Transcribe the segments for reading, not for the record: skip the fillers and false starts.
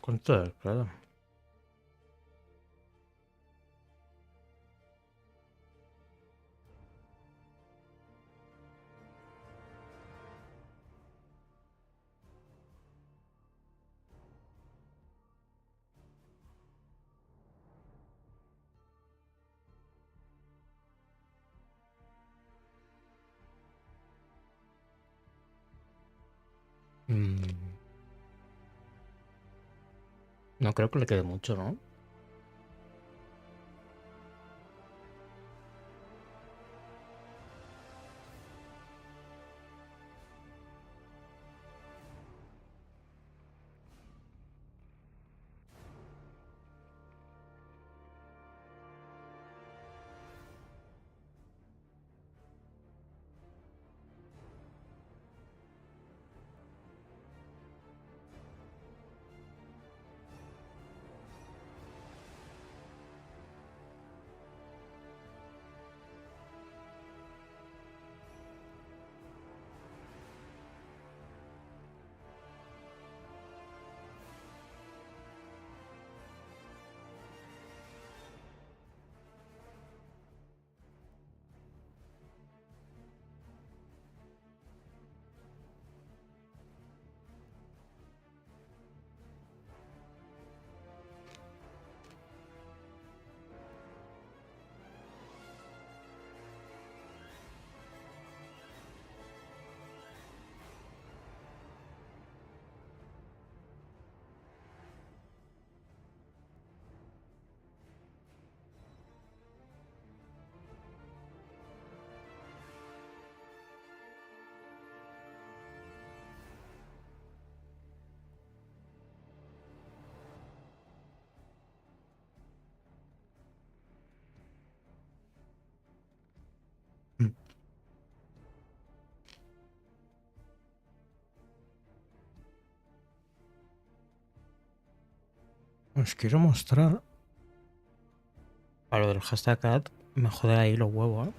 ¿Cuánto? Claro. No creo que le quede mucho, ¿no? Os quiero mostrar. A lo del hashtag ad me jode ahí los huevos, ¿eh?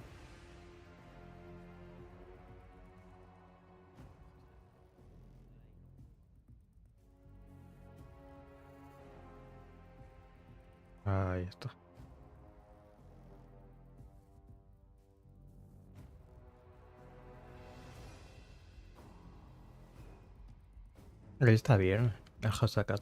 Ahí está. Ahí está bien, el hashtag ad.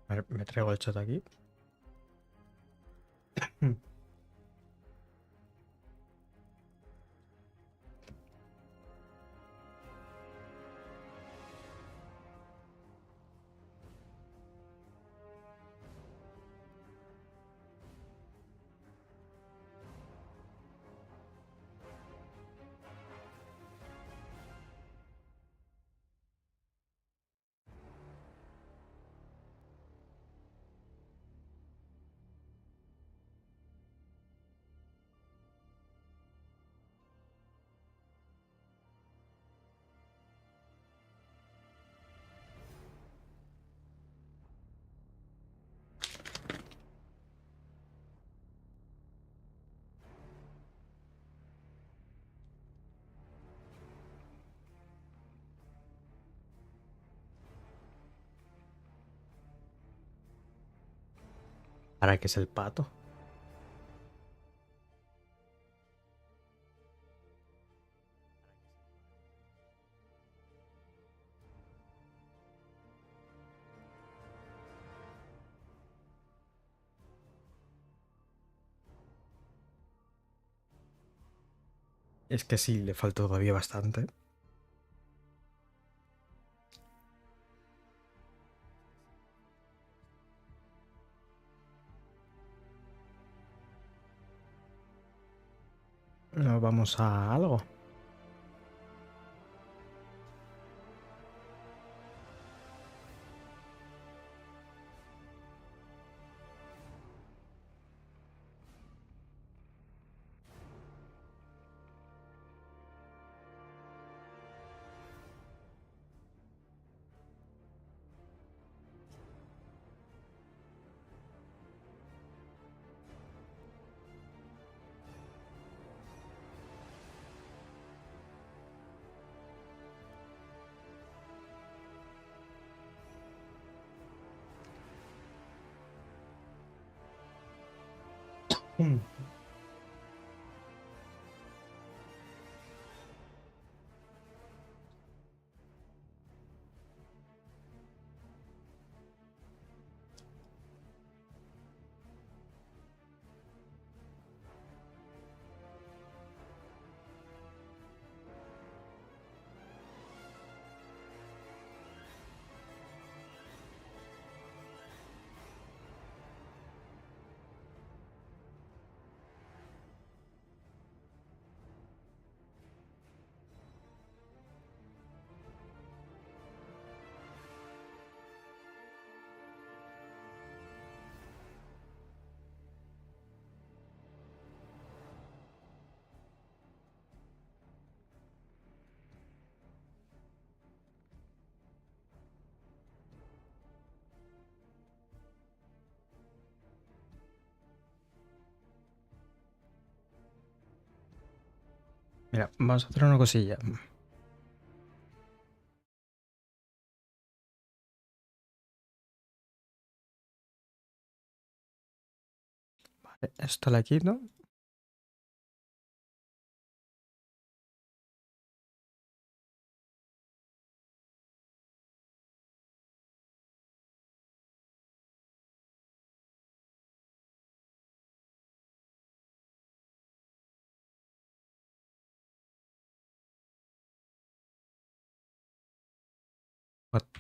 A ver, me traigo el chat aquí. ¿Para qué es el pato? Es que sí, le falta todavía bastante. Pero vamos a algo. Mm. Mira, vamos a hacer una cosilla. Vale, esto la quito.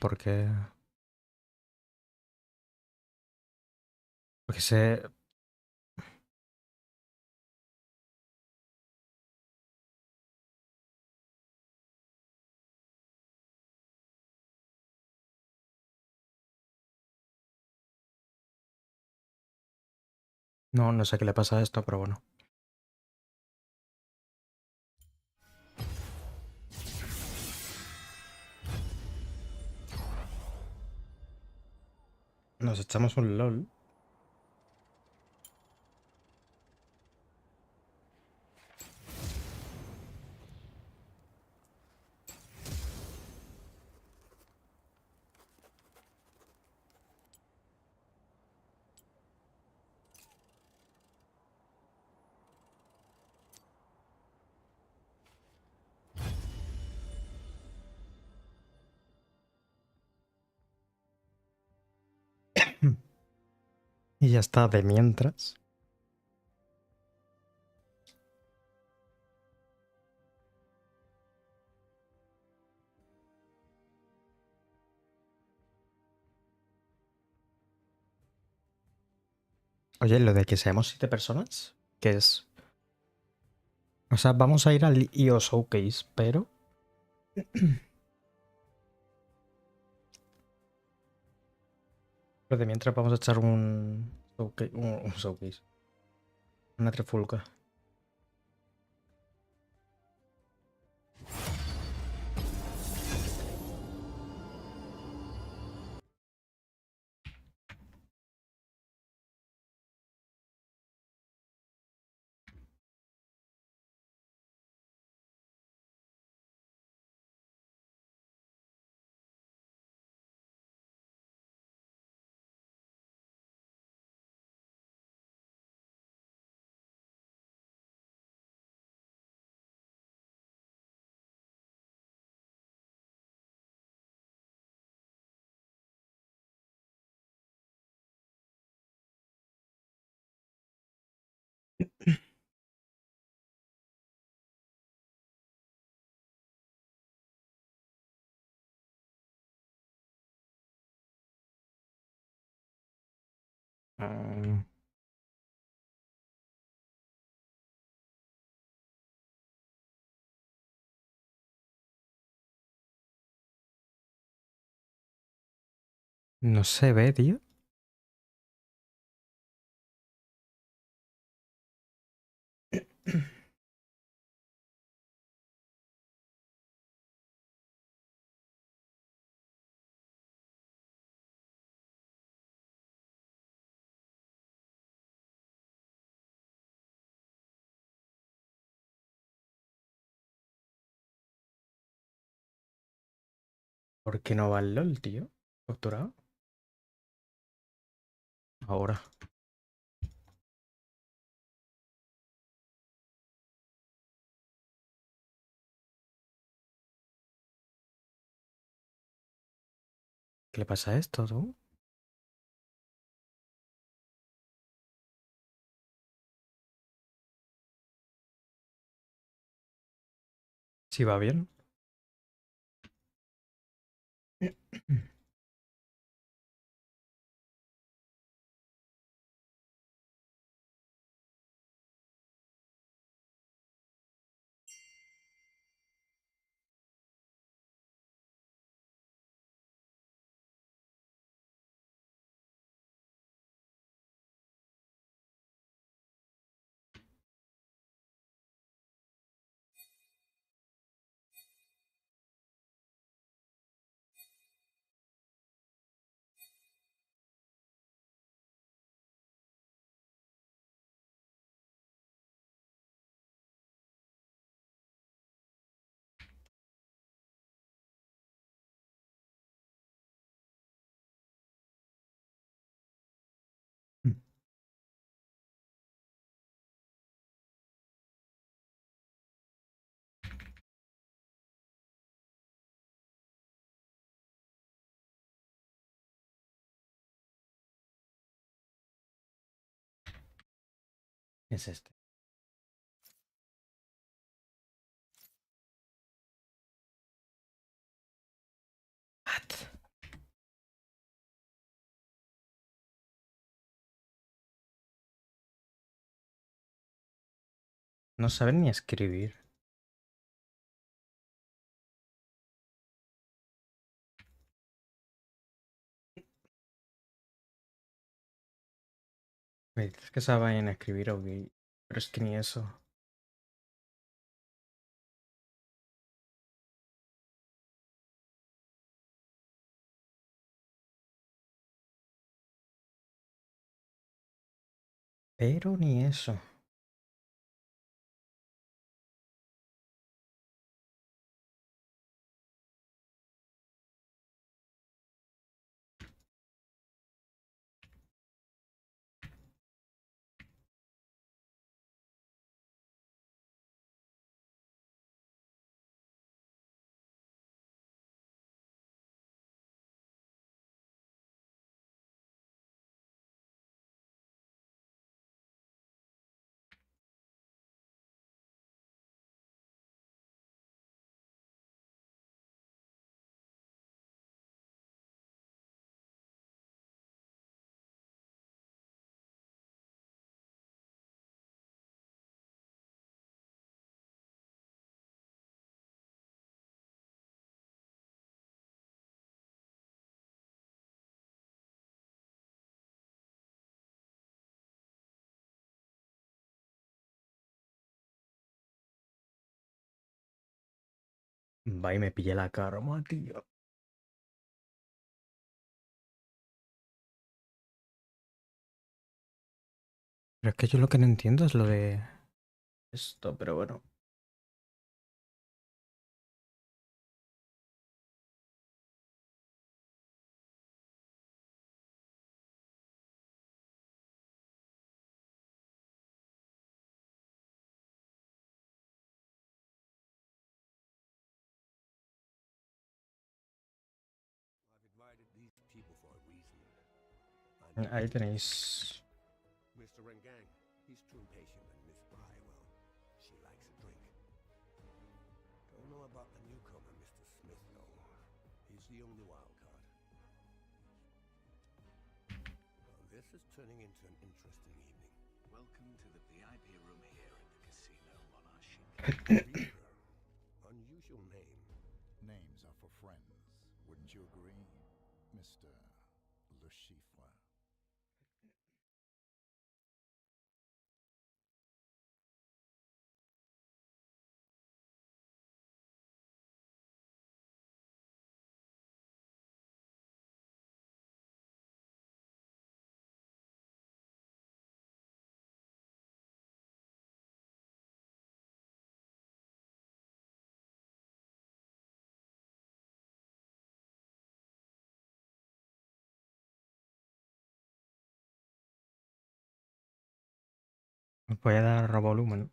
Porque, porque se... No, no sé qué le pasa a esto, pero bueno. Nos echamos un LOL. Y ya está, de mientras. Oye, lo de que seamos 7 personas, ¿qué es? O sea, vamos a ir al IO Showcase, pero... Pero de mientras vamos a echar un showcase. Una trifulca. Mm, no se ve, tío. ¿Por qué no va el LOL, tío? Capturado. Ahora. ¿Qué le pasa a esto, tú? Si va bien. Es este. What? No saben ni escribir. Me dices que saben escribir, ok. Pero es que ni eso. Pero ni eso. Va y me pillé la karma, tío. Pero es que yo lo que no entiendo es lo de esto, pero bueno. Ahí tenéis. Mr. Rengang, he's too impatient, and Miss Bai, well, she likes a drink. Don't know about the newcomer, Mr. Smith, though. He's the only wild card. Well, this is turning into an interesting evening. Welcome to the VIP room here at the casino on our ship. Beaver, unusual name. Names are for friends, wouldn't you agree, Mr. Le Chiffre? Os voy a dar volumen.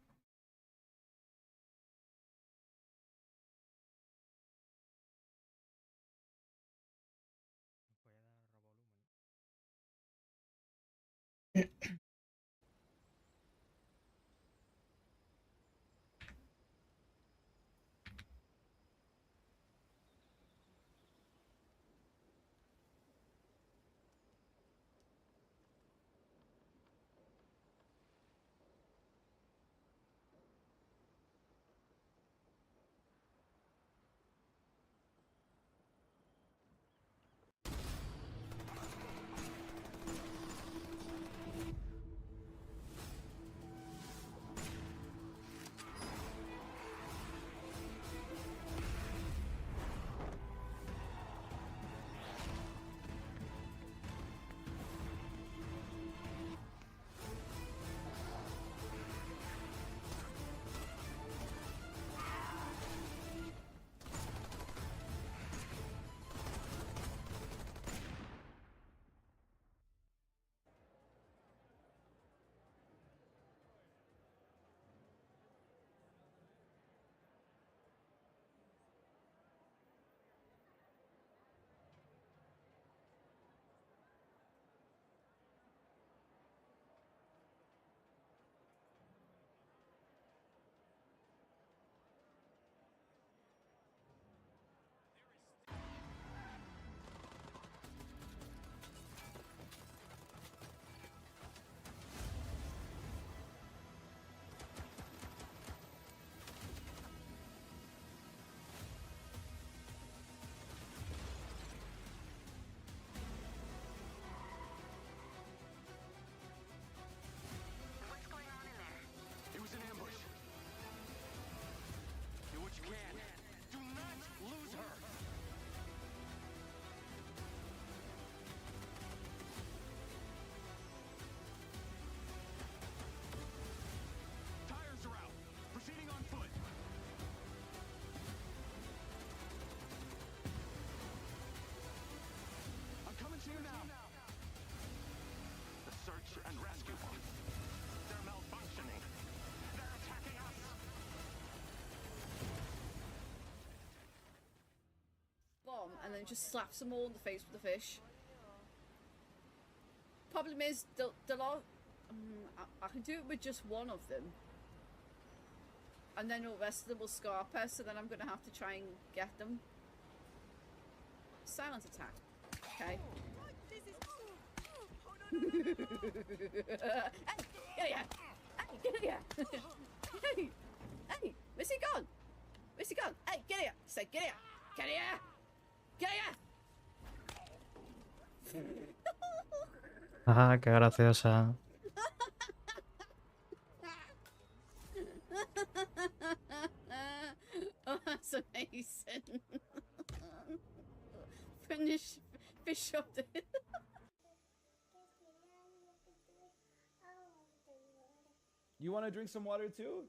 And then just slaps them all in the face with the fish. Problem is, I can do it with just one of them. And then the rest of them will scarper, so then I'm going to have to try and get them. Silent attack. Okay. Hey, get here! Hey, get here! Hey! Hey! Where's he gone? Where's he gone? Hey, get here! Say, get here! Get here! Get here! Ah, qué graciosa. Oh, that's amazing. Finish fish up the You want to drink some water too?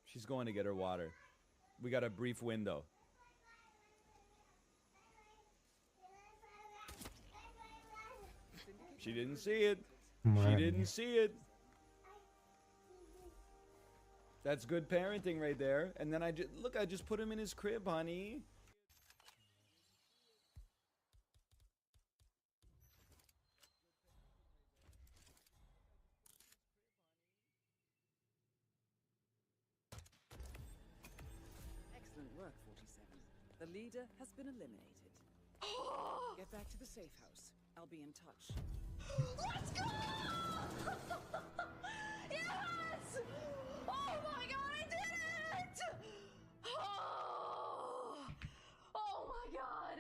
She's going to get her water. We got a brief window. She didn't see it. She didn't see it. That's good parenting right there. And then I just put him in his crib, honey. Excellent work, 47. The leader has been eliminated. Get back to the safe house. I'll be in touch. Let's go! Yes! Oh my god, I did it! Oh my god!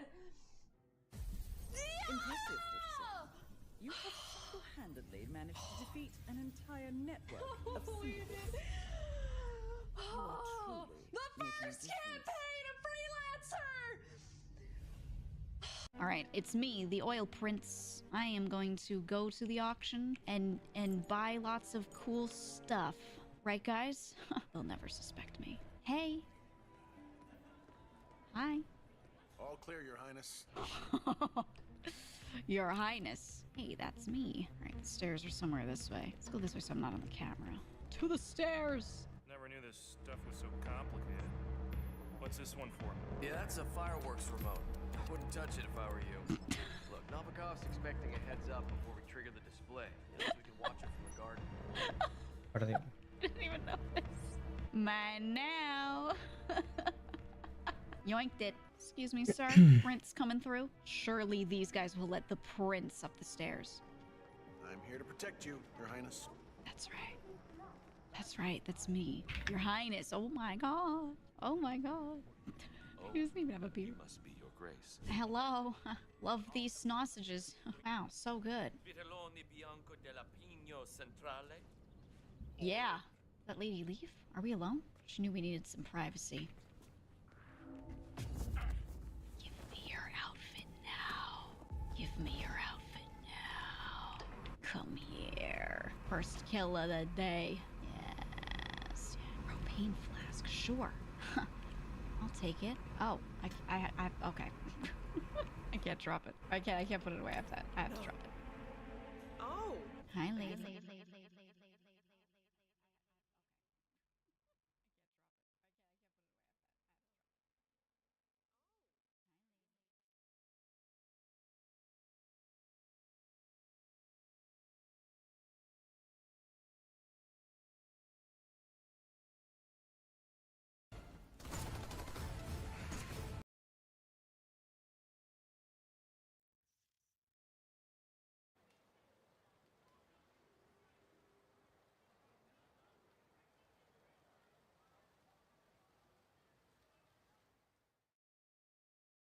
Yeah! Impressive, 47. You have single-handedly managed to defeat an entire network of symbols. The first campaign of Freelancer! Alright, it's me, the oil prince. I am going to go to the auction and buy lots of cool stuff. Right, guys? They'll never suspect me. Hey. Hi. All clear, Your Highness. Your Highness. Hey, that's me. Alright, the stairs are somewhere this way. Let's go this way so I'm not on the camera. To the stairs! Never knew this stuff was so complicated. What's this one for? Yeah, that's a fireworks remote. I wouldn't touch it if I were you. Novikov's expecting a heads up before we trigger the display, so we can watch it from the garden. Perdido. I didn't even know this. Mine now. Yoinked it. Excuse me, sir. Prince coming through? Surely these guys will let the prince up the stairs. I'm here to protect you, Your Highness. That's right. That's right. That's me. Your Highness. Oh my god. Oh my god. He doesn't even have a beard. You must be Your Grace. Hello. Love these sausages. Wow, so good. Yeah. That lady leave? Are we alone? She knew we needed some privacy. Give me your outfit now. Give me your outfit now. Come here. First kill of the day. Yes. Propane flask. Sure. I'll take it. Oh, I okay. I can't drop it. I can't put it away. I have to drop it. Oh. Hi, lady.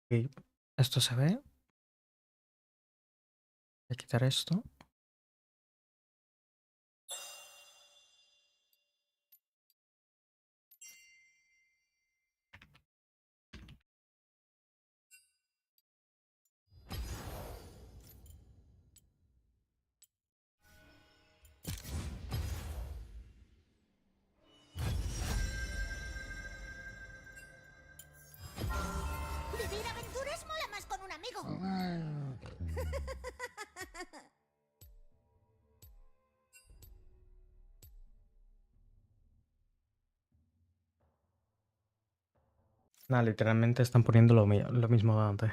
Ok, esto se ve. Voy a quitar esto. Vivir aventuras mola más con un amigo. Nah, literalmente están poniendo lo mismo de antes.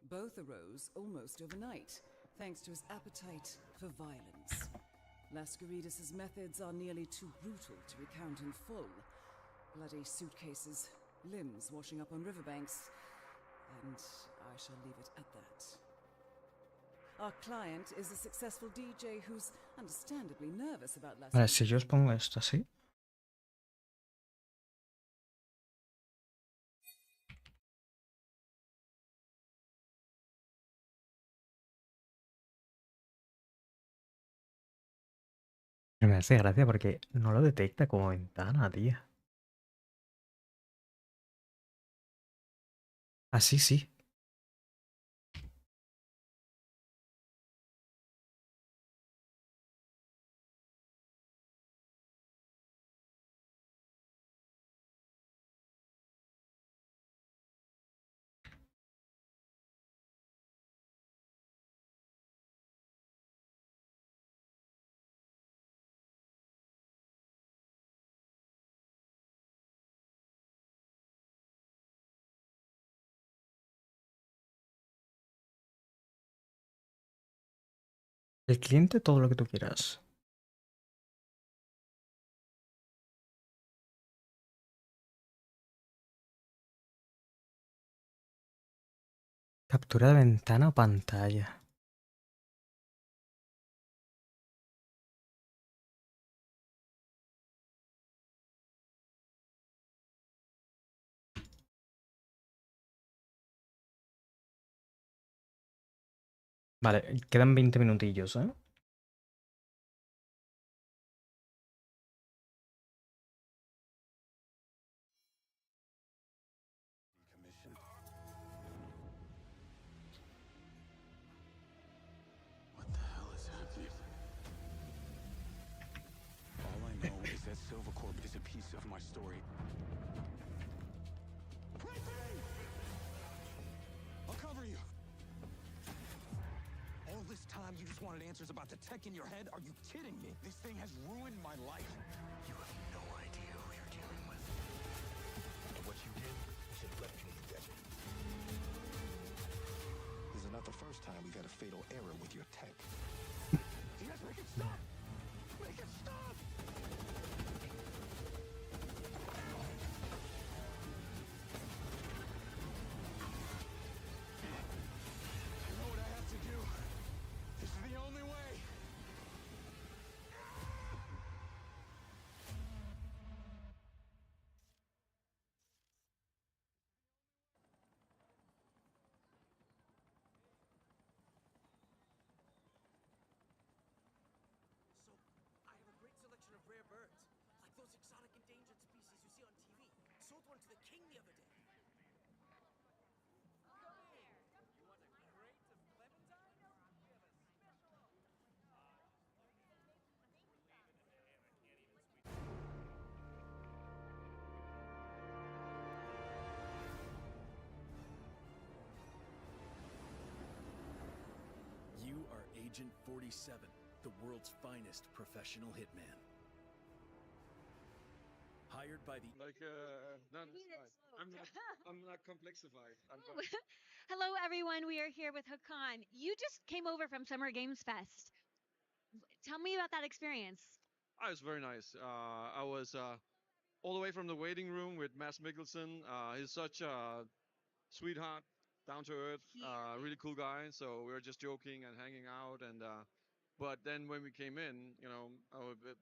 Both arose almost overnight, thanks to his appetite for violence. Lascaridis' methods are nearly too brutal to recount in full. Bloody suitcases, limbs washing up on riverbanks, and I shall leave it at that. Our client is a successful DJ who's understandably nervous about Vale, si yo os pongo esto así. Me hace gracia porque no lo detecta como ventana, tía. Así sí. El cliente, todo lo que tú quieras. Captura de ventana o pantalla. Vale, quedan 20 minutillos, ¿eh? What the hell is happening? All I know is that Silvercorp is a piece of my story. I'll cover you. All this time you just wanted answers about the tech in your head? Are you kidding me? This thing has ruined my life. You have no idea who you're dealing with. And what you did should have left you in the desert. This is not the first fatal error with your tech. Yes, make it stop! Make it stop! You know what I have to do? This is the only way! So, I have a great selection of rare birds, like those exotic endangered species you see on TV. Sold one to the king the other day. You are Agent 47, the world's finest professional hitman. Hired by the... No, I'm not complexified. Hello, everyone. We are here with Hakan. You just came over from Summer Games Fest. Tell me about that experience. It was very nice. I was all the way from the waiting room with Mads Mikkelsen. He's such a sweetheart, down to earth, really cool guy. So we were just joking and hanging out. And but then when we came in, I was a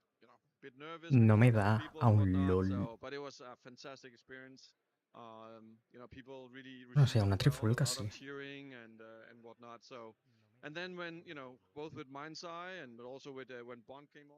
bit nervous. No me because of da people a and un whatnot, LOL. So, but it was a fantastic experience. People really No sé, received una it well, a trifulca lot sí. of cheering and whatnot. So, and then when both with Mind's Eye and but also with when Bond came on.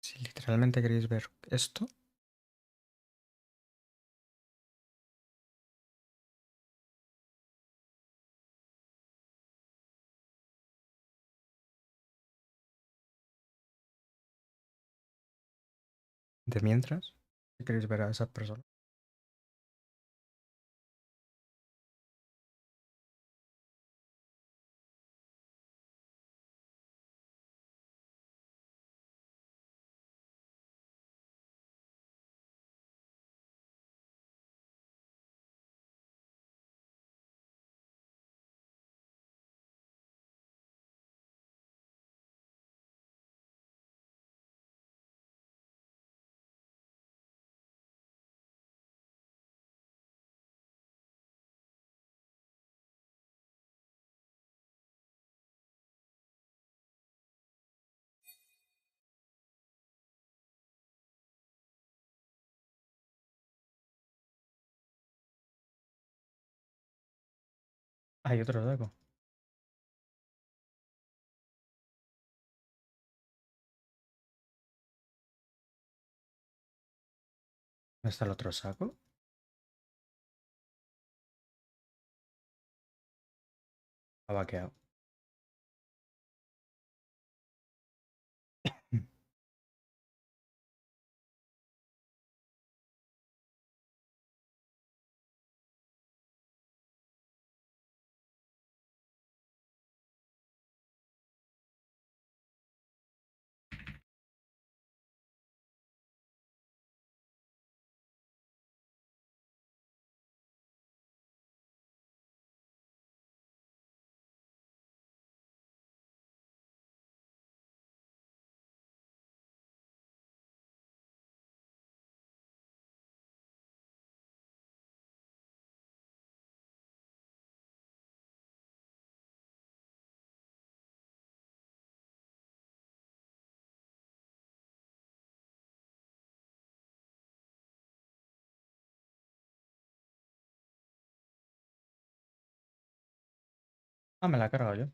Si literalmente queréis ver esto, de mientras, si queréis ver a esa persona. Hay otro saco. ¿Dónde está el otro saco? Ha vaqueado. Ah, me la he cargado yo.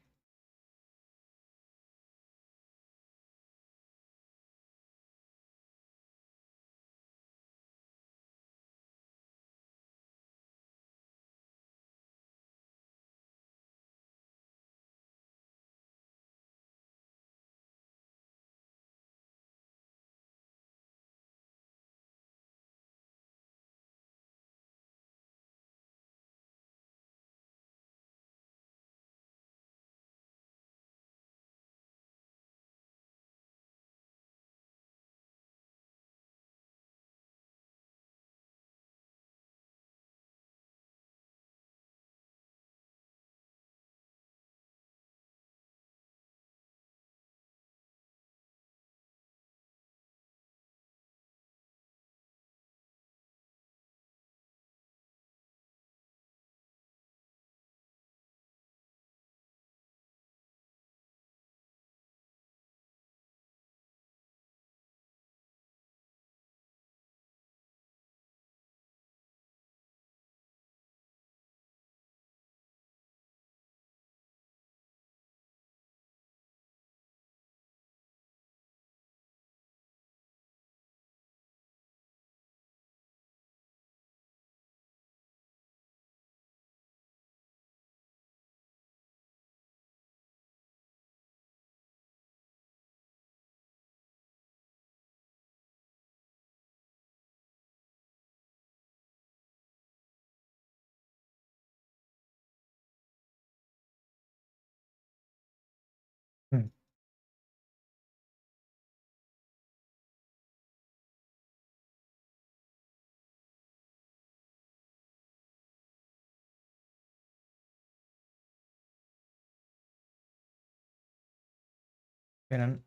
Eran...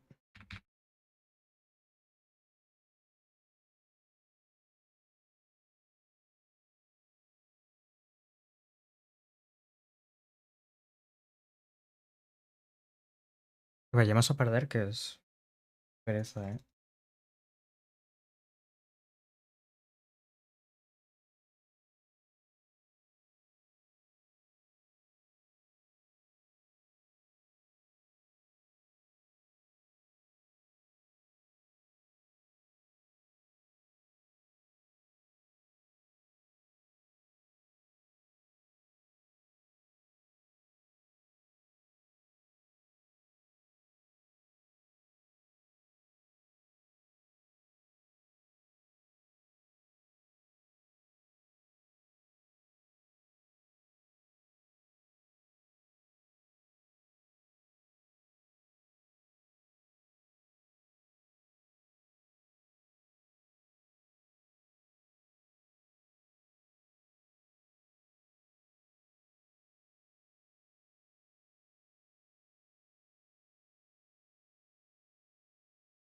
Vayamos a perder, que es pereza, ¿eh?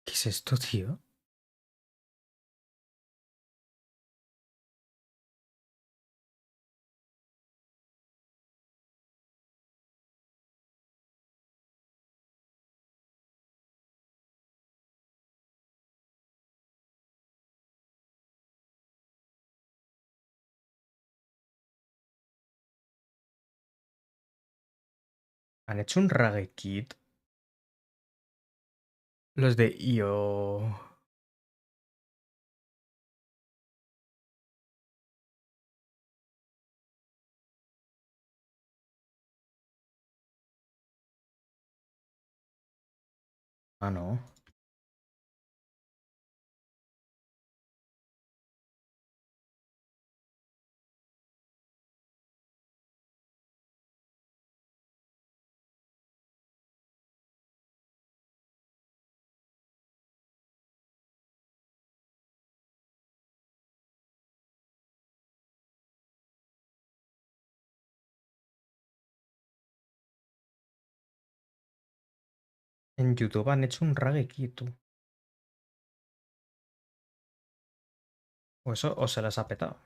¿Qué es esto, tío? ¿Han hecho un reggae kit? Los de IO... Ah, no. En YouTube han hecho un reggae kit, tú. O eso, o se las ha petado.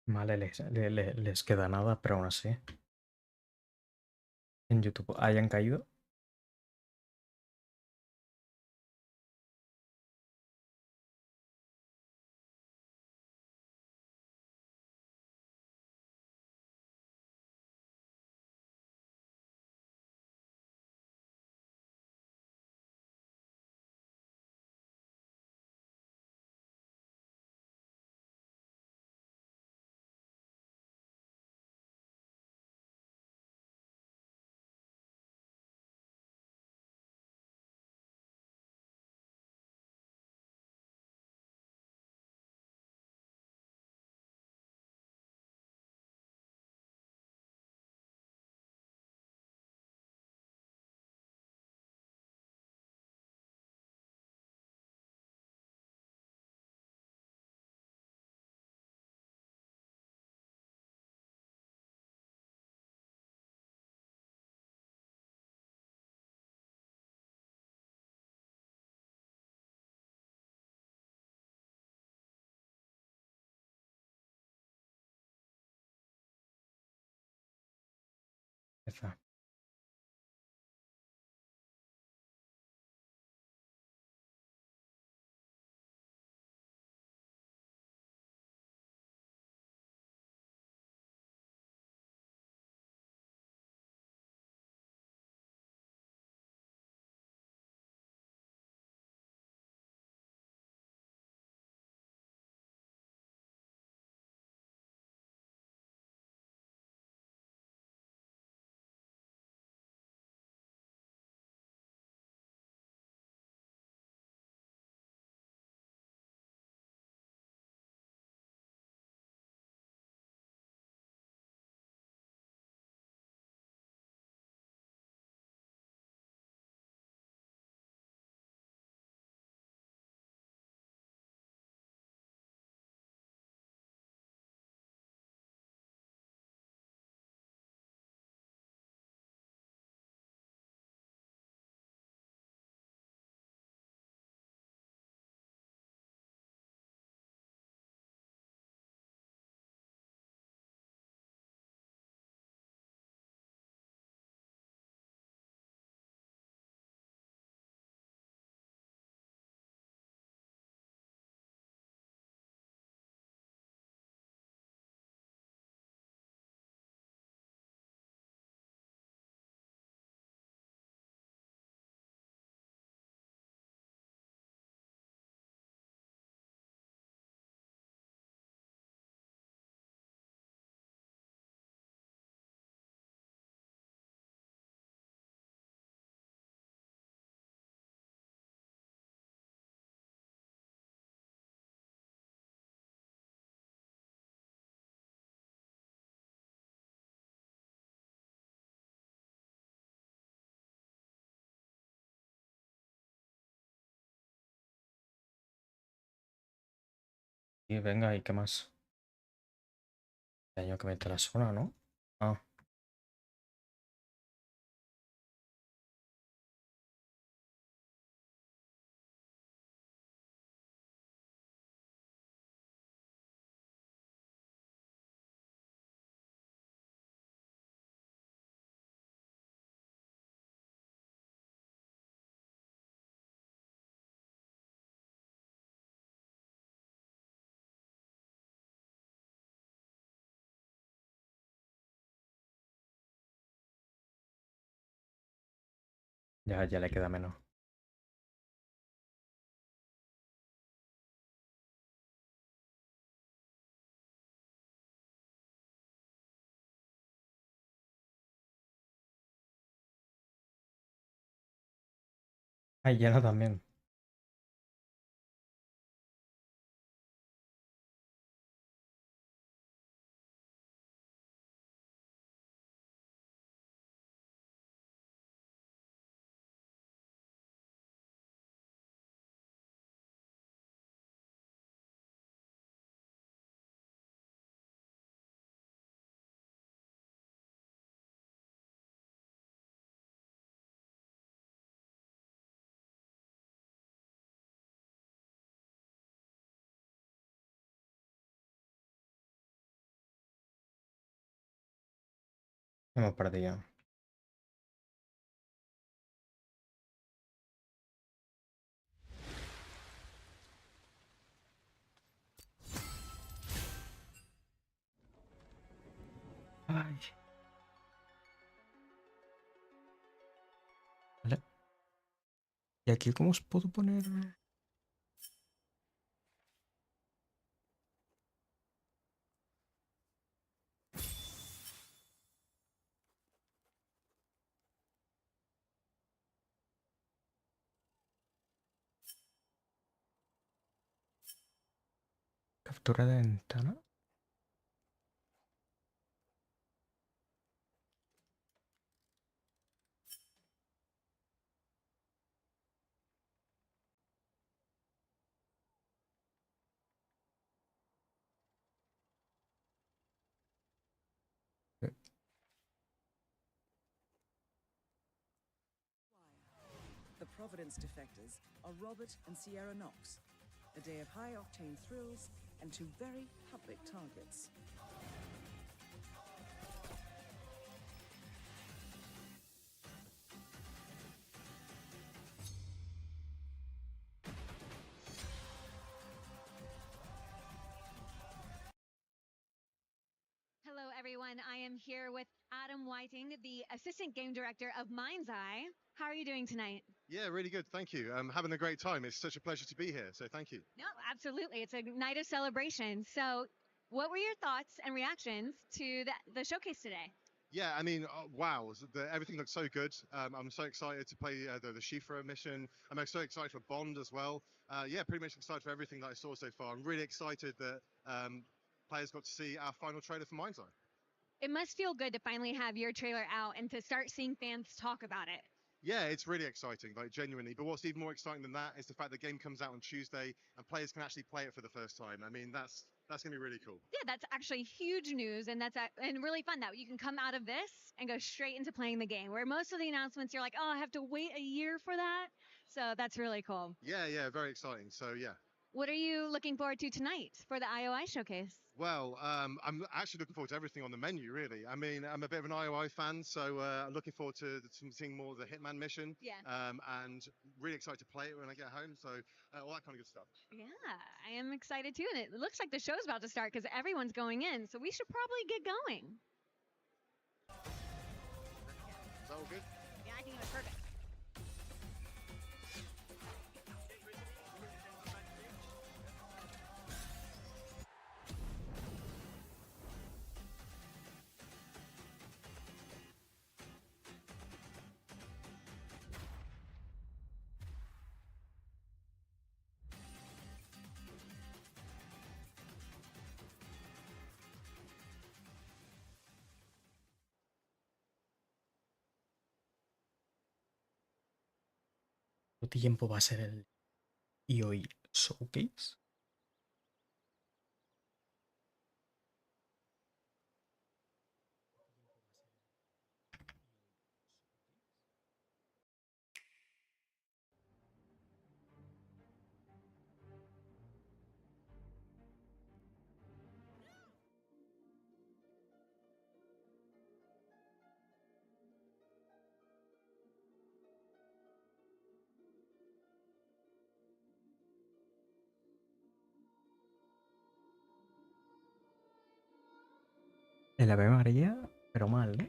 Vale, les queda nada, pero aún así. En YouTube hayan caído. Esa. Y venga, ¿y qué más? El año que mete la zona, ¿no? Ah. Ya le queda menos. Ah, lleno también. Hemos perdido. Ay. Vale. ¿Y aquí cómo os puedo poner? Captura de ventana. The Providence defectors are Robert and Sierra Knox. A day of high-octane thrills and two very public targets. everyone. I am here with Adam Whiting, the assistant game director of Mind's Eye. How are you doing tonight? Yeah, really good. Thank you. I'm having a great time. It's such a pleasure to be here. So thank you. No, absolutely. It's a night of celebration. So, what were your thoughts and reactions to the showcase today? Yeah, I mean, wow, everything looks so good. I'm so excited to play the Shifra mission. I'm so excited for Bond as well. Yeah, pretty much excited for everything that I saw so far. I'm really excited that players got to see our final trailer for Mind's Eye. It must feel good to finally have your trailer out and to start seeing fans talk about it. Yeah, it's really exciting, like genuinely. But what's even more exciting than that is the fact the game comes out on Tuesday and players can actually play it for the first time. I mean, that's going to be really cool. Yeah, that's actually huge news, and and really fun that you can come out of this and go straight into playing the game. Where most of the announcements, you're like, oh, I have to wait a year for that. So that's really cool. Yeah, very exciting. So yeah. What are you looking forward to tonight for the IOI showcase? Well, I'm actually looking forward to everything on the menu, really. I mean, I'm a bit of an IOI fan, so I'm looking forward to seeing more of the Hitman mission. Yeah. And really excited to play it when I get home, so all that kind of good stuff. Yeah, I am excited too. And it looks like the show's about to start because everyone's going in, so we should probably get going. Is that all good? Yeah, I think it was perfect. ¿Cuánto tiempo va a ser el IOI Showcase? El Ave María, pero mal, ¿no?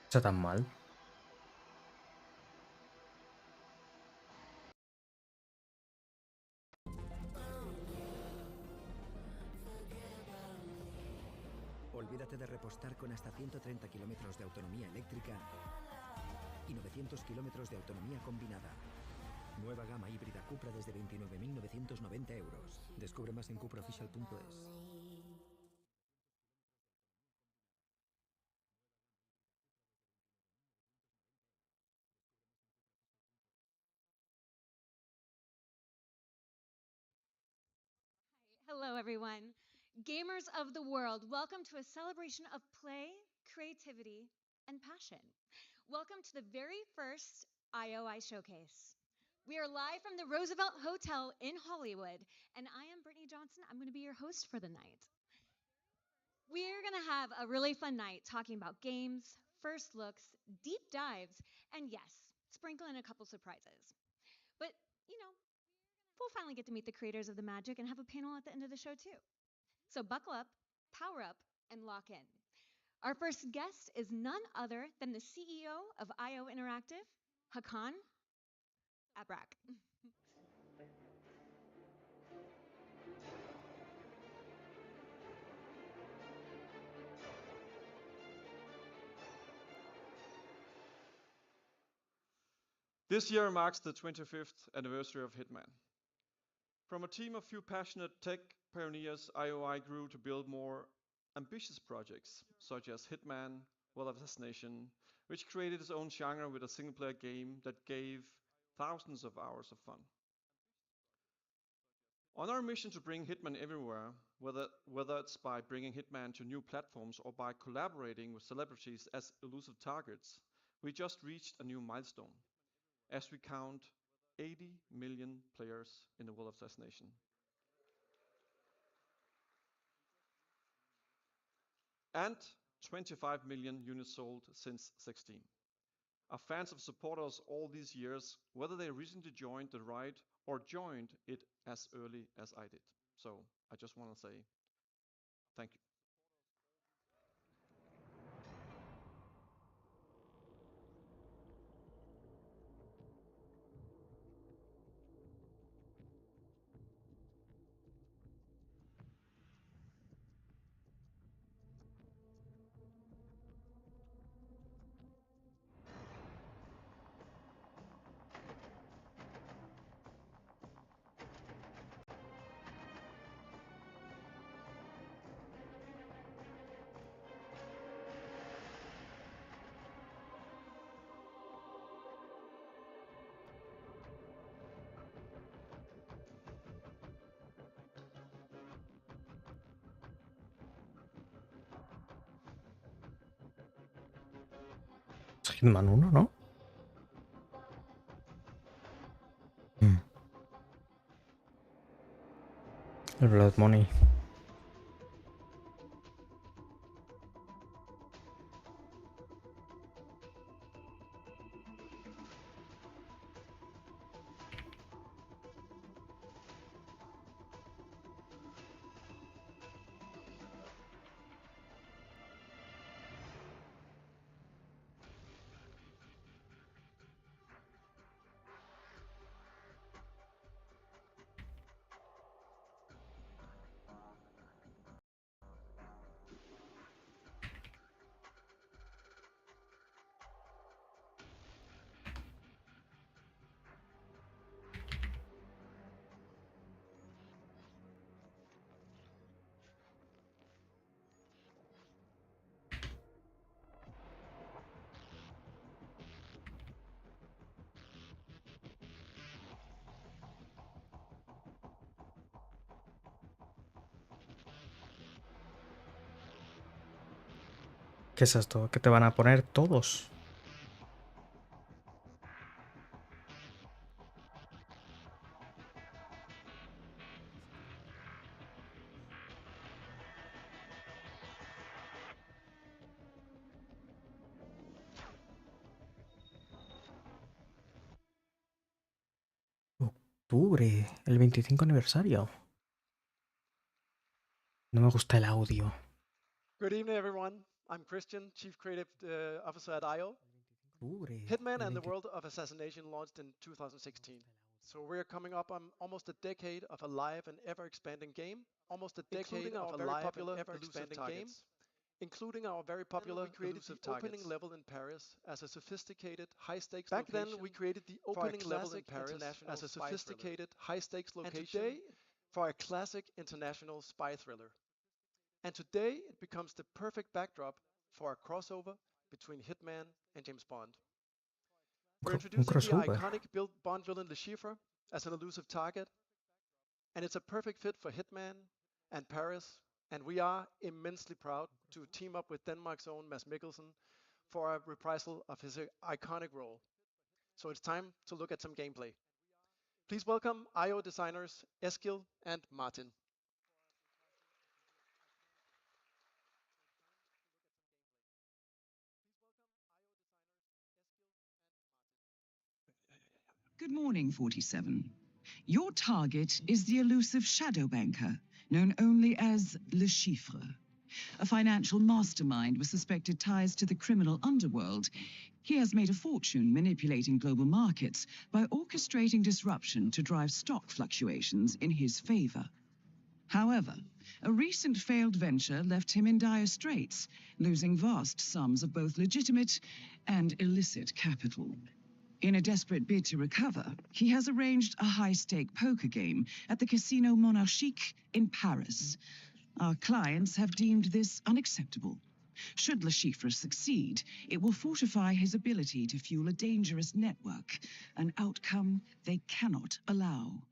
Está tan mal. Olvídate de repostar con hasta 130 kilómetros de autonomía eléctrica y 900 kilómetros de autonomía combinada. Nueva gama híbrida Cupra desde 29.990 euros. Descubre más en cupraofficial.es. Hello, everyone. Gamers of the world, welcome to a celebration of play, creativity, and passion. Welcome to the very first IOI Showcase. We are live from the Roosevelt Hotel in Hollywood, and I am Brittany Johnson. I'm going to be your host for the night. We're going to have a really fun night talking about games, first looks, deep dives, and yes, sprinkle in a couple surprises. But, you know, we'll finally get to meet the creators of the magic and have a panel at the end of the show, too. So buckle up, power up, and lock in. Our first guest is none other than the CEO of IOI Interactive, Hakan Abrak. This year marks the 25th anniversary of Hitman. From a team of few passionate tech pioneers, IOI grew to build more ambitious projects, such as Hitman, Well Assassination, which created its own genre with a single-player game that gave thousands of hours of fun. On our mission to bring Hitman everywhere, whether it's by bringing Hitman to new platforms or by collaborating with celebrities as elusive targets, we just reached a new milestone, as we count 80 million players in the Well Assassination. And 25 million units sold since 16. Our fans have supported us all these years, whether they recently joined the ride or joined it as early as I did. So I just want to say thank you. Hitman 1, ¿no? El Blood Money. ¿Qué es esto? ¿Que te van a poner todos? Octubre, el 25 aniversario. No me gusta el audio. Good evening, everyone. I'm Christian, Chief Creative Officer at IO. Hitman and the World of Assassination launched in 2016. So we're coming up on almost a decade of a live and ever-expanding game, including our very popular ever-expanding game, including our very popular elusive opening level in Paris as a sophisticated high-stakes location. Back then, we created the opening level in Paris as a sophisticated high-stakes location for a classic international spy thriller. And today, it becomes the perfect backdrop for a crossover between Hitman and James Bond. We're introducing the iconic Bond villain Le Chiffre as an elusive target, and it's a perfect fit for Hitman and Paris, and we are immensely proud to team up with Denmark's own Mads Mikkelsen for a reprisal of his iconic role. So it's time to look at some gameplay. Please welcome IO designers Eskil and Martin. Good morning, 47. Your target is the elusive shadow banker, known only as Le Chiffre. A financial mastermind with suspected ties to the criminal underworld, he has made a fortune manipulating global markets by orchestrating disruption to drive stock fluctuations in his favor. However, a recent failed venture left him in dire straits, losing vast sums of both legitimate and illicit capital. In a desperate bid to recover, he has arranged a high-stake poker game at the Casino Monarchique in Paris. Our clients have deemed this unacceptable. Should Le Chiffre succeed, it will fortify his ability to fuel a dangerous network, an outcome they cannot allow.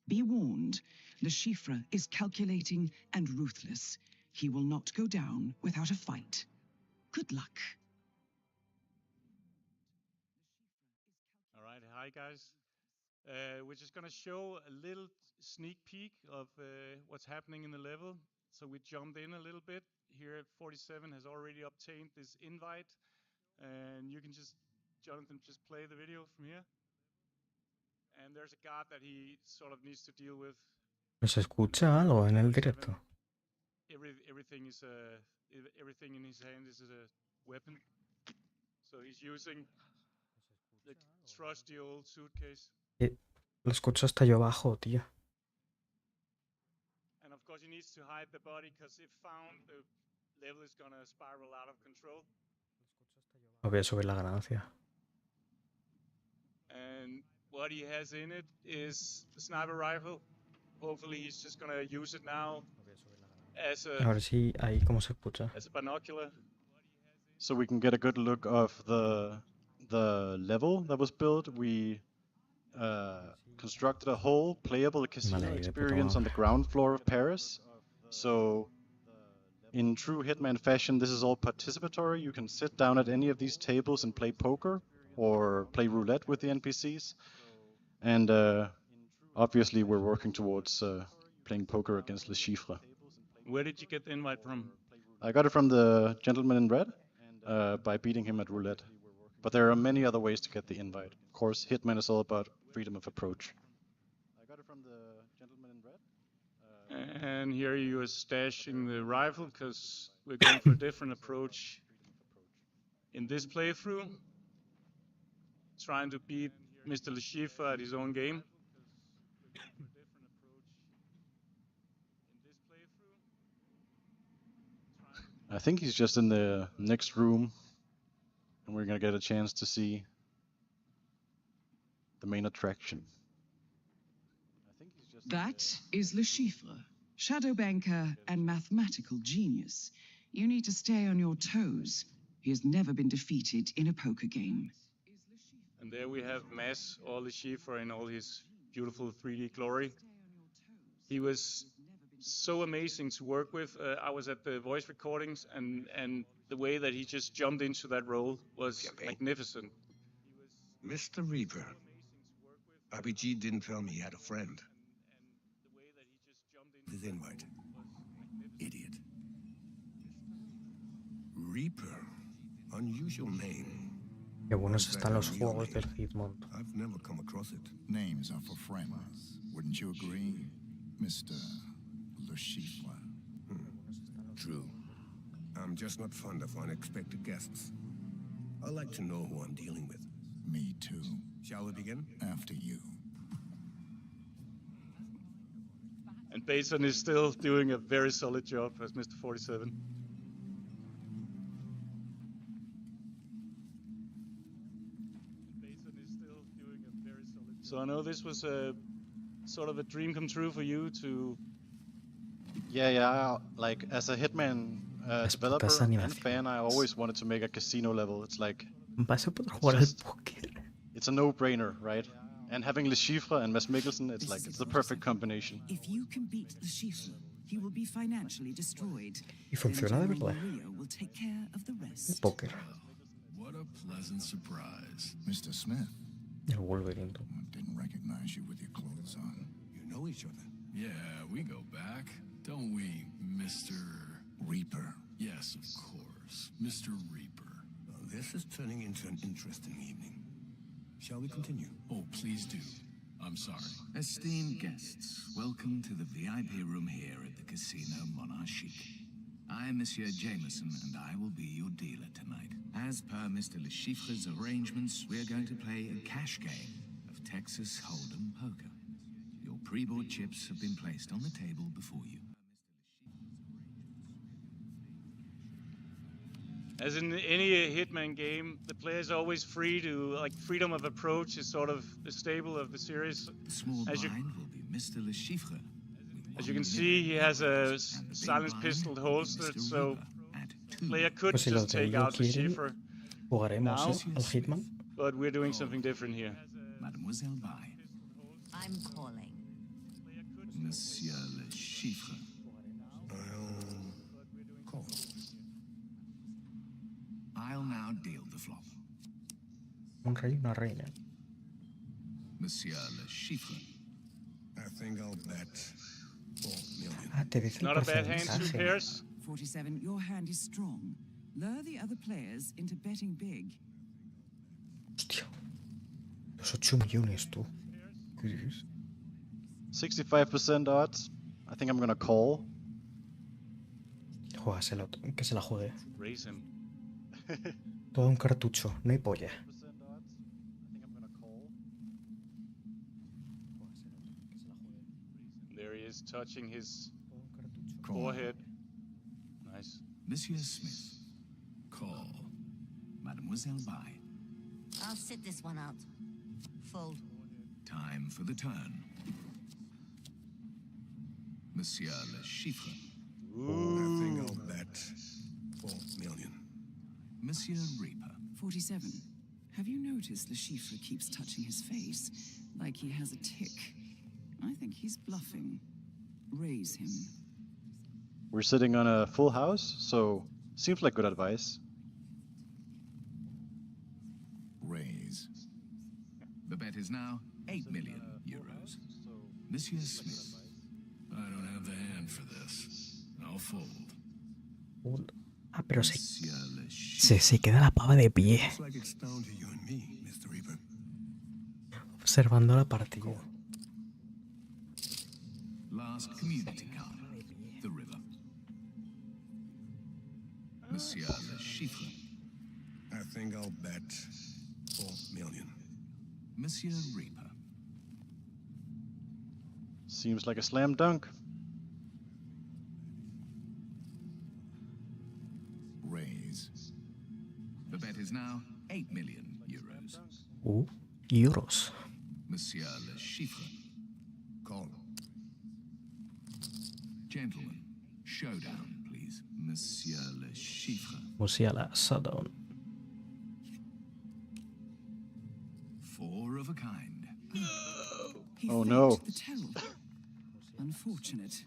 Be warned, Le Chiffre is calculating and ruthless. He will not go down without a fight. Good luck. Hi guys. We're just gonna show a little sneak peek of what's happening in the level. So we jumped in a little bit. Here 47 has already obtained this invite, and you can just, Jonathan, just play the video from here. And there's a guard that he sort of needs to deal with. ¿Se escucha algo en el directo? Everything in his hand is a weapon. So he's using the trusty old suitcase. Lo escucho hasta yo abajo, tío. And of course he needs to hide the body because if found, the level is gonna spiral out of control. Voy a subir la ganancia. And what he has in it is the sniper rifle. Hopefully he's just gonna use it now as a, A ver si ahí cómo se escucha. as a binocular. So we can get a good look of the level that was built. We constructed a whole playable casino experience on the ground floor of Paris. So in true Hitman fashion, this is all participatory. You can sit down at any of these tables and play poker or play roulette with the NPCs. And obviously we're working towards playing poker against Le Chiffre. Where did you get the invite from? I got it from the gentleman in red by beating him at roulette. But there are many other ways to get the invite. Of course, Hitman is all about freedom of approach. I got it from the gentleman in red. And here you are stashing the rifle because we're going for a different approach in this playthrough. Trying to beat Mr. Le Chiffre at his own game. I think he's just in the next room. And we're gonna get a chance to see the main attraction. That is Le Chiffre, shadow banker and mathematical genius. You need to stay on your toes. He has never been defeated in a poker game. And there we have Mads, or Le Chiffre, in all his beautiful 3D glory. He was so amazing to work with. I was at the voice recordings, and the way that he just jumped into that role was magnificent. Mr. Reaper. RPG didn't tell me he had a friend. His invite. Idiot. Reaper. Unusual name. Qué buenos están los juegos del Hitmon. I've never come across it. Names are for friends. Wouldn't you agree, Mr. Le Chiffre? True. I'm just not fond of unexpected guests. I like to know who I'm dealing with. Me too. Shall we begin? After you. And Basin is still doing a very solid job as Mr. 47. So I know this was a sort of a dream come true for you to... Yeah, like as a Hitman developer and fan, I always wanted to make a casino level. It's like... It's a no-brainer, right? And having Le Chiffre and Mads Mikkelsen, it's like, it's the perfect combination. If you can beat Le Chiffre, he will be financially destroyed. Y funciona de verdad. Will take care of the rest. Póker. What a pleasant surprise. Mr. Smith. El Wolverine. I didn't recognize you with your clothes on. You know each other? Yeah, we go back, don't we, Mr. Reaper? Yes, of course, Mr. Reaper. Well, this is turning into an interesting evening. Shall we continue? Oh, please do. I'm sorry. Esteemed guests, welcome to the VIP room here at the Casino Monarchique. I am Monsieur Jameson, and I will be your dealer tonight. As per Mr. Le Chiffre's arrangements, we are going to play a cash game of Texas Hold'em poker. Your pre-board chips have been placed on the table before you. As in any Hitman game, the player is always free to, like, freedom of approach is sort of the staple of the series. The small blind will be Mr. Le Chiffre. As you can see, he has a silenced pistol holstered, so the player could Pues si just los de take ellos out the quieren, Chiffre jugaremos now, al Hitman. but we're doing something different here. Mademoiselle Bai. I'm calling. Monsieur Le Chiffre. Call. I'll now deal the flop. Un rey y una reina. Monsieur Le Chiffre. I think I'll bet 4 million. Ah, te dice el Not a bad hand, 2 porcentaje. pairs. 47, your hand is strong. Lure the other players into betting big. Hostia. Los 8 millones, tú. ¿Qué dices? 65% odds. I think I'm gonna call. Juégaselo, que se la juegue. Raise him. Todo un cartucho, no hay polla. There he is, touching his forehead. Nice. Monsieur Smith. Call. Mademoiselle Bai. I'll sit this one out. Fold. Time for the turn. Monsieur Le Chiffre. I think I'll bet 4 million. Monsieur Reaper. 47, have you noticed Le Chiffre keeps touching his face like he has a tick? I think he's bluffing. Raise him. We're sitting on a full house, so seems like good advice. Raise. The bet is now 8 million euros. Monsieur Smith. I don't have the hand for this. I'll fold. Ah, pero se queda la pava de pie. Looks like it's down to you and me, Mr. Reaper. Observando la partida. Last community card. The river. Monsieur Le Chiffre. I think I'll bet 4 million. Monsieur Reaper. Seems like a slam dunk. Raise. The bet is now 8 million euros. Euros. Monsieur Le Chiffre. Call. Gentlemen, showdown, please. Monsieur Le Chiffre. Musiala, showdown. 4 of a kind. He Oh no. faked the tell. Unfortunate.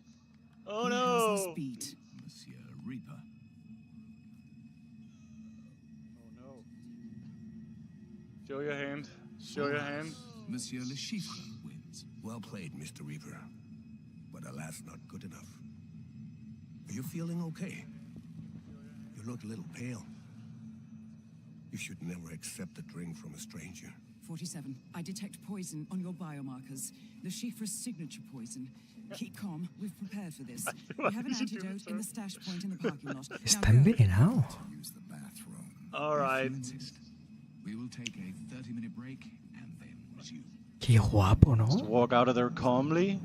Oh He no! has this beat. Monsieur Reaper. Show your hand. Show your hand. Monsieur Le Chiffre wins. Well played, Mr. Reaper. But alas, not good enough. Are you feeling okay? You look a little pale. You should never accept a drink from a stranger. 47, I detect poison on your biomarkers. Le Chiffre's signature poison. Keep calm. We've prepared for this. We have an antidote in the stash point in the parking lot. Está envenenado. All right. We will take a 30-minute break and then resume. Qué guapo, ¿no? Just walk out of there calmly.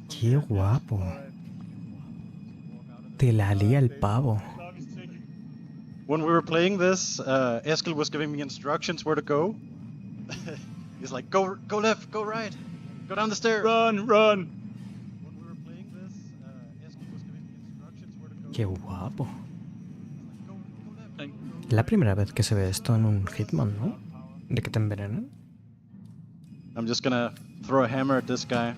Qué guapo. Te la lía el pavo. When we were playing this, Eskil was giving me instructions where to go. He's like, go left, go right, go down the stairs. Run. When we were playing this, Eskil was giving me instructions where to go. Qué guapo. Es la primera vez que se ve esto en un Hitman, ¿no? De que te envenenan. I'm just gonna throw a hammer at this guy.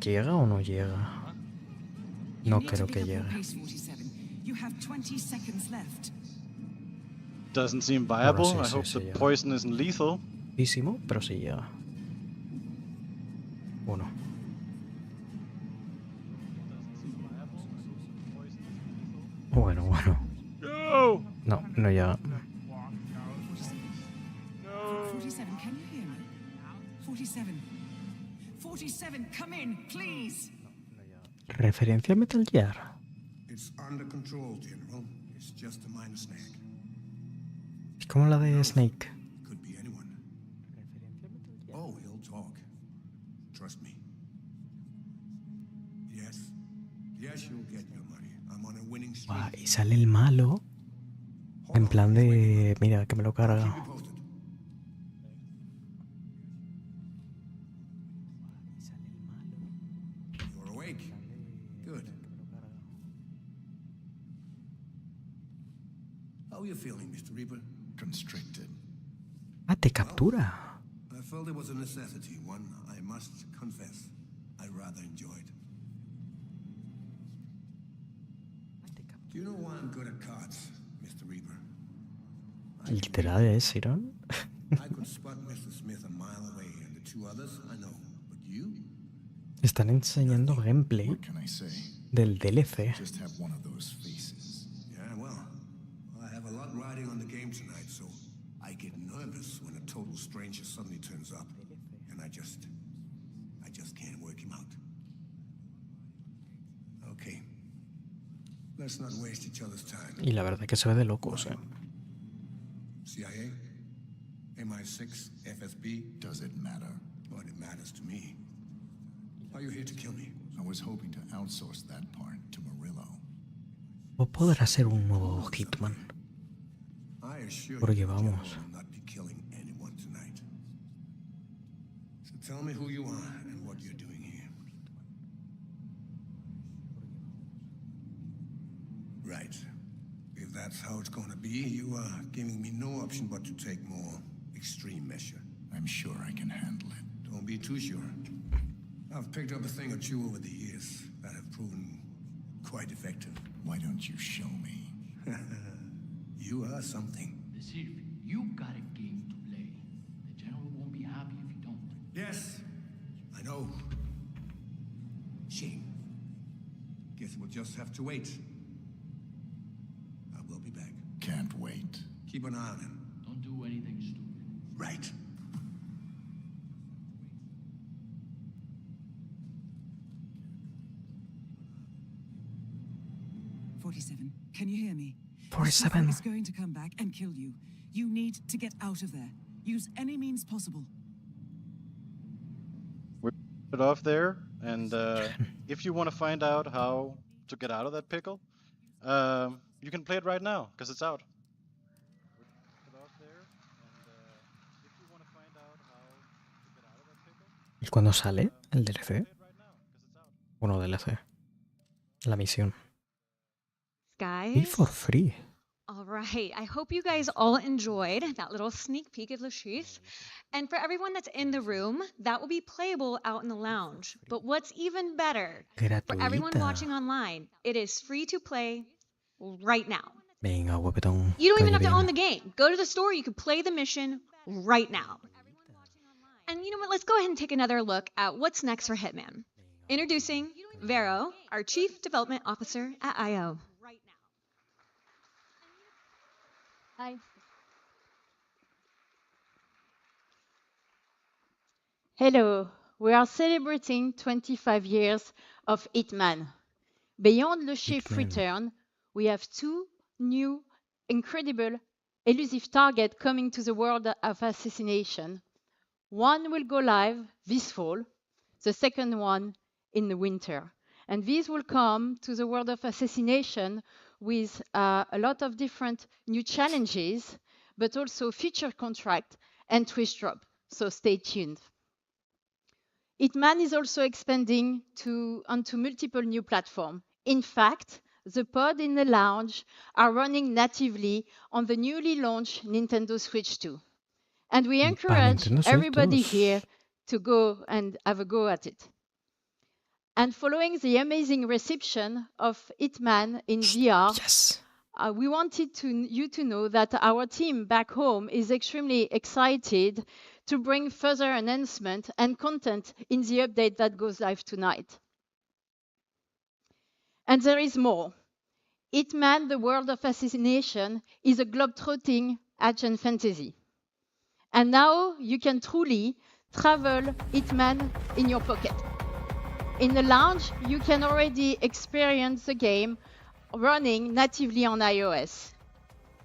¿Llega o no llega? No creo que llegue. Doesn't seem viable. Bueno, sí, I hope sí the llega. poison isn't lethal. Písimo, pero sí llega. Uno. Bueno. No. No llega. 47, can you hear me? 47. 47, come in, please. Referencia a Metal Gear. It's under control, General. It's just a minor snag. Es como la de Snake. Could be anyone. Oh, he'll talk. Trust me. Yes, you'll get your money. I'm on a winning streak. Buah, y sale el malo. En plan de... Mira, que me lo carga. You're awake. Good. How are you feeling, Mr. Reaper? Constricted. Ah, te captura. I felt it was a necessity, one I must confess I rather enjoyed. Do you know why I'm good at cards, Mr. Reaper? Literal, ¿eh, Siron? I could spot Mr. Smith a mile away, and the two others I know. But you? Están enseñando gameplay del DLC. Just have one of those faces. Yeah, well, I have a lot riding on the game tonight, so I get nervous when a total stranger suddenly turns up, and I just can't work him out. Okay. Let's not waste each other's time. Y la verdad que se ve de locos, ¿eh? CIA? MI6? FSB? Does it matter? Well, it matters to me. Are you here to kill me? I was hoping to outsource that part to Murillo. O podrá ser un nuevo Hitman. Porque vamos. Not be killing anyone tonight. So tell me who you are and what you're doing here. Right. If that's how it's going to be, you are giving me no option but to take more extreme measure. I'm sure I can handle it. Don't be too sure. I've picked up a thing or two over the years that have proven quite effective. Why don't you show me? You are something. Listen, you've got a game to play. The general won't be happy if you don't. Yes, I know. Shame. Guess we'll just have to wait. I will be back. Can't wait. Keep an eye on him. Don't do anything stupid. Right. Can you hear me? 47. He's going to come back and kill you. You need to get out of there. Use any means possible. We're it off there, and if you want to find out how to get out of that pickle, you can play it right now, because it's out. ¿Y cuándo sale el DLC? Bueno, DLC. La misión. Guys. Y for free. All right. I hope you guys all enjoyed that little sneak peek of Lashith. And for everyone that's in the room, that will be playable out in the lounge. But what's even better, for everyone watching online, it is free to play right now. Venga, guapetón. You don't even have to own the game. Go to the store. You can play the mission right now. And you know what? Let's go ahead and take another look at what's next for Hitman. Introducing Vero, our Chief Development Officer at IO. Hi. Hello, we are celebrating 25 years of Hitman. Beyond Le Chiffre return, we have two new, incredible, elusive targets coming to the world of assassination. One will go live this fall, the second one in the winter. And these will come to the world of assassination with a lot of different new challenges, but also feature contract and twist drop. So stay tuned. Hitman is also expanding onto multiple new platforms. In fact, the pod in the lounge are running natively on the newly launched Nintendo Switch 2. And we encourage everybody here to go and have a go at it. And following the amazing reception of Hitman in VR, we wanted you to know that our team back home is extremely excited to bring further enhancement and content in the update that goes live tonight. And there is more. Hitman, the World of Assassination, is a globe-trotting action fantasy. And now you can truly travel Hitman in your pocket. In the lounge, you can already experience the game running natively on iOS.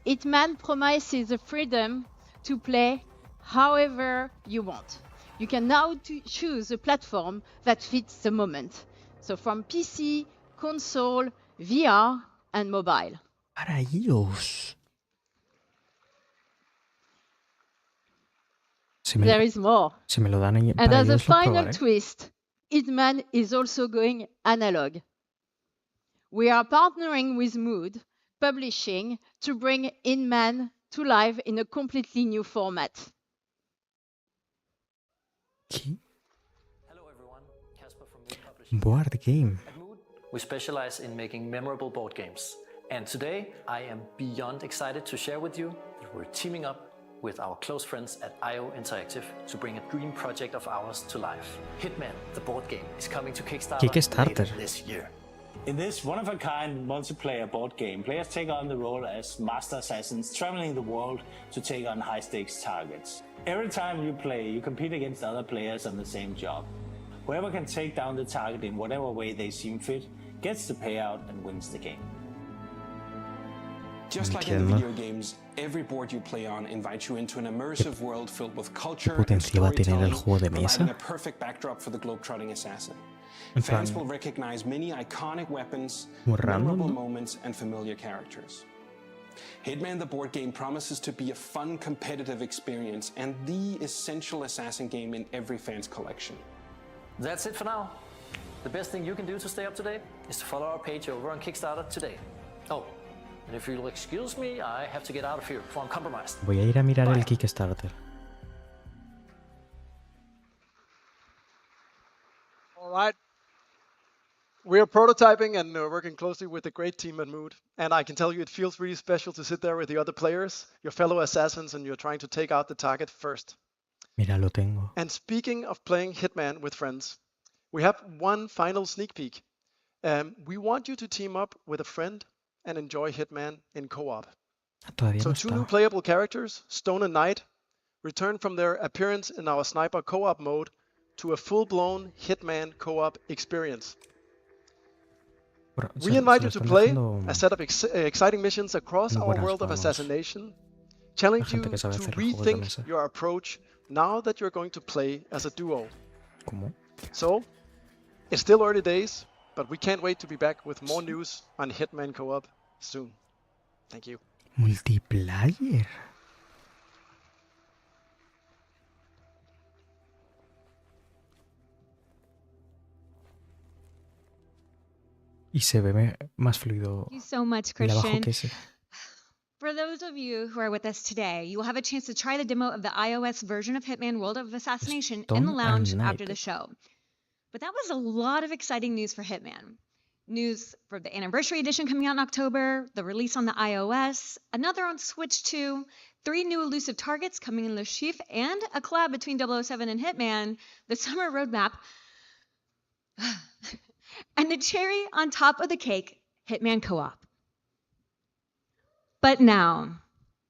Hitman promises the freedom to play however you want. You can now choose a platform that fits the moment. So from PC, console, VR, and mobile. Para iOS. There is more. Si me lo dan en, and as a iOS, final twist, Hitman is also going analog. We are partnering with Mood Publishing to bring Hitman to life in a completely new format. Hello everyone, Casper from Mood Publishing. Board game. At Mood, we specialize in making memorable board games. And today, I am beyond excited to share with you that we're teaming up with our close friends at IOI Interactive to bring a dream project of ours to life. Hitman, the board game, is coming to Kickstarter later this year. In this one-of-a-kind multiplayer board game, players take on the role as master assassins traveling the world to take on high-stakes targets. Every time you play, you compete against other players on the same job. Whoever can take down the target in whatever way they seem fit gets the payout and wins the game. Just like in the video games, every board you play on invites you into an immersive world filled with culture and storytelling, providing a perfect backdrop for the globe-trotting assassin. Fans will recognize many iconic weapons, memorable moments, and familiar characters. Hitman the board game promises to be a fun, competitive experience and the essential assassin game in every fan's collection. That's it for now. The best thing you can do to stay up to date is to follow our page over on Kickstarter today. Oh, and if you'll excuse me, I have to get out of here before I'm compromised. Voy a ir a mirar el Kickstarter. All right. We are prototyping and working closely with a great team at Mood. And I can tell you it feels really special to sit there with the other players, your fellow assassins, and you're trying to take out the target first. Mira, lo tengo. And speaking of playing Hitman with friends, we have one final sneak peek. We want you to team up with a friend and enjoy Hitman in co-op. So two new playable characters, Stone and Knight, return from their appearance in our sniper co-op mode to a full-blown Hitman co-op experience. We invite you to play a set of exciting missions across our world of assassination, challenge you to rethink your approach now that you're going to play as a duo. So, it's still early days, but we can't wait to be back with more news on Hitman Co-op soon. Thank you. Multiplayer. Y se ve más fluido. Thank you so much, el abajo Christian. que ese. For those of you who are with us today, you will have a chance to try the demo of the iOS version of Hitman World of Assassination in the lounge after the show. But that was a lot of exciting news for Hitman. News for the Anniversary Edition coming out in October, the release on the iOS, another on Switch 2, 3 new elusive targets coming in Le Chiffre, and a collab between 007 and Hitman, the summer roadmap. And the cherry on top of the cake, Hitman Co-op. But now,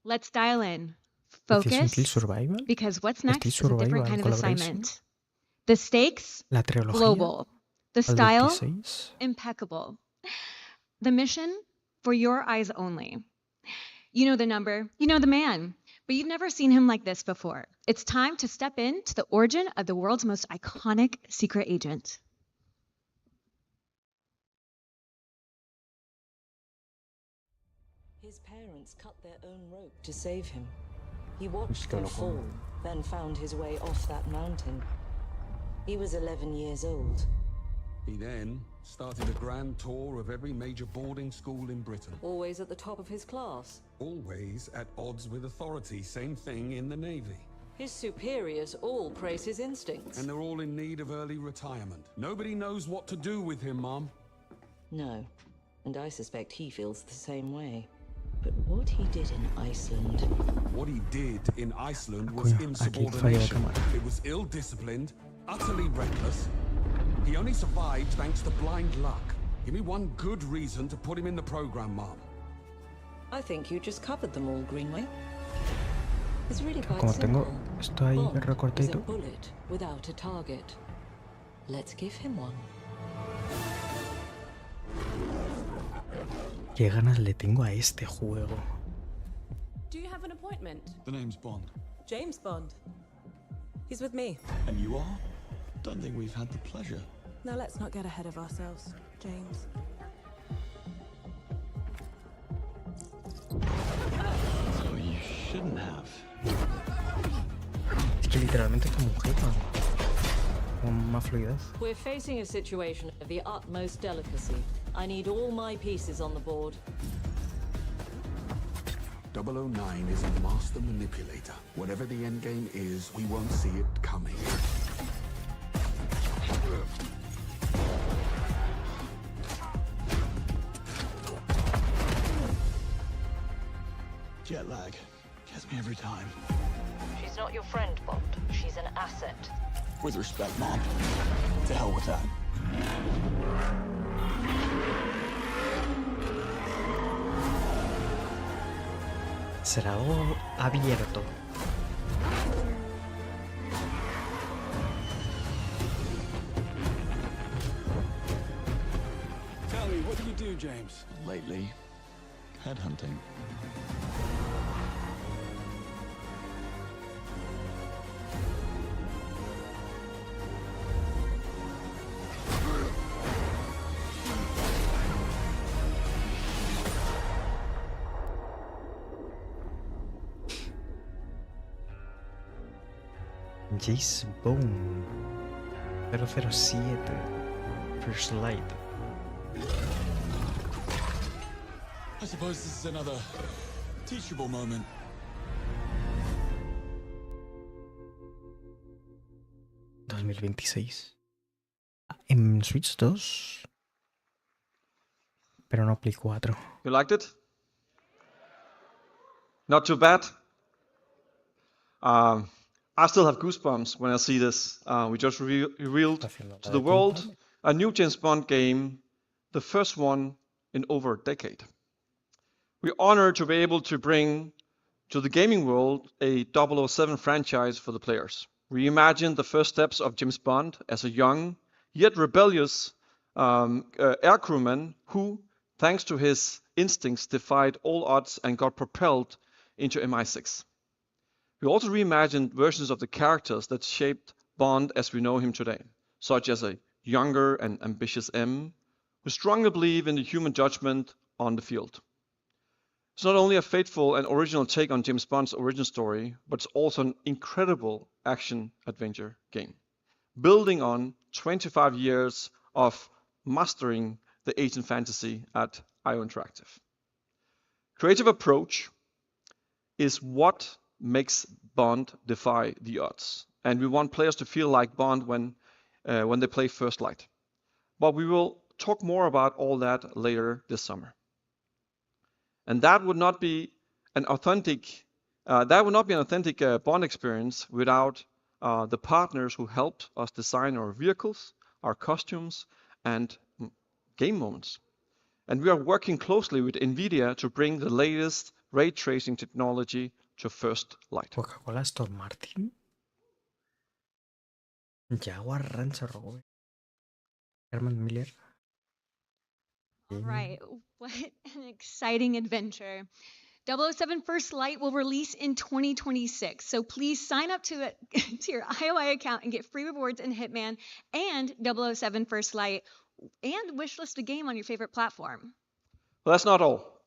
let's dial in. Focus, because what's next is a different kind of assignment. The stakes, global. The style, impeccable. The mission, for your eyes only. You know the number, you know the man, but you've never seen him like this before. It's time to step into the origin of the world's most iconic secret agent. His parents cut their own rope to save him. He watched them fall, then found his way off that mountain. He was 11 years old. He then started a grand tour of every major boarding school in Britain. Always at the top of his class. Always at odds with authority. Same thing in the Navy. His superiors all praise his instincts. And they're all in need of early retirement. Nobody knows what to do with him, Mom. No, and I suspect he feels the same way. But what he did in Iceland... What he did in Iceland was insubordination. It was ill-disciplined, utterly reckless. He only survived thanks to blind luck. Give me one good reason to put him in the program, Mom. I think you just covered them all, Greenway. It's really quite Como simple. tengo esto ahí Bond is a recortadito. bullet without a target. Let's give him one. Qué ganas le tengo a este juego. Do you have an appointment? The name's Bond. James Bond. He's with me. And you are? Don't think we've had the pleasure. Now let's not get ahead of ourselves, James. So you shouldn't have. Es que literalmente es como un jefa. Con más fluidez. We're facing a situation of the utmost delicacy. I need all my pieces on the board. 009 is a master manipulator. Whatever the endgame is, we won't see it coming. Jet lag gets me every time. She's not your friend, Bond. She's an asset. With respect, Mom. To hell with that. Será algo abierto. Tell me, what do you do, James? Lately, headhunting. James Bond 007 First Light. I suppose this is another teachable moment. ¿2026? En Switch 2, pero no Play 4. You liked it? Not too bad. I still have goosebumps when I see this. We just revealed to the world a new James Bond game, the first one in over a decade. We're honored to be able to bring to the gaming world a 007 franchise for the players. Reimagine the first steps of James Bond as a young, yet rebellious air crewman who, thanks to his instincts, defied all odds and got propelled into MI6. We also reimagined versions of the characters that shaped Bond as we know him today, such as a younger and ambitious M, who strongly believe in the human judgment on the field. It's not only a faithful and original take on James Bond's origin story, but it's also an incredible action-adventure game, building on 25 years of mastering the agent fantasy at IOI Interactive. Creative approach is what makes Bond defy the odds, and we want players to feel like Bond when they play First Light. But we will talk more about all that later this summer. And that would not be an authentic Bond experience without the partners who helped us design our vehicles, our costumes, and game moments. And we are working closely with NVIDIA to bring the latest ray tracing technology to first light. Coca-Cola, Aston Martin, Jaguar, Range Rover, Herman Miller. All right, what an exciting adventure. 007 First Light will release in 2026, so please sign up to your IOI account and get free rewards in Hitman and 007 First Light, and wishlist a game on your favorite platform. Well, that's not all.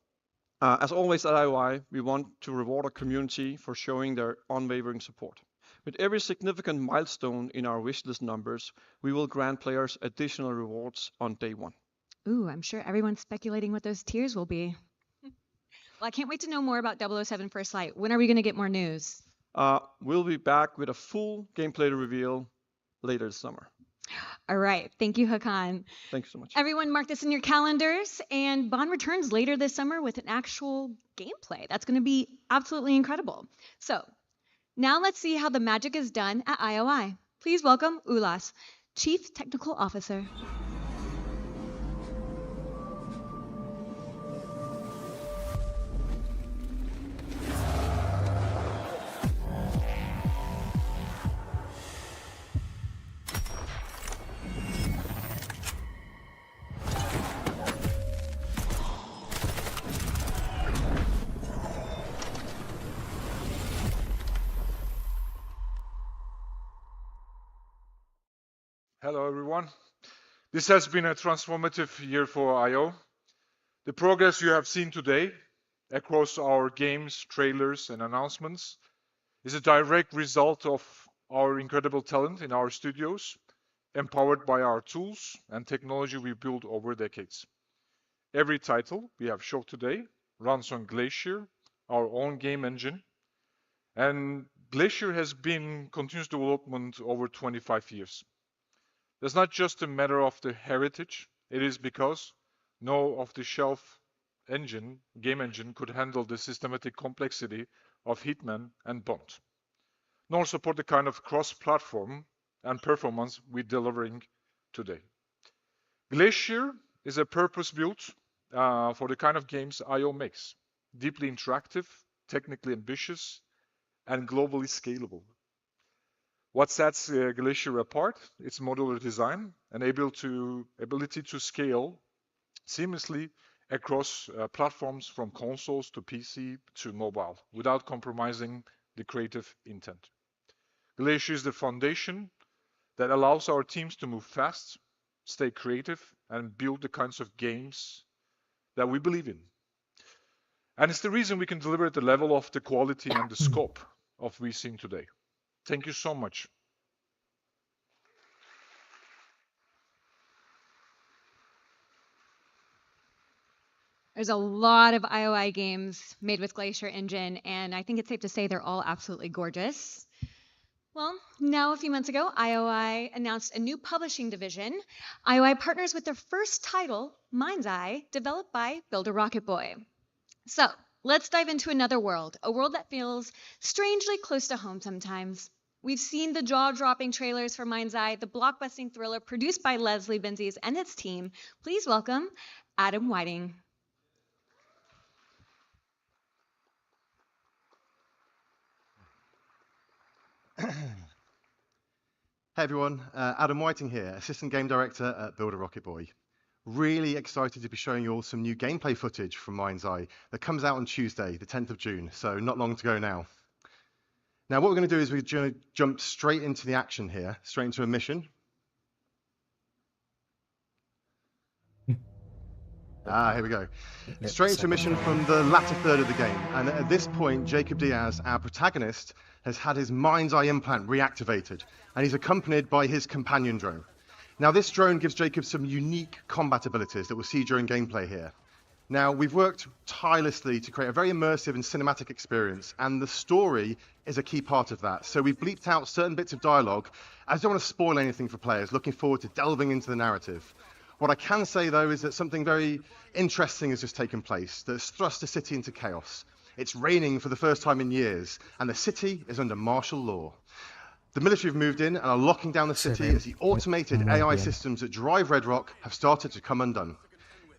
As always at IOI, we want to reward our community for showing their unwavering support. With every significant milestone in our wishlist numbers, we will grant players additional rewards on day one. Ooh, I'm sure everyone's speculating what those tiers will be. Well, I can't wait to know more about 007 First Light. When are we going to get more news? We'll be back with a full gameplay reveal later this summer. All right. Thank you, Hakan. Thanks so much. Everyone mark this in your calendars. And Bond returns later this summer with an actual gameplay. That's going to be absolutely incredible. So now let's see how the magic is done at IOI. Please welcome Ulas, Chief Technical Officer. Hello everyone. This has been a transformative year for IO. The progress you have seen today across our games, trailers and announcements is a direct result of our incredible talent in our studios, empowered by our tools and technology we built over decades. Every title we have showed today runs on Glacier, our own game engine, and Glacier has been continuous development over 25 years. That's not just a matter of the heritage, it is because no off-the-shelf engine, game engine, could handle the systematic complexity of Hitman and Bond, nor support the kind of cross-platform and performance we're delivering today. Glacier is a purpose-built for the kind of games IO makes, deeply interactive, technically ambitious, and globally scalable. What sets Glacier apart? Its modular design and ability to scale seamlessly across platforms from consoles to PC to mobile without compromising the creative intent. Glacier is the foundation that allows our teams to move fast, stay creative, and build the kinds of games that we believe in. And it's the reason we can deliver at the level of the quality and the scope of what we've seen today. Thank you so much. There's a lot of IOI games made with Glacier Engine, and I think it's safe to say they're all absolutely gorgeous. Well, now a few months ago, IOI announced a new publishing division. IOI partners with their first title, Mind's Eye, developed by Builder Rocket Boy. So let's dive into another world, a world that feels strangely close to home sometimes. We've seen the jaw-dropping trailers for Mind's Eye, the blockbusting thriller produced by Leslie Benzies and its team. Please welcome Adam Whiting. Hey everyone, Adam Whiting here, Assistant Game Director at Builder Rocket Boy. Really excited to be showing you all some new gameplay footage from Mind's Eye that comes out on Tuesday, the 10th of June, so not long to go now. Now what we're going to do is we're going to jump straight into the action here, straight into a mission. Here we go. Straight into a mission from the latter third of the game, and at this point Jacob Diaz, our protagonist, has had his Mind's Eye implant reactivated, and he's accompanied by his companion drone. Now this drone gives Jacob some unique combat abilities that we'll see during gameplay here. Now we've worked tirelessly to create a very immersive and cinematic experience, and the story is a key part of that. So we've bleeped out certain bits of dialogue, as I don't want to spoil anything for players, looking forward to delving into the narrative. What I can say though is that something very interesting has just taken place that's thrust the city into chaos. It's raining for the first time in years, and the city is under martial law. The military have moved in and are locking down the city as the automated AI systems that drive Red Rock have started to come undone.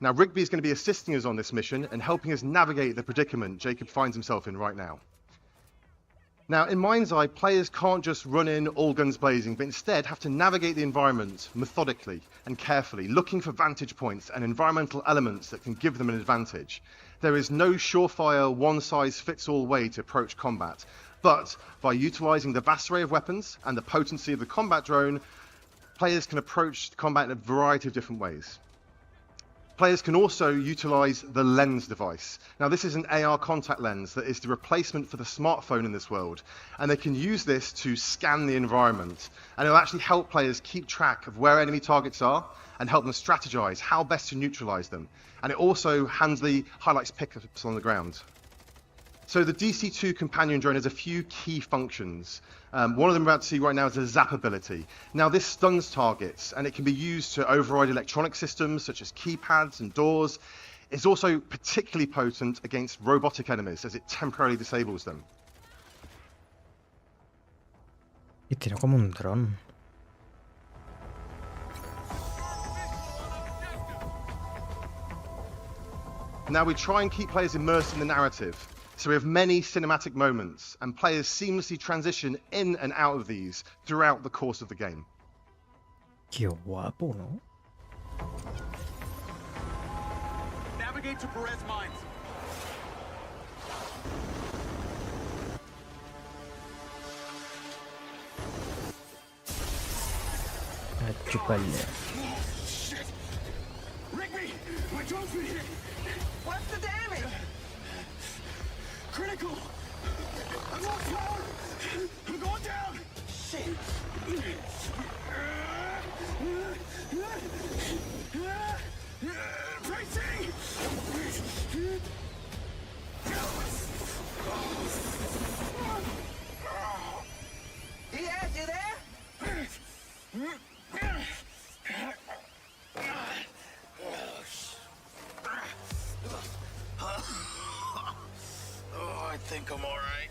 Now, Rigby is going to be assisting us on this mission and helping us navigate the predicament Jacob finds himself in right now. Now, in Mind's Eye, players can't just run in all guns blazing, but instead have to navigate the environment methodically and carefully, looking for vantage points and environmental elements that can give them an advantage. There is no surefire, one-size-fits-all way to approach combat, but by utilizing the vast array of weapons and the potency of the combat drone, players can approach combat in a variety of different ways. Players can also utilize the lens device. Now, this is an AR contact lens that is the replacement for the smartphone in this world, and they can use this to scan the environment, and it'll actually help players keep track of where enemy targets are and help them strategize how best to neutralize them. And it also handily highlights pickups on the ground. So the DC-2 companion drone has a few key functions. One of them we're about to see right now is a zap ability. Now, this stuns targets, and it can be used to override electronic systems such as keypads and doors. It's also particularly potent against robotic enemies as it temporarily disables them. Y tiene como un dron. Now, we try and keep players immersed in the narrative. So we have many cinematic moments, and players seamlessly transition in and out of these throughout the course of the game. Qué guapo, ¿no? Navigate to Perez Mines. A chuparle. Shit! Rigby! My drone's been hit! What's the damage? Critical! I'm on power! I'm going down! Shit! Tracy! Diaz, you there? I think I'm all right.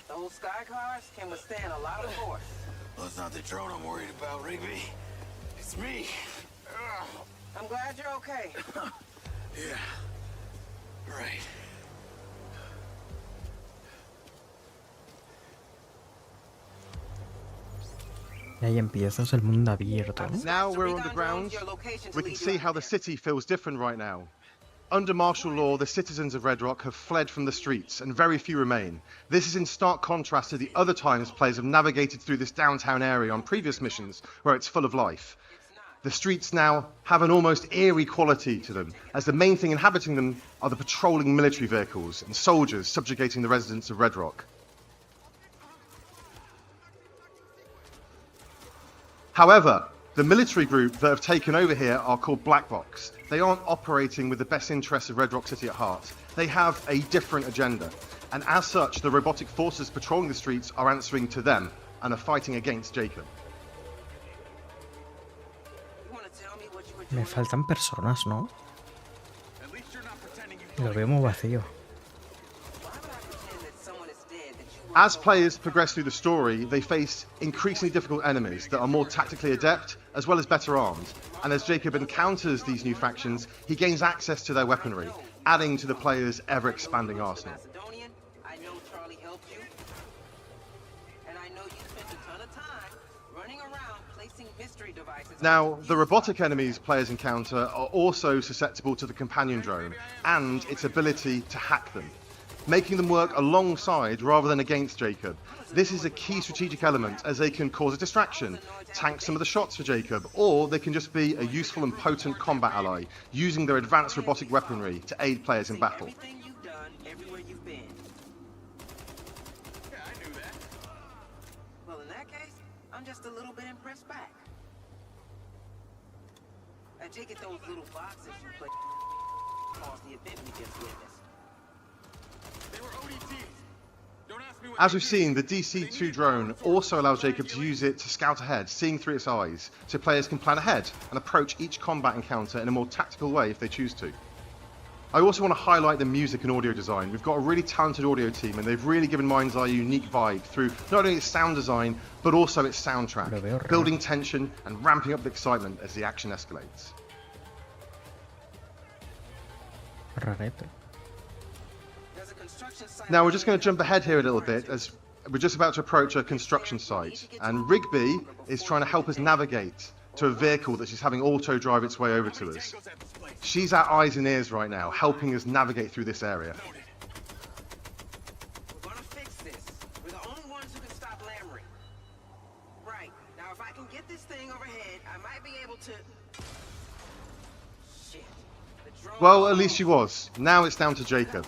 Those sky cars can withstand a lot of force. Well, it's not the drone I'm worried about, Rigby. It's me. I'm glad you're okay. Yeah. Right. Y ahí empiezas el mundo abierto, ¿no? Now we're on the ground. We can see how the city feels different right now. Under martial law, the citizens of Red Rock have fled from the streets, and very few remain. This is in stark contrast to the other times players have navigated through this downtown area on previous missions, where it's full of life. The streets now have an almost eerie quality to them, as the main thing inhabiting them are the patrolling military vehicles and soldiers subjugating the residents of Red Rock. However, the military group that have taken over here are called Black Box. They aren't operating with the best interests of Red Rock City at heart. They have a different agenda. And as such, the robotic forces patrolling the streets are answering to them and are fighting against Jacob. Me faltan personas, ¿no? Lo veo muy vacío. As players progress through the story, they face increasingly difficult enemies that are more tactically adept, as well as better armed. And as Jacob encounters these new factions, he gains access to their weaponry, adding to the player's ever-expanding arsenal. Now, the robotic enemies players encounter are also susceptible to the companion drone and its ability to hack them, making them work alongside rather than against Jacob. This is a key strategic element, as they can cause a distraction, tank some of the shots for Jacob, or they can just be a useful and potent combat ally, using their advanced robotic weaponry to aid players in battle. Well, in that case, I'm just a little bit impressed back. I take it those little boxes you put caused the event we just witnessed. As we've seen, the DC-2 drone also allows Jacob to use it to scout ahead, seeing through its eyes, so players can plan ahead and approach each combat encounter in a more tactical way if they choose to. I also want to highlight the music and audio design. We've got a really talented audio team and they've really given Mind's Eye a unique vibe through not only its sound design, but also its soundtrack, building tension and ramping up the excitement as the action escalates. Now we're just going to jump ahead here a little bit as we're just about to approach a construction site, and Rigby is trying to help us navigate to a vehicle that she's having auto drive its way over to us. She's our eyes and ears right now, helping us navigate through this area. We're gonna fix this. We're the only ones who can stop Lamry. Right. Now if I can get this thing overhead, I might be able to... Shit. Well, at least she was. Now it's down to Jacob.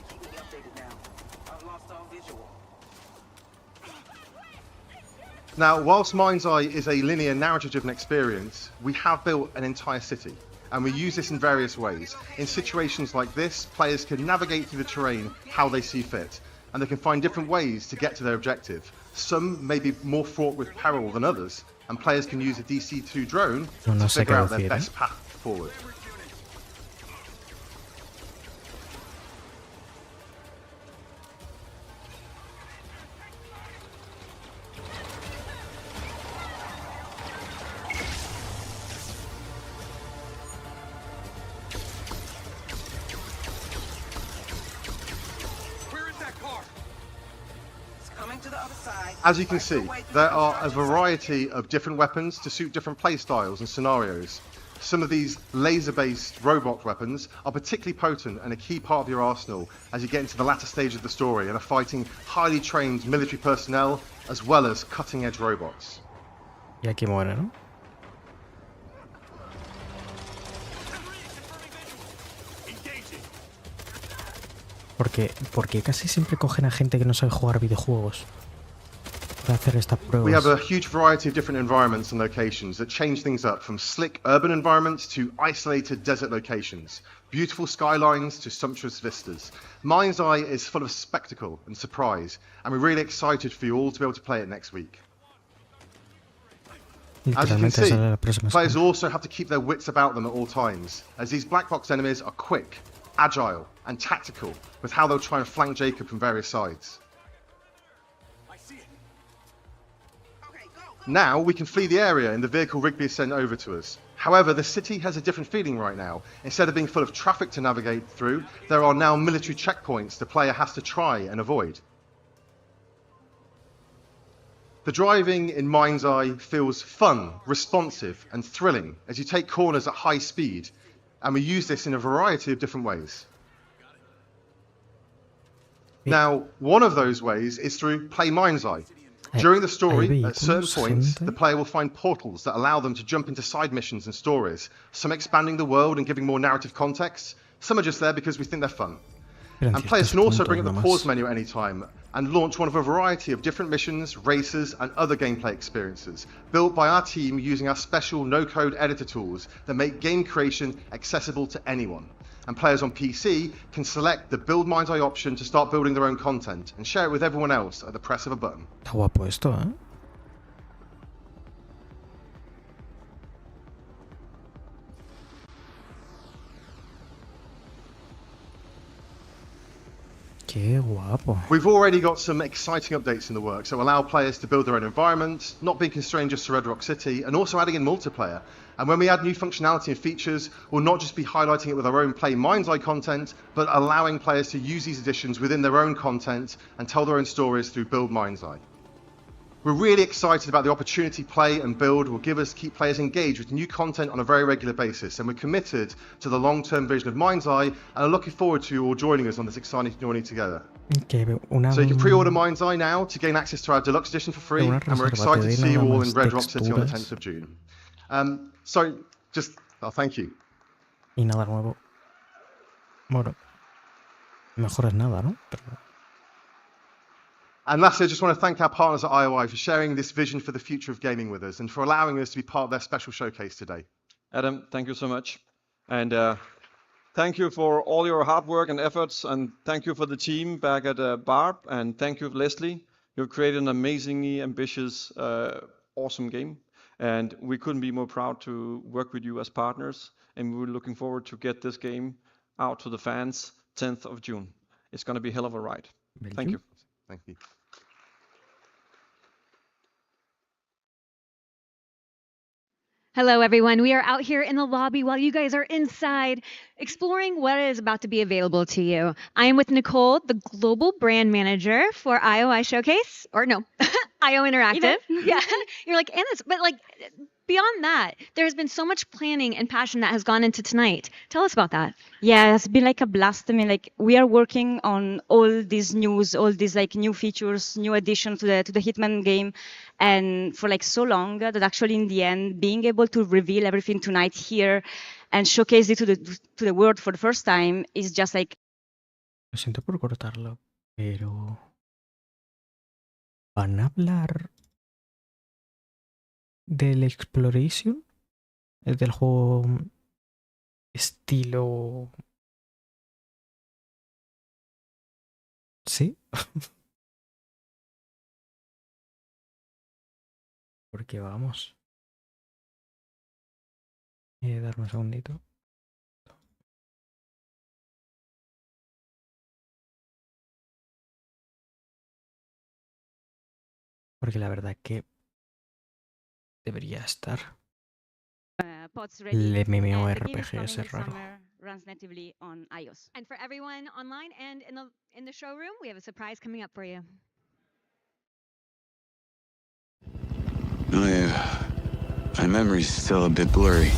Now, whilst Mind's Eye is a linear narrative-driven experience, we have built an entire city, and we use this in various ways. In situations like this, players can navigate through the terrain how they see fit, and they can find different ways to get to their objective. Some may be more fraught with peril than others, and players can use a DC-2 drone to figure out their best path forward. As you can see, there are a variety of different weapons to suit different playstyles and scenarios. Some of these laser-based robot weapons are particularly potent and a key part of your arsenal as you get into the latter stage of the story and are fighting highly trained military personnel as well as cutting-edge robots. Y aquí muere, ¿no? Porque casi siempre cogen a gente que no sabe jugar videojuegos. We have a huge variety of different environments and locations that change things up, from slick urban environments to isolated desert locations, beautiful skylines to sumptuous vistas. Mind's Eye is full of spectacle and surprise, and we're really excited for you all to be able to play it next week. As you can see, players also have to keep their wits about them at all times, as these black box enemies are quick, agile, and tactical with how they'll try and flank Jacob from various sides. Now we can flee the area in the vehicle Rigby has sent over to us. However, the city has a different feeling right now. Instead of being full of traffic to navigate through, there are now military checkpoints the player has to try and avoid. The driving in Mind's Eye feels fun, responsive, and thrilling as you take corners at high speed, and we use this in a variety of different ways. Now, one of those ways is through Play Mind's Eye. During the story, at certain points, the player will find portals that allow them to jump into side missions and stories, some expanding the world and giving more narrative context, some are just there because we think they're fun. And players can also bring up the pause menu at any time and launch one of a variety of different missions, races, and other gameplay experiences, built by our team using our special no-code editor tools that make game creation accessible to anyone. And players on PC can select the Build Mind's Eye option to start building their own content and share it with everyone else at the press of a button. Está guapo esto, ¿eh? Qué guapo. We've already got some exciting updates in the works that will allow players to build their own environment, not being constrained just to Red Rock City, and also adding in multiplayer. And when we add new functionality and features, we'll not just be highlighting it with our own Play Mind's Eye content, but allowing players to use these additions within their own content and tell their own stories through Build Mind's Eye. We're really excited about the opportunity Play and Build will give us to keep players engaged with new content on a very regular basis, and we're committed to the long-term vision of Mind's Eye and are looking forward to you all joining us on this exciting journey together. So you can pre-order Mind's Eye now to gain access to our deluxe edition for free, and we're excited to see you all in Red Rock City on the 10th of June. Thank you. Y nada nuevo. Bueno, mejor es nada, ¿no? Pero... And lastly, I just want to thank our partners at IOI for sharing this vision for the future of gaming with us and for allowing us to be part of their special showcase today. Adam, thank you so much. And thank you for all your hard work and efforts. And thank you for the team back at Barb. And thank you, Leslie. You've created an amazingly ambitious, awesome game. And we couldn't be more proud to work with you as partners. And we're looking forward to get this game out to the fans 10th of June. It's going to be a hell of a ride. Thank you. Thank you. Hello, everyone. We are out here in the lobby while you guys are inside exploring what is about to be available to you. I am with Nicole, the global brand manager for IOI Showcase, or no, IO Interactive. Yeah, you're like, Anna, but like beyond that, there has been so much planning and passion that has gone into tonight. Tell us about that. Yeah, it's been like a blast. I mean, like we are working on all these news, all these like new features, new additions to the Hitman game, and for like so long that actually in the end, being able to reveal everything tonight here and showcase it to the world for the first time is just like. Lo siento por cortarlo, pero ¿van a hablar del Exploration? ¿Es del juego estilo? ¿Sí? Porque vamos. Darme un segundito. Porque la verdad que debería estar. El MMORPG ese raro. Runs natively on iOS. And for everyone online and in the showroom, we have a surprise coming up for you. Oh yeah, my memory's still a bit blurry.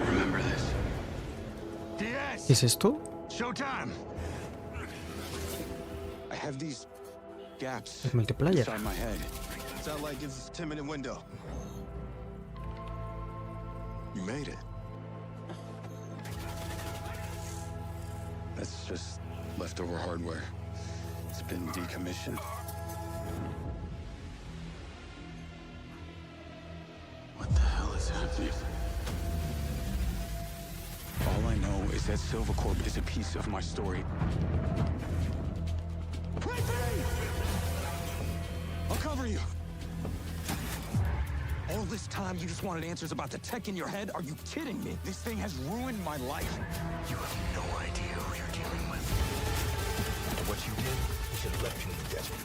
Remember this. ¿Qué es esto? Showtime. I have these gaps Es multiplayer. inside my head. Sound like it's a 10-minute window. You made it. That's just leftover hardware. It's been decommissioned. What the hell is happening? All I know is that Silvercorp is a piece of my story. I'll cover you. All this time you just wanted answers about the tech in your head? Are you kidding me? This thing has ruined my life. You have no idea who you're dealing with. And what you did, you should have left you in the desert.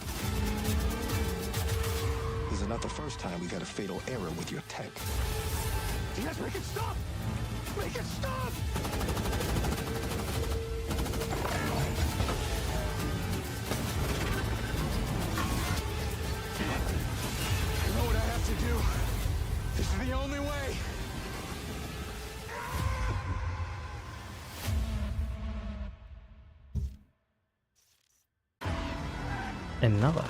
This is not the first time we got a fatal error with your tech. Yes, make it stop! Make it stop! You know what I have to do? This is the only way. En nada.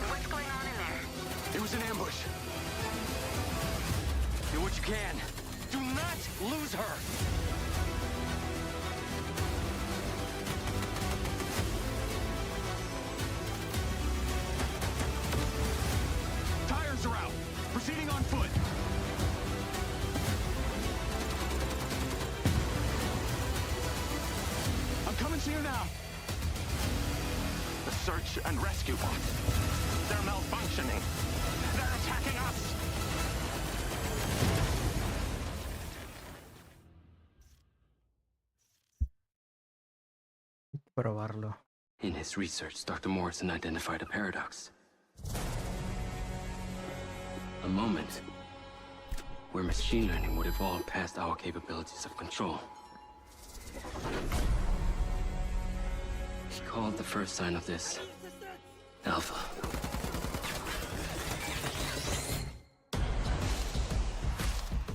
What's going on in there? It was an ambush. Do what you can. Do not lose her. Tires are out. Proceeding on foot. I'm coming to you now. The search and rescue bots. They're malfunctioning. They're attacking us. Probarlo. In his research, Dr. Morrison identified a paradox. A moment where machine learning would evolve past our capabilities of control. He called the first sign of this Alpha.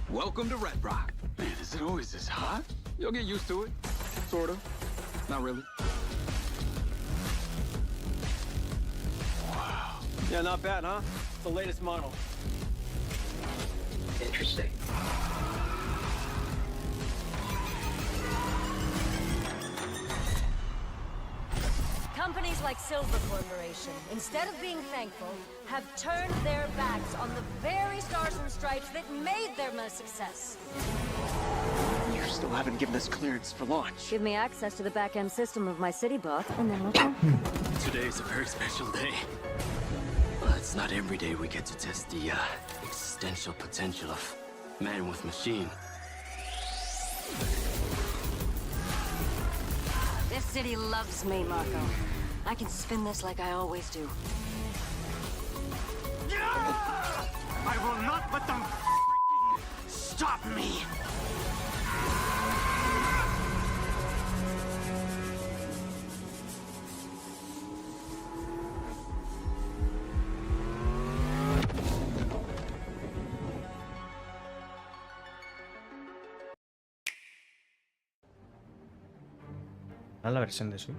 Welcome to Red Rock. Man, is it always this hot? You'll get used to it. Sort of. Not really. Wow. Yeah, not bad, huh? The latest model. Interesting. Companies like Silver Corporation, instead of being thankful, have turned their backs on the very stars and stripes that made them a success. You still haven't given us clearance for launch. Give me access to the back-end system of my city bot, and then we'll go. Today's a very special day. It's not every day we get to test the existential potential of man with machine. This city loves me, Marco. I can spin this like I always do. I will not let them stop me! ¿A la versión de Switch?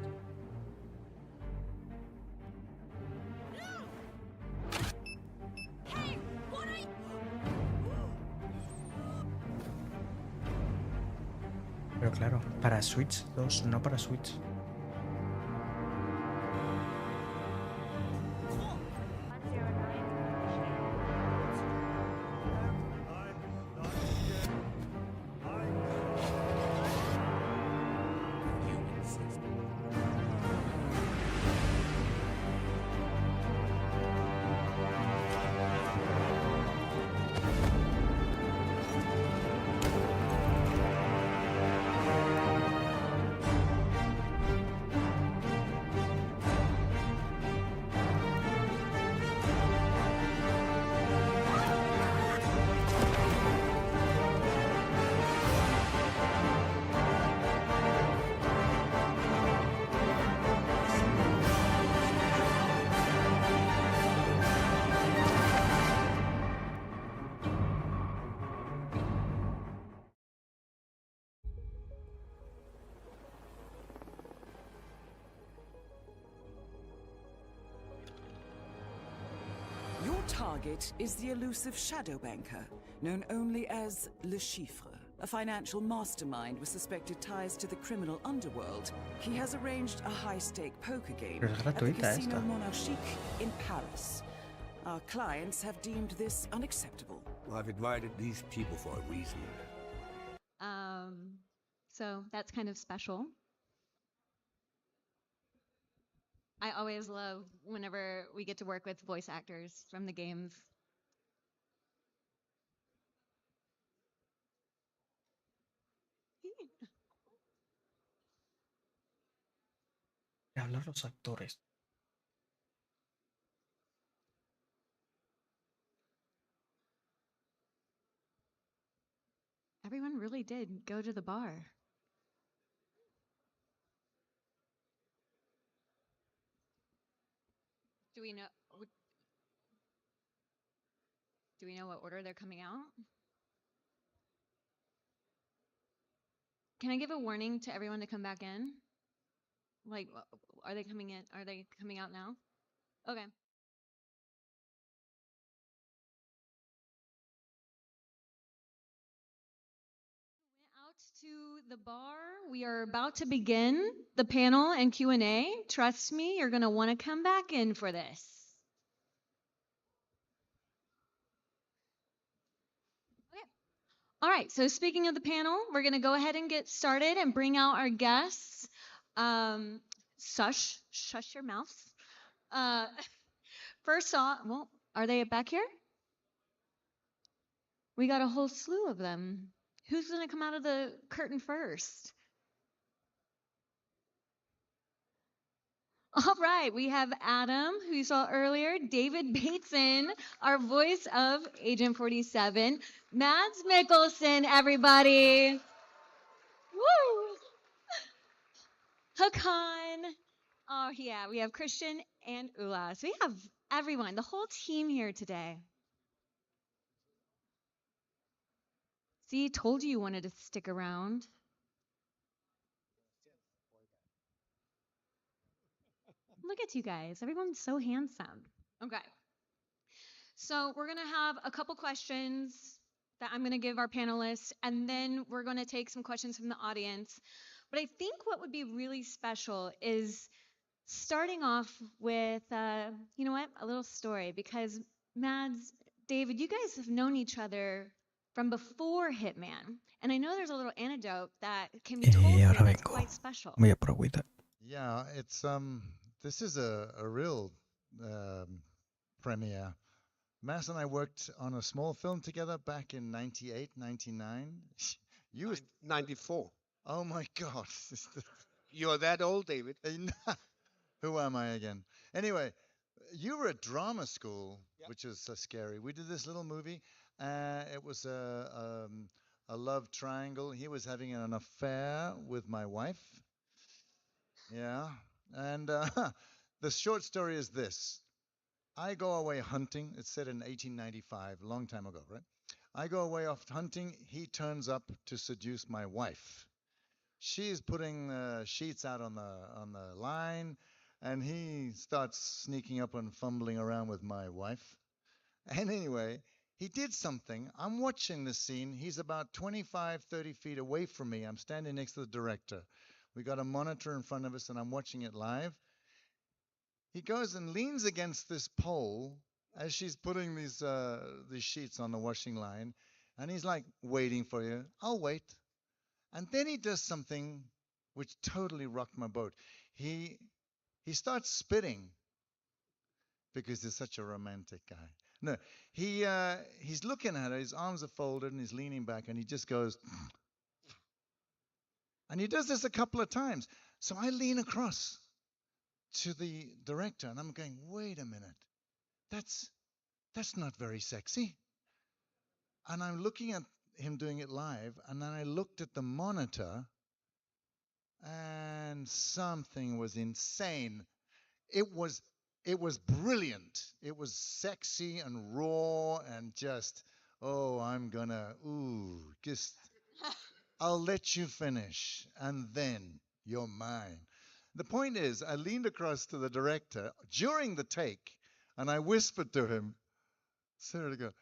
Pero claro, para Switch 2, no para Switch. Your target is the elusive shadow banker, known only as Le Chiffre, a financial mastermind with suspected ties to the criminal underworld. He has arranged a high-stake poker game at the Casino Monarchique in Paris. Our clients have deemed this unacceptable. Well, I've invited these people for a reason. So that's kind of special. I always love whenever we get to work with voice actors from the games. Hablar los actores. Everyone really did go to the bar. Do we know what order they're coming out? Can I give a warning to everyone to come back in? Like, are they coming in? Are they coming out now? Okay. Out to the bar. We are about to begin the panel and Q&A. Trust me, you're going to want to come back in for this. Okay. All right, so speaking of the panel, we're going to go ahead and get started and bring out our guests. Shush your mouths. First off, well, are they back here? We got a whole slew of them. Who's going to come out of the curtain first? All right, we have Adam, who you saw earlier, David Bateson, our voice of Agent 47, Mads Mikkelsen, everybody. Woo! Hakan. Oh, yeah, we have Christian and Ula. So we have everyone, the whole team here today. See, told you wanted to stick around. Look at you guys. Everyone's so handsome. Okay. So we're going to have a couple questions that I'm going to give our panelists, and then we're going to take some questions from the audience. But I think what would be really special is starting off with, you know what, a little story, because Mads, David, you guys have known each other from before Hitman, and I know there's a little anecdote that can be told here that's quite special. Voy a por agüita. Yeah, it's this is a real premiere. Mass and I worked on a small film together back in 98, 99. You was 94. Oh my God. You're that old, David. Who am I again? Anyway, you were at drama school, which is so scary. We did this little movie. It was a love triangle. He was having an affair with my wife. Yeah. And the short story is this. I go away hunting. It's set in 1895, a long time ago, right? I go away off hunting. He turns up to seduce my wife. She's putting sheets out on the line, and he starts sneaking up and fumbling around with my wife. And anyway, he did something. I'm watching this scene. He's about 25, 30 feet away from me. I'm standing next to the director. We got a monitor in front of us, and I'm watching it live. He goes and leans against this pole as she's putting these sheets on the washing line, and he's like, waiting for you. I'll wait. And then he does something which totally rocked my boat. He starts spitting because he's such a romantic guy. No, he's looking at her. His arms are folded, and he's leaning back, and he just goes, and he does this a couple of times. So I lean across to the director, and I'm going, wait a minute, that's not very sexy. And I'm looking at him doing it live, and then I looked at the monitor, and something was insane. It was brilliant. It was sexy and raw and just, I'll let you finish, and then you're mine. The point is, I leaned across to the director during the take, and I whispered to him, Sarah, to go,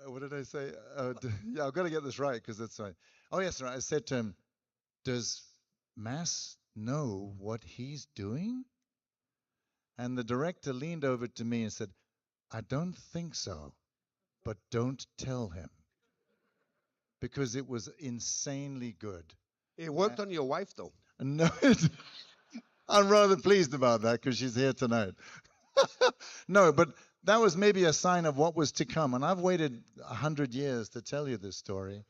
what did I say? Yeah, I've got to get this right, because that's right. Oh, yes, right. I said to him, does Mass know what he's doing? And the director leaned over to me and said, I don't think so, but don't tell him. Because it was insanely good. It worked on your wife, though. No, I'm rather pleased about that because she's here tonight. No, but that was maybe a sign of what was to come. And I've waited 100 years to tell you this story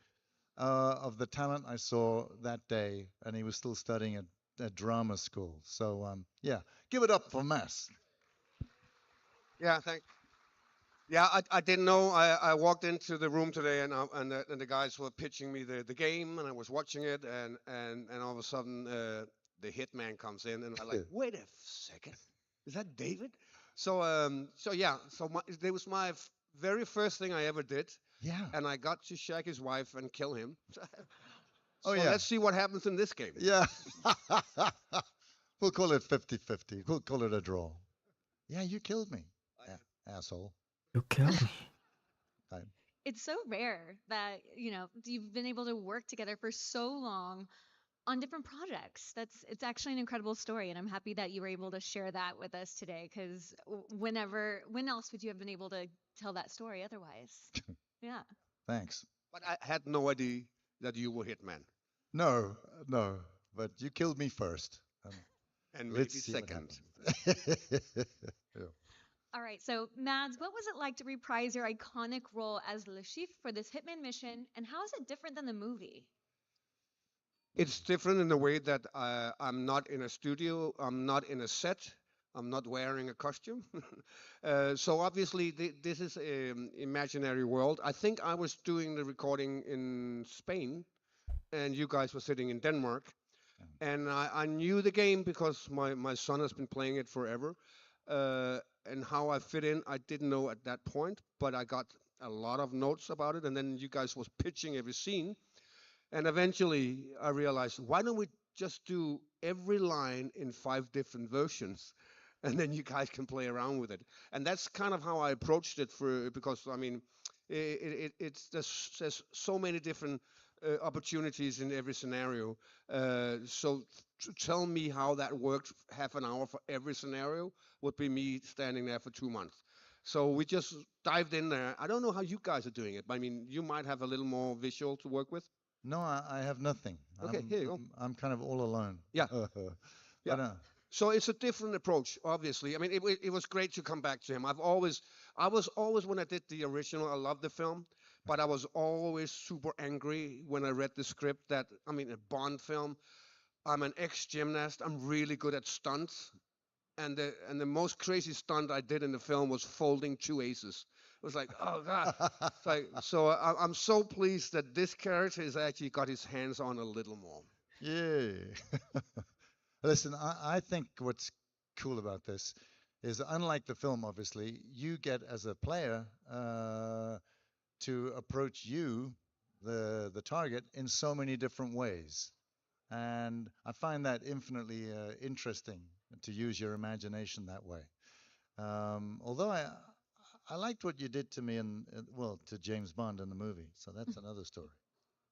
of the talent I saw that day, and he was still studying at drama school. So, yeah, give it up for Mass. Yeah, thanks. Yeah, I didn't know. I walked into the room today, and the guys were pitching me the game, and I was watching it, and all of a sudden the hitman comes in, and I'm like, wait a second, is that David? So it was my very first thing I ever did. Yeah. And I got to shag his wife and kill him. Oh, yeah. Let's see what happens in this game. Yeah. We'll call it 50-50. We'll call it a draw. Yeah, you killed me, asshole. You killed me. It's so rare that, you've been able to work together for so long on different projects. It's actually an incredible story, and I'm happy that you were able to share that with us today, because when else would you have been able to tell that story otherwise? Yeah. Thanks. But I had no idea that you were Hitman. No, but you killed me first. And maybe second. Yeah. All right, so Mads, what was it like to reprise your iconic role as Le Chiffre for this Hitman mission, and how is it different than the movie? It's different in the way that I'm not in a studio, I'm not in a set, I'm not wearing a costume. So obviously this is an imaginary world. I think I was doing the recording in Spain, and you guys were sitting in Denmark. And I knew the game because my son has been playing it forever. And how I fit in, I didn't know at that point, but I got a lot of notes about it, and then you guys was pitching every scene. And eventually I realized, why don't we just do every line in 5 different versions, and then you guys can play around with it. And that's kind of how I approached it, because I mean, there's so many different opportunities in every scenario. So to tell me how that worked half an hour for every scenario would be me standing there for 2 months. So we just dived in there. I don't know how you guys are doing it, but I mean, you might have a little more visual to work with. No, I have nothing. Okay, here you go. I'm kind of all alone. Yeah. But, Yeah. So it's a different approach, obviously. I mean, it was great to come back to him. I was always, when I did the original, I loved the film, but I was always super angry when I read the script that, I mean, a Bond film, I'm an ex-gymnast, I'm really good at stunts, and the most crazy stunt I did in the film was folding 2 aces. It was like, oh God. So I'm so pleased that this character has actually got his hands on a little more. Yeah. Listen, I think what's cool about this is, unlike the film, obviously, you get as a player to approach you, the target, in so many different ways. And I find that infinitely interesting, to use your imagination that way. Although I liked what you did to me well, to James Bond in the movie. So that's another story.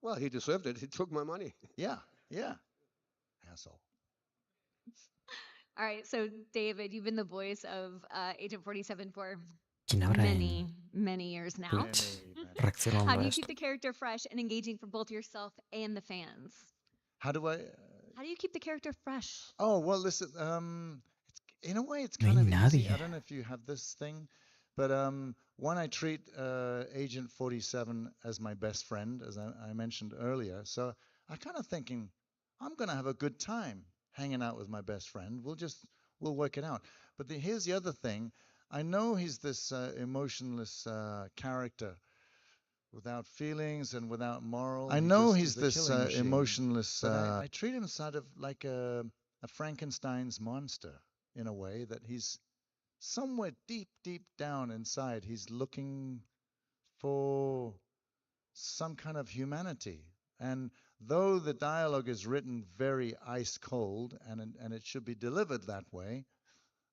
Well, he deserved it. He took my money. Yeah. Asshole. All right, so David, you've been the voice of Agent 47 for many years now. Reaccionando How do you este. keep the character fresh and engaging for both yourself and the fans? How do you keep the character fresh? Oh, well, listen, in a way, it's No kind hay of easy. nadie. I don't know if you have this thing, but one, I treat Agent 47 as my best friend, as I mentioned earlier. So I'm kind of thinking, I'm going to have a good time hanging out with my best friend. We'll work it out. But here's the other thing. I know he's this emotionless character without feelings and without morals. I know he's this emotionless. I treat him sort of like a Frankenstein's monster, in a way, that he's somewhere deep down inside. He's looking for some kind of humanity. And though the dialogue is written very ice cold, and it should be delivered that way,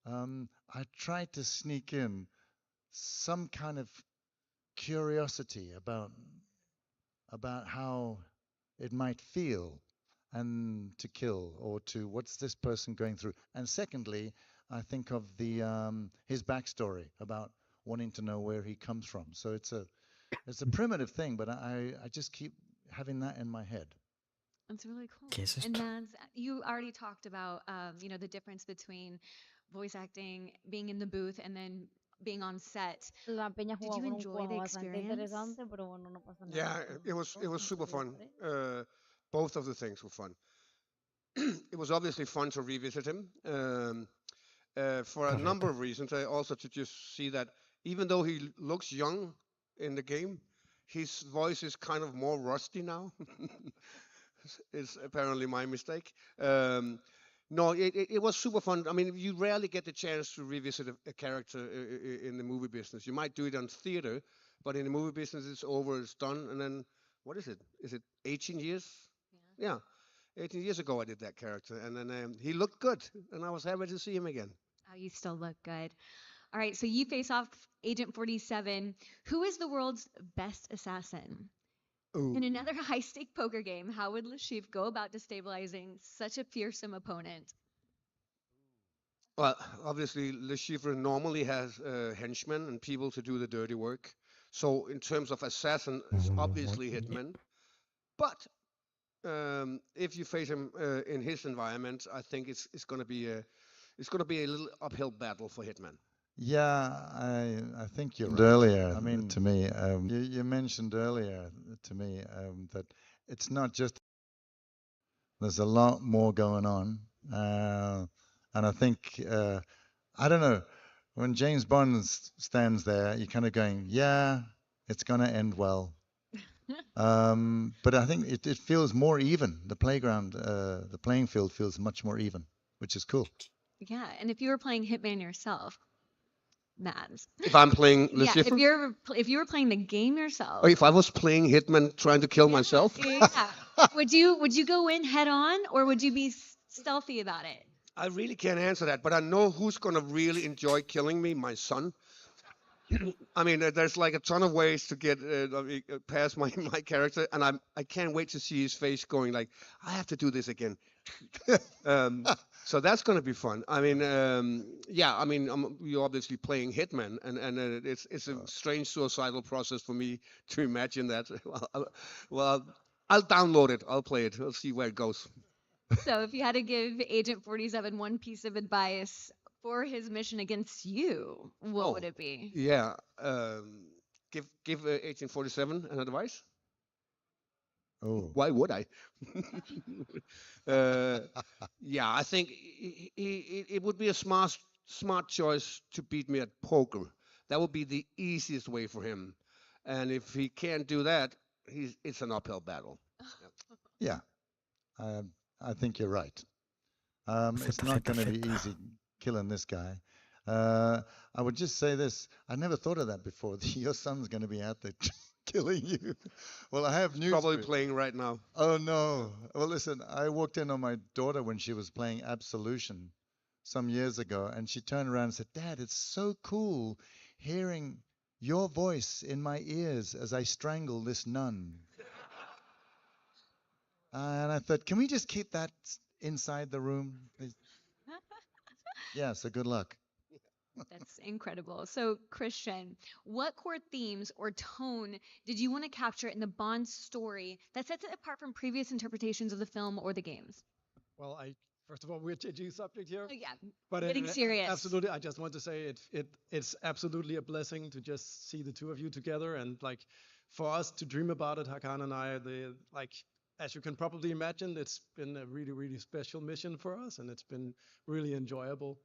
I try to sneak in some kind of curiosity about how it might feel and to kill, or to what's this person going through. And secondly, I think of his backstory about wanting to know where he comes from. So it's a primitive thing, but I just keep having that in my head. That's really cool. ¿Qué es And esto? Mads, you already talked about the difference between voice acting, being in the booth, and then being on set. La peña Did jugaba you con un enjoy juego the bastante experience? interesante, pero bueno, no pasa nada. Yeah, it was super fun. Both of the things were fun. It was obviously fun to revisit him for a number of reasons. Also to just see that even though he looks young in the game, his voice is kind of more rusty now. It's apparently my mistake. No, it was super fun. I mean, you rarely get the chance to revisit a character in the movie business. You might do it on theater, but in the movie business, it's over, it's done. And then, what is it? Is it 18 years? Yeah. 18 years ago, I did that character. And then he looked good, and I was happy to see him again. Oh, you still look good. All right, so you face off Agent 47. Who is the world's best assassin? Ooh. In another high-stake poker game, how would Le Chiffre go about destabilizing such a fearsome opponent? Well, obviously, Le Chiffre normally has henchmen and people to do the dirty work. So in terms of assassin, it's obviously Hitman. But if you face him in his environment, I think it's going to be a little uphill battle for Hitman. Yeah, I think you're right. Earlier, I mean, to me, you mentioned earlier to me that it's not just. There's a lot more going on, and I think I don't know. When James Bond stands there, you're kind of going, "Yeah, it's going to end well." But I think it feels more even. The playing field feels much more even, which is cool. Yeah, and if you were playing Hitman yourself, Mads. If I'm playing Le Chiffre? If you were playing the game yourself. Or if I was playing Hitman trying to kill myself? Yeah. Would you go in head on, or would you be stealthy about it? I really can't answer that, but I know who's going to really enjoy killing me, my son. I mean, there's like a ton of ways to get past my character, and I can't wait to see his face going like, I have to do this again. So that's going to be fun. I mean, yeah, I mean, you're obviously playing Hitman, and it's a strange suicidal process for me to imagine that. Well, I'll download it. I'll play it. We'll see where it goes. So if you had to give Agent 47 one piece of advice for his mission against you, what would it be? Yeah, give Agent 47 an advice. Oh, why would I? Yeah, I think it would be a smart choice to beat me at poker. That would be the easiest way for him. And if he can't do that, it's an uphill battle. Yeah, I think you're right. It's not going to be easy killing this guy. I would just say this. I never thought of that before. Your son's going to be out there killing you. Well, I have news. Probably playing right now. Oh, no. Well, listen, I walked in on my daughter when she was playing Absolution some years ago, and she turned around and said, Dad, it's so cool hearing your voice in my ears as I strangle this nun. And I thought, can we just keep that inside the room? Yeah, so good luck. That's incredible. So, Christian, what core themes or tone did you want to capture in the Bond story that sets it apart from previous interpretations of the film or the games? Well, first of all, we're changing subject here. Oh, yeah, but getting serious. Absolutely, I just want to say it's absolutely a blessing to just see the two of you together, and like for us to dream about it, Hakan and I, as you can probably imagine, it's been a really, really special mission for us, and it's been really enjoyable.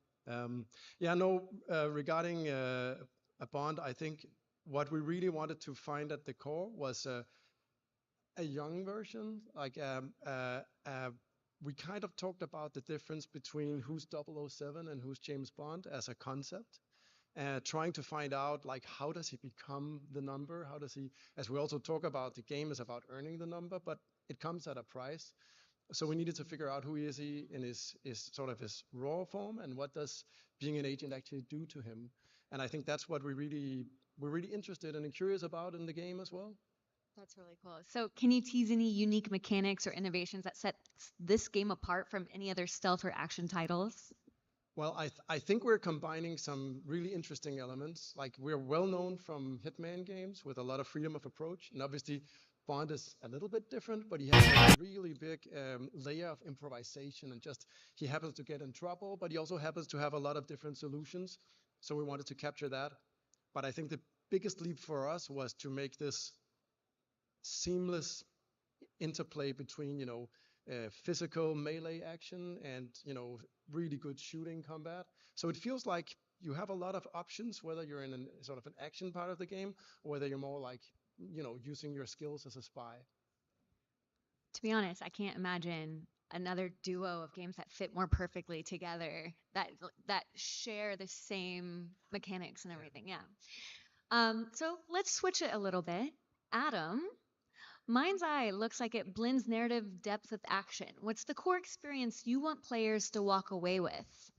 Regarding a Bond, I think what we really wanted to find at the core was a young version. Like we kind of talked about the difference between who's 007 and who's James Bond as a concept. Trying to find out like how does he become the number? How does he, as we also talk about, the game is about earning the number, but it comes at a price. So we needed to figure out who is he in his sort of his raw form, and what does being an agent actually do to him. And I think that's what we're really interested and curious about in the game as well. That's really cool. So can you tease any unique mechanics or innovations that set this game apart from any other stealth or action titles? Well, I think we're combining some really interesting elements. Like, we're well known from Hitman games with a lot of freedom of approach, and obviously Bond is a little bit different, but he has a really big layer of improvisation, and just he happens to get in trouble, but he also happens to have a lot of different solutions. So we wanted to capture that. But I think the biggest leap for us was to make this seamless interplay between, physical melee action and, really good shooting combat. So it feels like you have a lot of options, whether you're in sort of an action part of the game, or whether you're more like, using your skills as a spy. To be honest, I can't imagine another duo of games that fit more perfectly together, that share the same mechanics and everything. Yeah. So let's switch it a little bit. Adam, Mind's Eye looks like it blends narrative depth with action. What's the core experience you want players to walk away with?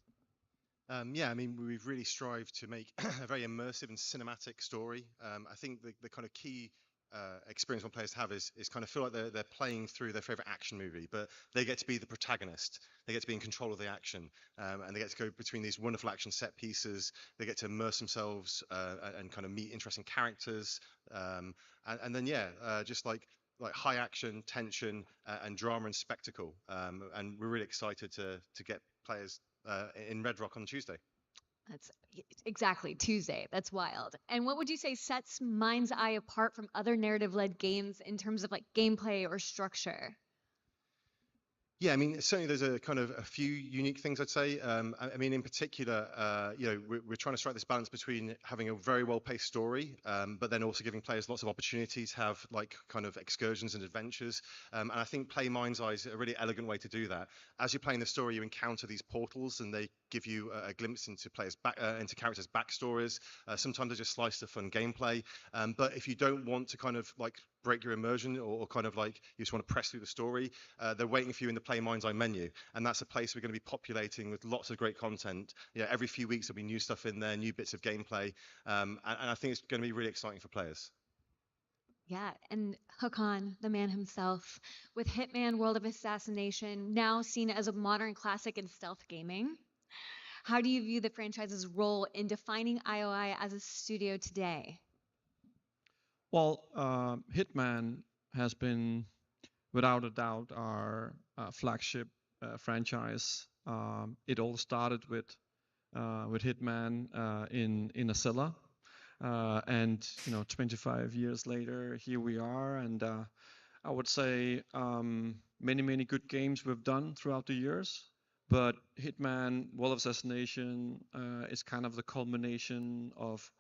Yeah, I mean, we've really strived to make a very immersive and cinematic story. I think the kind of key experience one players have is kind of feel like they're playing through their favorite action movie, but they get to be the protagonist. They get to be in control of the action, and they get to go between these wonderful action set pieces. They get to immerse themselves and kind of meet interesting characters, and then just like high action, tension, and drama and spectacle. And we're really excited to get players in Red Rock on Tuesday. That's exactly Tuesday. That's wild. And what would you say sets Mind's Eye apart from other narrative-led games in terms of like gameplay or structure? Yeah, I mean, certainly there's a kind of a few unique things, I'd say. I mean, in particular, we're trying to strike this balance between having a very well-paced story, but then also giving players lots of opportunities to have like kind of excursions and adventures. And I think Play Mind's Eye is a really elegant way to do that. As you're playing the story, you encounter these portals, and they give you a glimpse into into characters' backstories. Sometimes they just slice the fun gameplay. But if you don't want to kind of like break your immersion, or kind of like you just want to press through the story, they're waiting for you in the Play Mind's Eye menu. And that's a place we're going to be populating with lots of great content. Yeah, every few weeks there'll be new stuff in there, new bits of gameplay. And I think it's going to be really exciting for players. Yeah, and Hakan, the man himself, with Hitman World of Assassination now seen as a modern classic in stealth gaming. How do you view the franchise's role in defining IOI as a studio today? Well, Hitman has been, without a doubt, our flagship franchise. It all started with Hitman in a cellar. And 25 years later, here we are, and I would say many good games we've done throughout the years, but Hitman World of Assassination is kind of the culmination of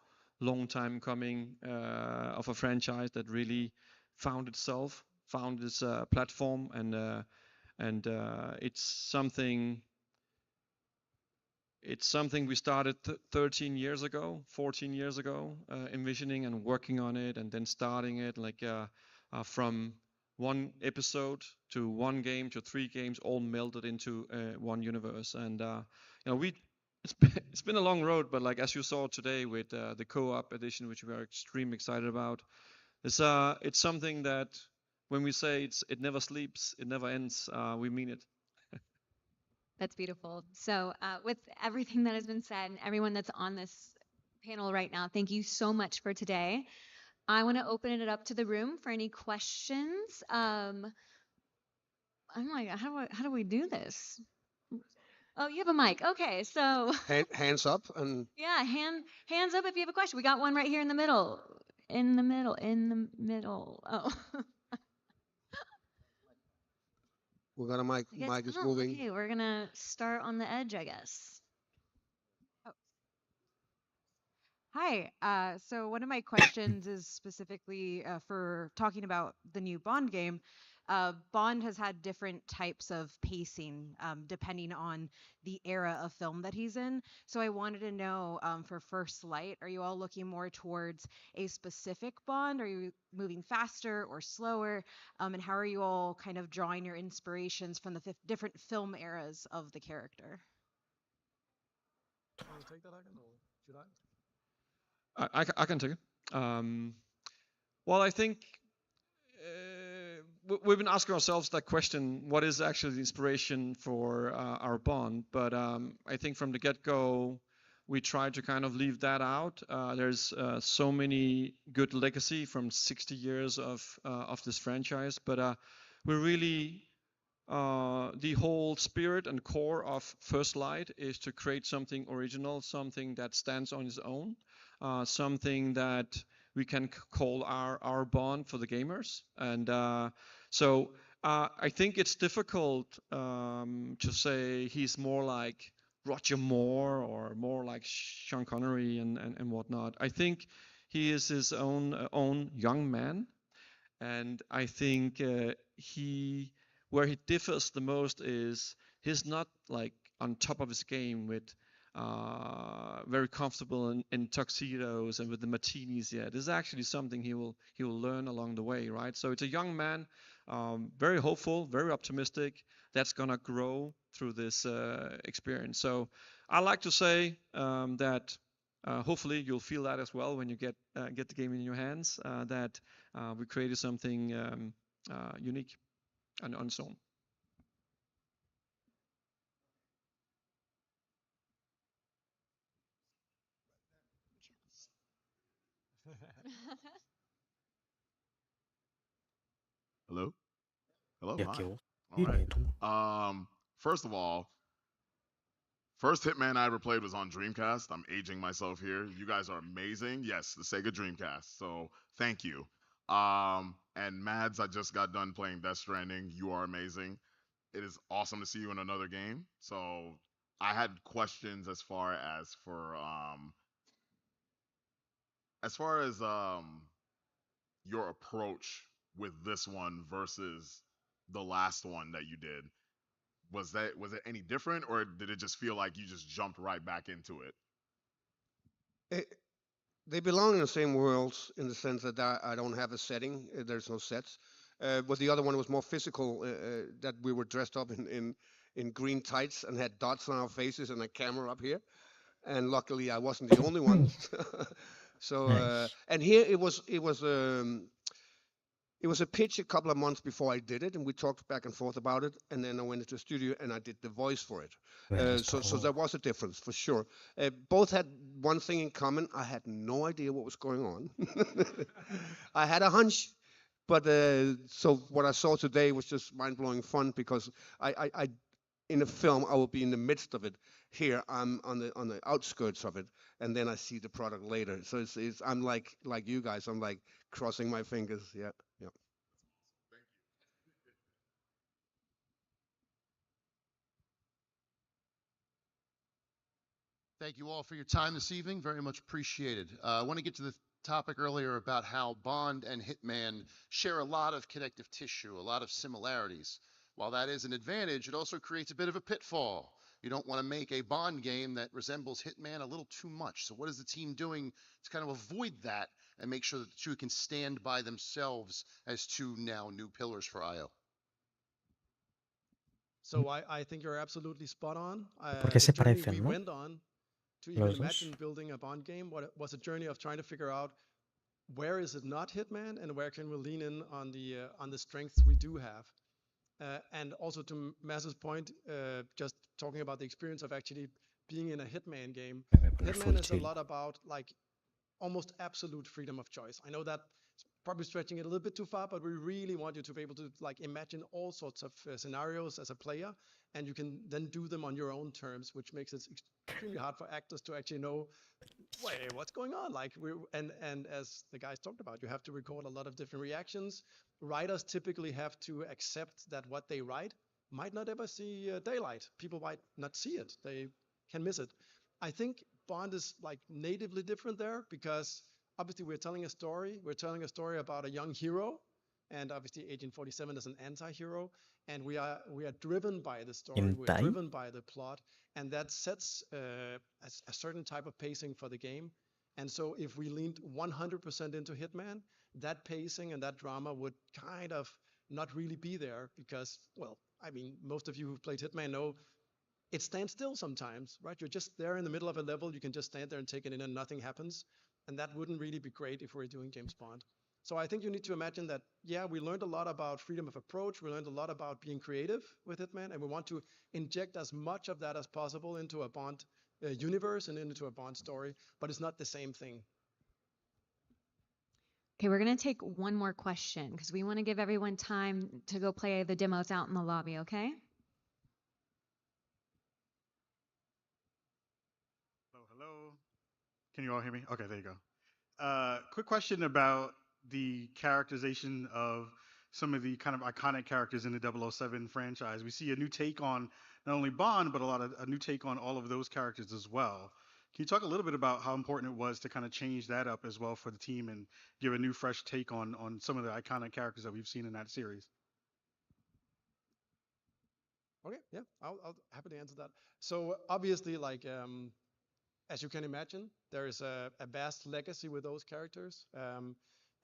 long time coming of a franchise that really found itself, found its platform, and it's something. It's something we started 13 years ago, 14 years ago, envisioning and working on it, and then starting it like from one episode to one game to 3 games, all melded into one universe. And it's been a long road, but like as you saw today with the co-op edition, which we are extremely excited about, it's something that when we say it never sleeps, it never ends, we mean it. That's beautiful. So with everything that has been said and everyone that's on this panel right now, thank you so much for today. I want to open it up to the room for any questions. I'm like, how do we do this? Oh, you have a mic. Okay, so Hands up and yeah, hands up if you have a question. We got one right here in the middle. In the middle. Oh. we got a mic. Mic is moving. Okay, we're gonna start on the edge, I guess. Oh. Hi. So one of my questions is specifically for talking about the new Bond game. Bond has had different types of pacing depending on the era of film that he's in. So I wanted to know for First Light, are you all looking more towards a specific Bond? Are you moving faster or slower? And how are you all kind of drawing your inspirations from the different film eras of the character? Can you take that, Hakan, or should I? I can take it. Well, I think we've been asking ourselves that question, what is actually the inspiration for our Bond? But I think from the get-go, we tried to kind of leave that out. There's so many good legacy from 60 years of this franchise, but we really, the whole spirit and core of First Light is to create something original, something that stands on its own, something that we can call our Bond for the gamers. And so I think it's difficult to say he's more like Roger Moore or more like Sean Connery and whatnot. I think he is his own young man. And I think where he differs the most is he's not like on top of his game with very comfortable in tuxedos and with the martinis yet. This is actually something he will learn along the way, right? So it's a young man, very hopeful, very optimistic, that's gonna grow through this experience. So I like to say that hopefully you'll feel that as well when you get the game in your hands, that we created something unique and on its own. Hello? Hello? Yeah, Hi. cool. All right. First of all, first Hitman I ever played was on Dreamcast. I'm aging myself here. You guys are amazing. Yes, the Sega Dreamcast. So thank you. And Mads, I just got done playing Death Stranding. You are amazing. It is awesome to see you in another game. So I had questions as far as your approach with this one versus the last one that you did. Was it any different, or did it just feel like you just jumped right back into it? They belong in the same worlds in the sense that I don't have a setting. There's no sets. But the other one was more physical. That we were dressed up in green tights and had dots on our faces and a camera up here. And luckily, I wasn't the only one. So and here it was a pitch a couple of months before I did it, and we talked back and forth about it. And then I went into the studio and I did the voice for it. So there was a difference for sure. Both had one thing in common: I had no idea what was going on. I had a hunch, but so what I saw today was just mind-blowing fun because I in a film I will be in the midst of it. Here I'm on the outskirts of it, and then I see the product later. So it's I'm like you guys. I'm like crossing my fingers. Yeah. Thank you all for your time this evening. Very much appreciated. I want to get to the topic earlier about how Bond and Hitman share a lot of connective tissue, a lot of similarities. While that is an advantage, it also creates a bit of a pitfall. You don't want to make a Bond game that resembles Hitman a little too much. So what is the team doing to kind of avoid that and make sure that the two can stand by themselves as two now new pillars for IO? So I think you're absolutely spot on. Porque se The journey parecen, we ¿no? went on to even Los dos. imagine building a Bond game was a journey of trying to figure out where is it not Hitman and where can we lean in on the strengths we do have. And also to Maz's point, just talking about the experience of actually being in a Hitman game. Hitman is a lot about like almost absolute freedom of choice. I know that's probably stretching it a little bit too far, but we really want you to be able to like imagine all sorts of scenarios as a player, and you can then do them on your own terms, which makes it extremely hard for actors to actually know, wait, what's going on? Like and as the guys talked about, you have to record a lot of different reactions. Writers typically have to accept that what they write might not ever see daylight. People might not see it. They can miss it. I think Bond is like natively different there because obviously we're telling a story. We're telling a story about a young hero, and obviously Agent 47 is an anti-hero, and we are driven by the story. We're driven by the plot, and that sets a certain type of pacing for the game. And so if we leaned 100% into Hitman, that pacing and that drama would kind of not really be there because, well, I mean, most of you who've played Hitman know it stands still sometimes, right? You're just there in the middle of a level. You can just stand there and take it in and nothing happens. And that wouldn't really be great if we were doing James Bond. So I think you need to imagine that, yeah, we learned a lot about freedom of approach. We learned a lot about being creative with Hitman, and we want to inject as much of that as possible into a Bond universe and into a Bond story, but it's not the same thing. Okay, we're going to take one more question because we want to give everyone time to go play the demos out in the lobby, okay? Hello. Can you all hear me? Okay, there you go. Quick question about the characterization of some of the kind of iconic characters in the 007 franchise. We see a new take on not only Bond, but a new take on all of those characters as well. Can you talk a little bit about how important it was to kind of change that up as well for the team and give a new fresh take on some of the iconic characters that we've seen in that series? Okay, yeah, I'll happy to answer that. So obviously, like, as you can imagine, there is a vast legacy with those characters.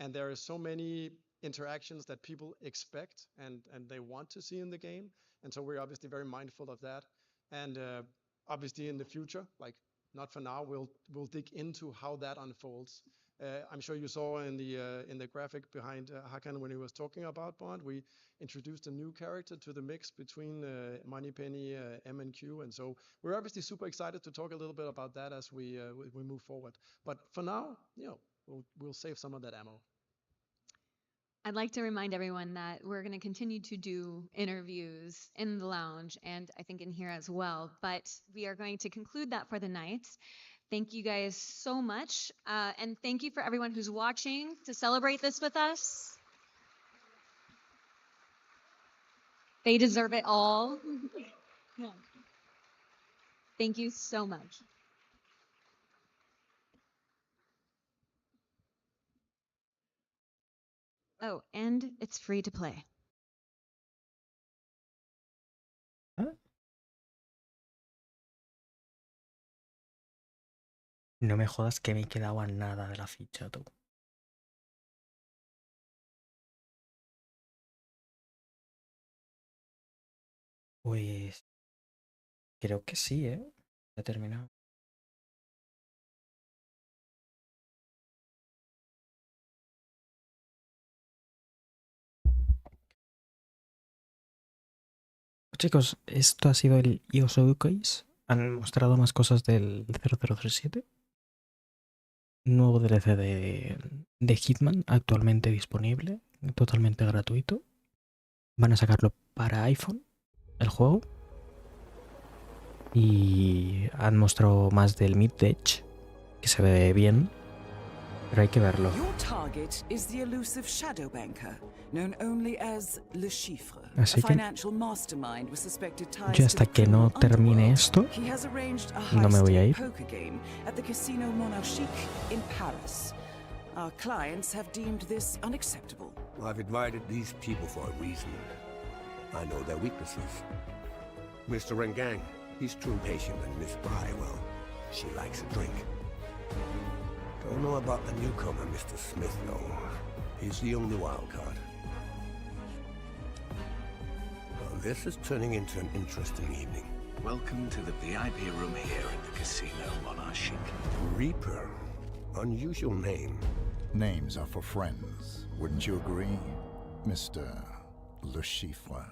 And there are so many interactions that people expect and they want to see in the game. And so we're obviously very mindful of that. And obviously in the future, like not for now, we'll dig into how that unfolds. I'm sure you saw in the graphic behind Hakan when he was talking about Bond, we introduced a new character to the mix between Moneypenny, M and Q, and so we're obviously super excited to talk a little bit about that as we move forward. But for now, you know, we'll save some of that ammo. I'd like to remind everyone that we're going to continue to do interviews in the lounge and I think in here as well, but we are going to conclude that for the night. Thank you guys so much, and thank you for everyone who's watching to celebrate this with us. They deserve it all. Thank you so much. Oh, and it's free to play. No me jodas que me quedaba nada de la ficha, tú. Pues creo que sí, ¿eh? Ya he terminado. Chicos, esto ha sido el IOI SHOWCASE. Han mostrado más cosas del 0037. Nuevo DLC de Hitman, actualmente disponible, totalmente gratuito. Van a sacarlo para iPhone, el juego. Y han mostrado más del Mid-Edge, que se ve bien, pero hay que verlo. Your target is the elusive shadow banker, known only as Le Chiffre, Así a que financial mastermind with suspected ties yo hasta to the que no criminal termine underworld. esto, He has arranged a no me voy a ir. high-stake poker game at the Casino Monarchique in Paris. Our clients have deemed this unacceptable. I've invited these people for a reason. I know their weaknesses. Mr. Rengang, he's too patient, and Miss Bry, well, she likes a drink. Don't know about the newcomer, Mr. Smith, though. He's the only wild card. Well, this is turning into an interesting evening. Welcome to the VIP room here at the Casino Monarchique. Reaper. Unusual name. Names are for friends, wouldn't you agree, Mr. Le Chiffre?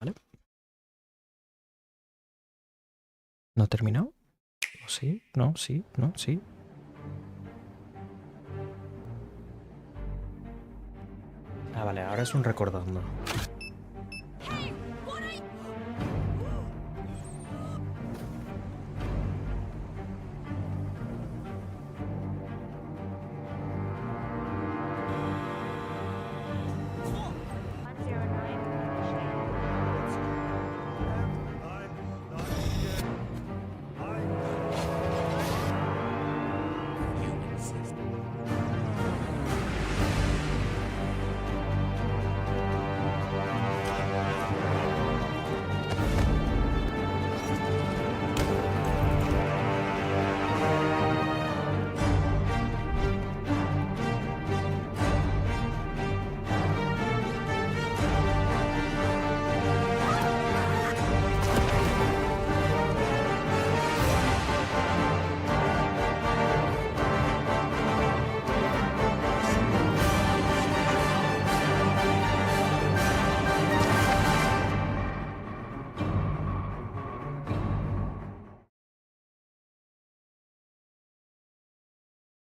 ¿Vale? ¿No ha terminado? ¿O sí? ¿No? ¿Sí? ¿No? ¿Sí? Ah, vale, ahora es un recordando.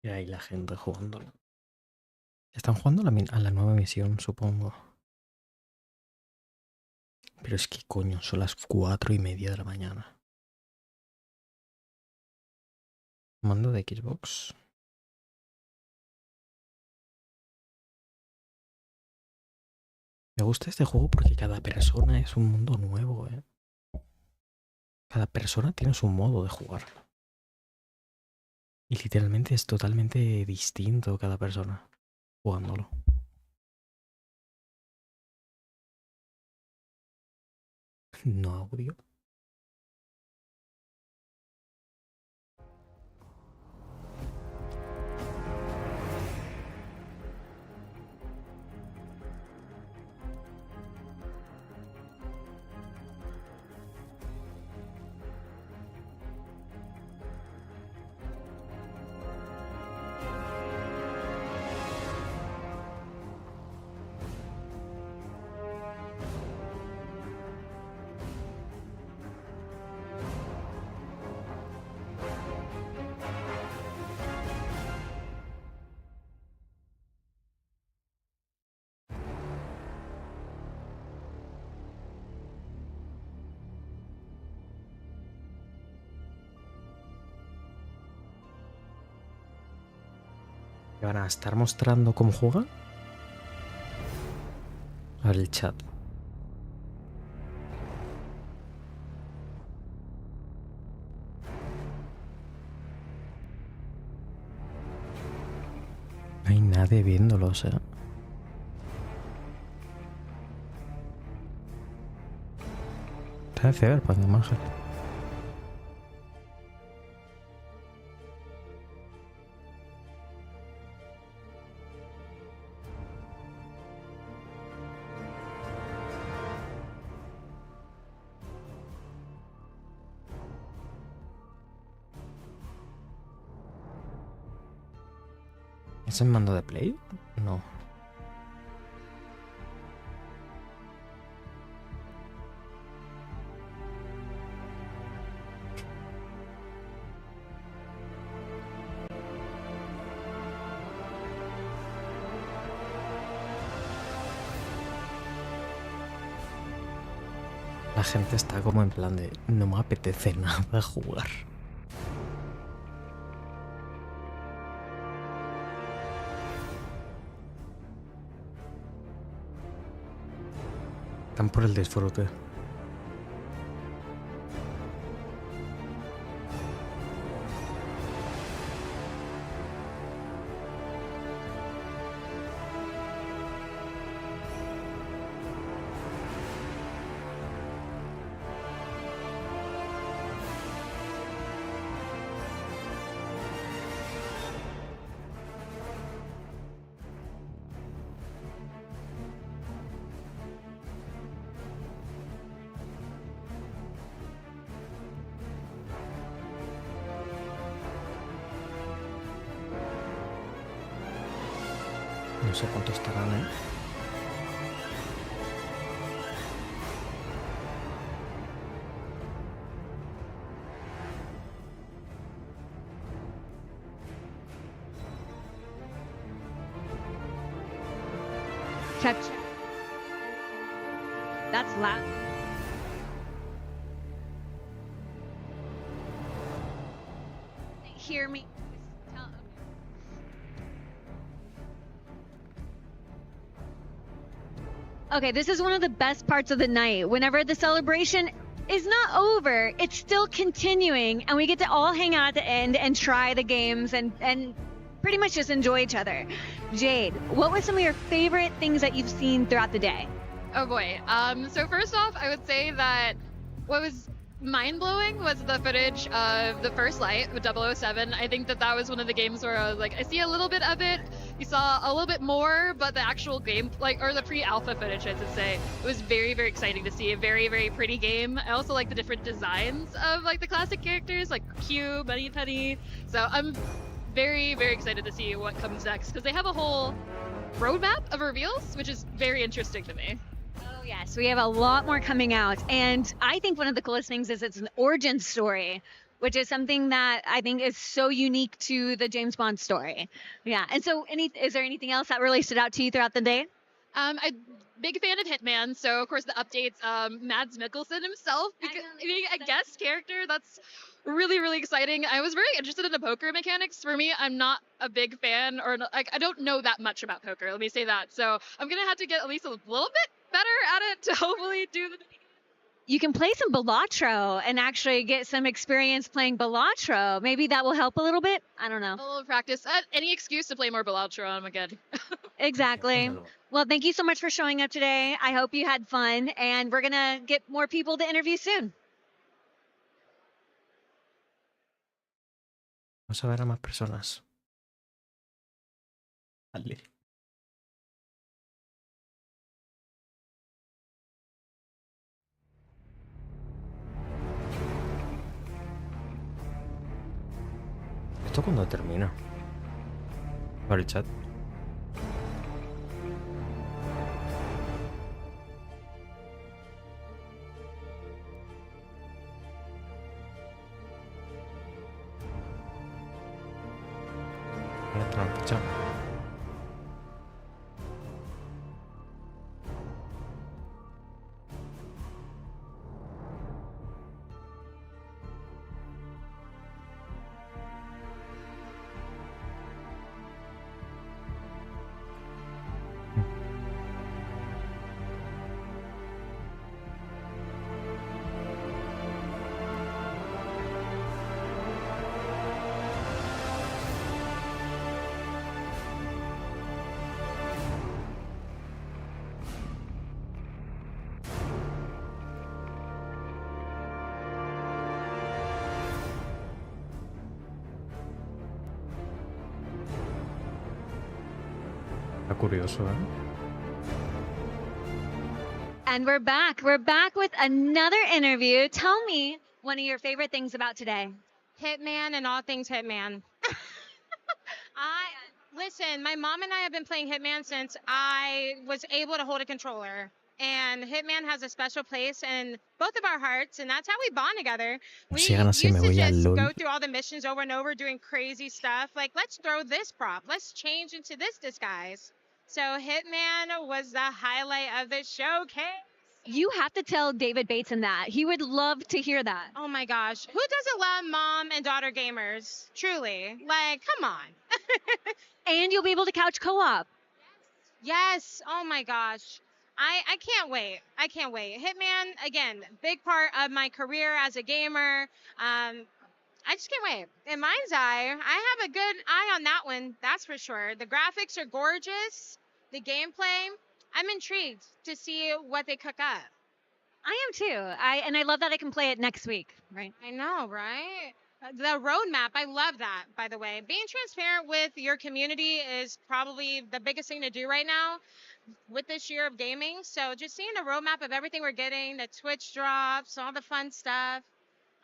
Y ahí la gente jugándolo. Están jugando a la nueva misión, supongo. Pero es que coño, son las 4:30 de la mañana. Mando de Xbox. Me gusta este juego porque cada persona es un mundo nuevo, ¿eh? Cada persona tiene su modo de jugar. Y literalmente es totalmente distinto cada persona jugándolo. No audio. ¿Me van a estar mostrando cómo juegan? Al chat. No hay nadie viéndolo, o sea. Está de Cyberpunk, imagen. ¿Es en mando de Play? No. La gente está como en plan de no me apetece nada jugar. Están por el disfrute. No sé cuánto estarán, ¿eh? Check. That's loud. Hear me. Okay, this is one of the best parts of the night. Whenever the celebration is not over, it's still continuing, and we get to all hang out at the end and try the games and pretty much just enjoy each other. Jade, what were some of your favorite things that you've seen throughout the day? Oh boy. So first off, I would say that what was mind-blowing was the footage of the first light with 007. I think that was one of the games where I was like, I see a little bit of it. You saw a little bit more, but the actual game, or the pre-alpha footage, I should say, it was very, very exciting to see. A very, very pretty game. I also like the different designs of the classic characters, like Q, Bunny Penny. So I'm very, very excited to see what comes next, because they have a whole roadmap of reveals, which is very interesting to me. Oh yes, we have a lot more coming out, and I think one of the coolest things is it's an origin story, which is something that I think is so unique to the James Bond story. Yeah, and so is there anything else that really stood out to you throughout the day? I'm big fan of Hitman, so of course the updates, Mads Mikkelsen himself being a guest character, that's really, really exciting. I was very interested in the poker mechanics. For me, I'm not a big fan, or I don't know that much about poker, let me say that. So I'm gonna have to get at least a little bit better at it to hopefully do the... You can play some Balatro and actually get some experience playing Balatro. Maybe that will help a little bit. I don't know. A little practice. Any excuse to play more Balatro, I'm good. Exactly. Well, thank you so much for showing up today. I hope you had fun, and we're going to get more people to interview soon. Vamos a ver a más personas. Vale. ¿Esto cuándo termina? Por el chat. Una trampa. Está curioso, ¿eh? And we're back. We're back with another interview. Tell me one of your favorite things about today. Hitman and all things Hitman. Listen, my mom and I have been playing Hitman since I was able to hold a controller. And Hitman has a special place in both of our hearts, and that's how we bond together. We Sigan así, used me to voy al just LOL. go through all the missions over and over doing crazy stuff. Like, let's throw this prop. Let's change into this disguise. So Hitman was the highlight of the showcase. You have to tell David Bateson that. He would love to hear that. Oh my gosh. Who doesn't love mom and daughter gamers? Truly. Like, come on. And you'll be able to couch co-op. Yes. Oh my gosh. I can't wait. I can't wait. Hitman, again, big part of my career as a gamer. I just can't wait. In mind's eye, I have a good eye on that one. That's for sure. The graphics are gorgeous. The gameplay, I'm intrigued to see what they cook up. I am too. I love that I can play it next week, right? I know, right? The roadmap, I love that, by the way. Being transparent with your community is probably the biggest thing to do right now with this year of gaming. So just seeing the roadmap of everything we're getting, the Twitch drops, all the fun stuff.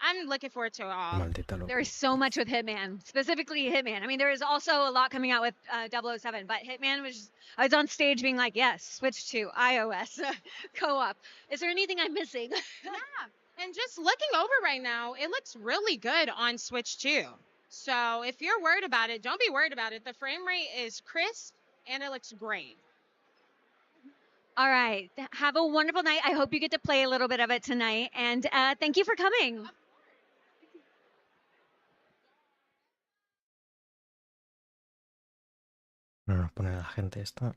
I'm looking forward to it all. Maldita loco. There is so much with Hitman, specifically Hitman. I mean, there is also a lot coming out with 007, but Hitman I was on stage being like, yes, switch to iOS co-op. Is there anything I'm missing? Yeah, and just looking over right now, it looks really good on Switch too. So if you're worried about it, don't be worried about it. The frame rate is crisp and it looks great. All right. Have a wonderful night. I hope you get to play a little bit of it tonight. And thank you for coming. No nos pone la gente esta.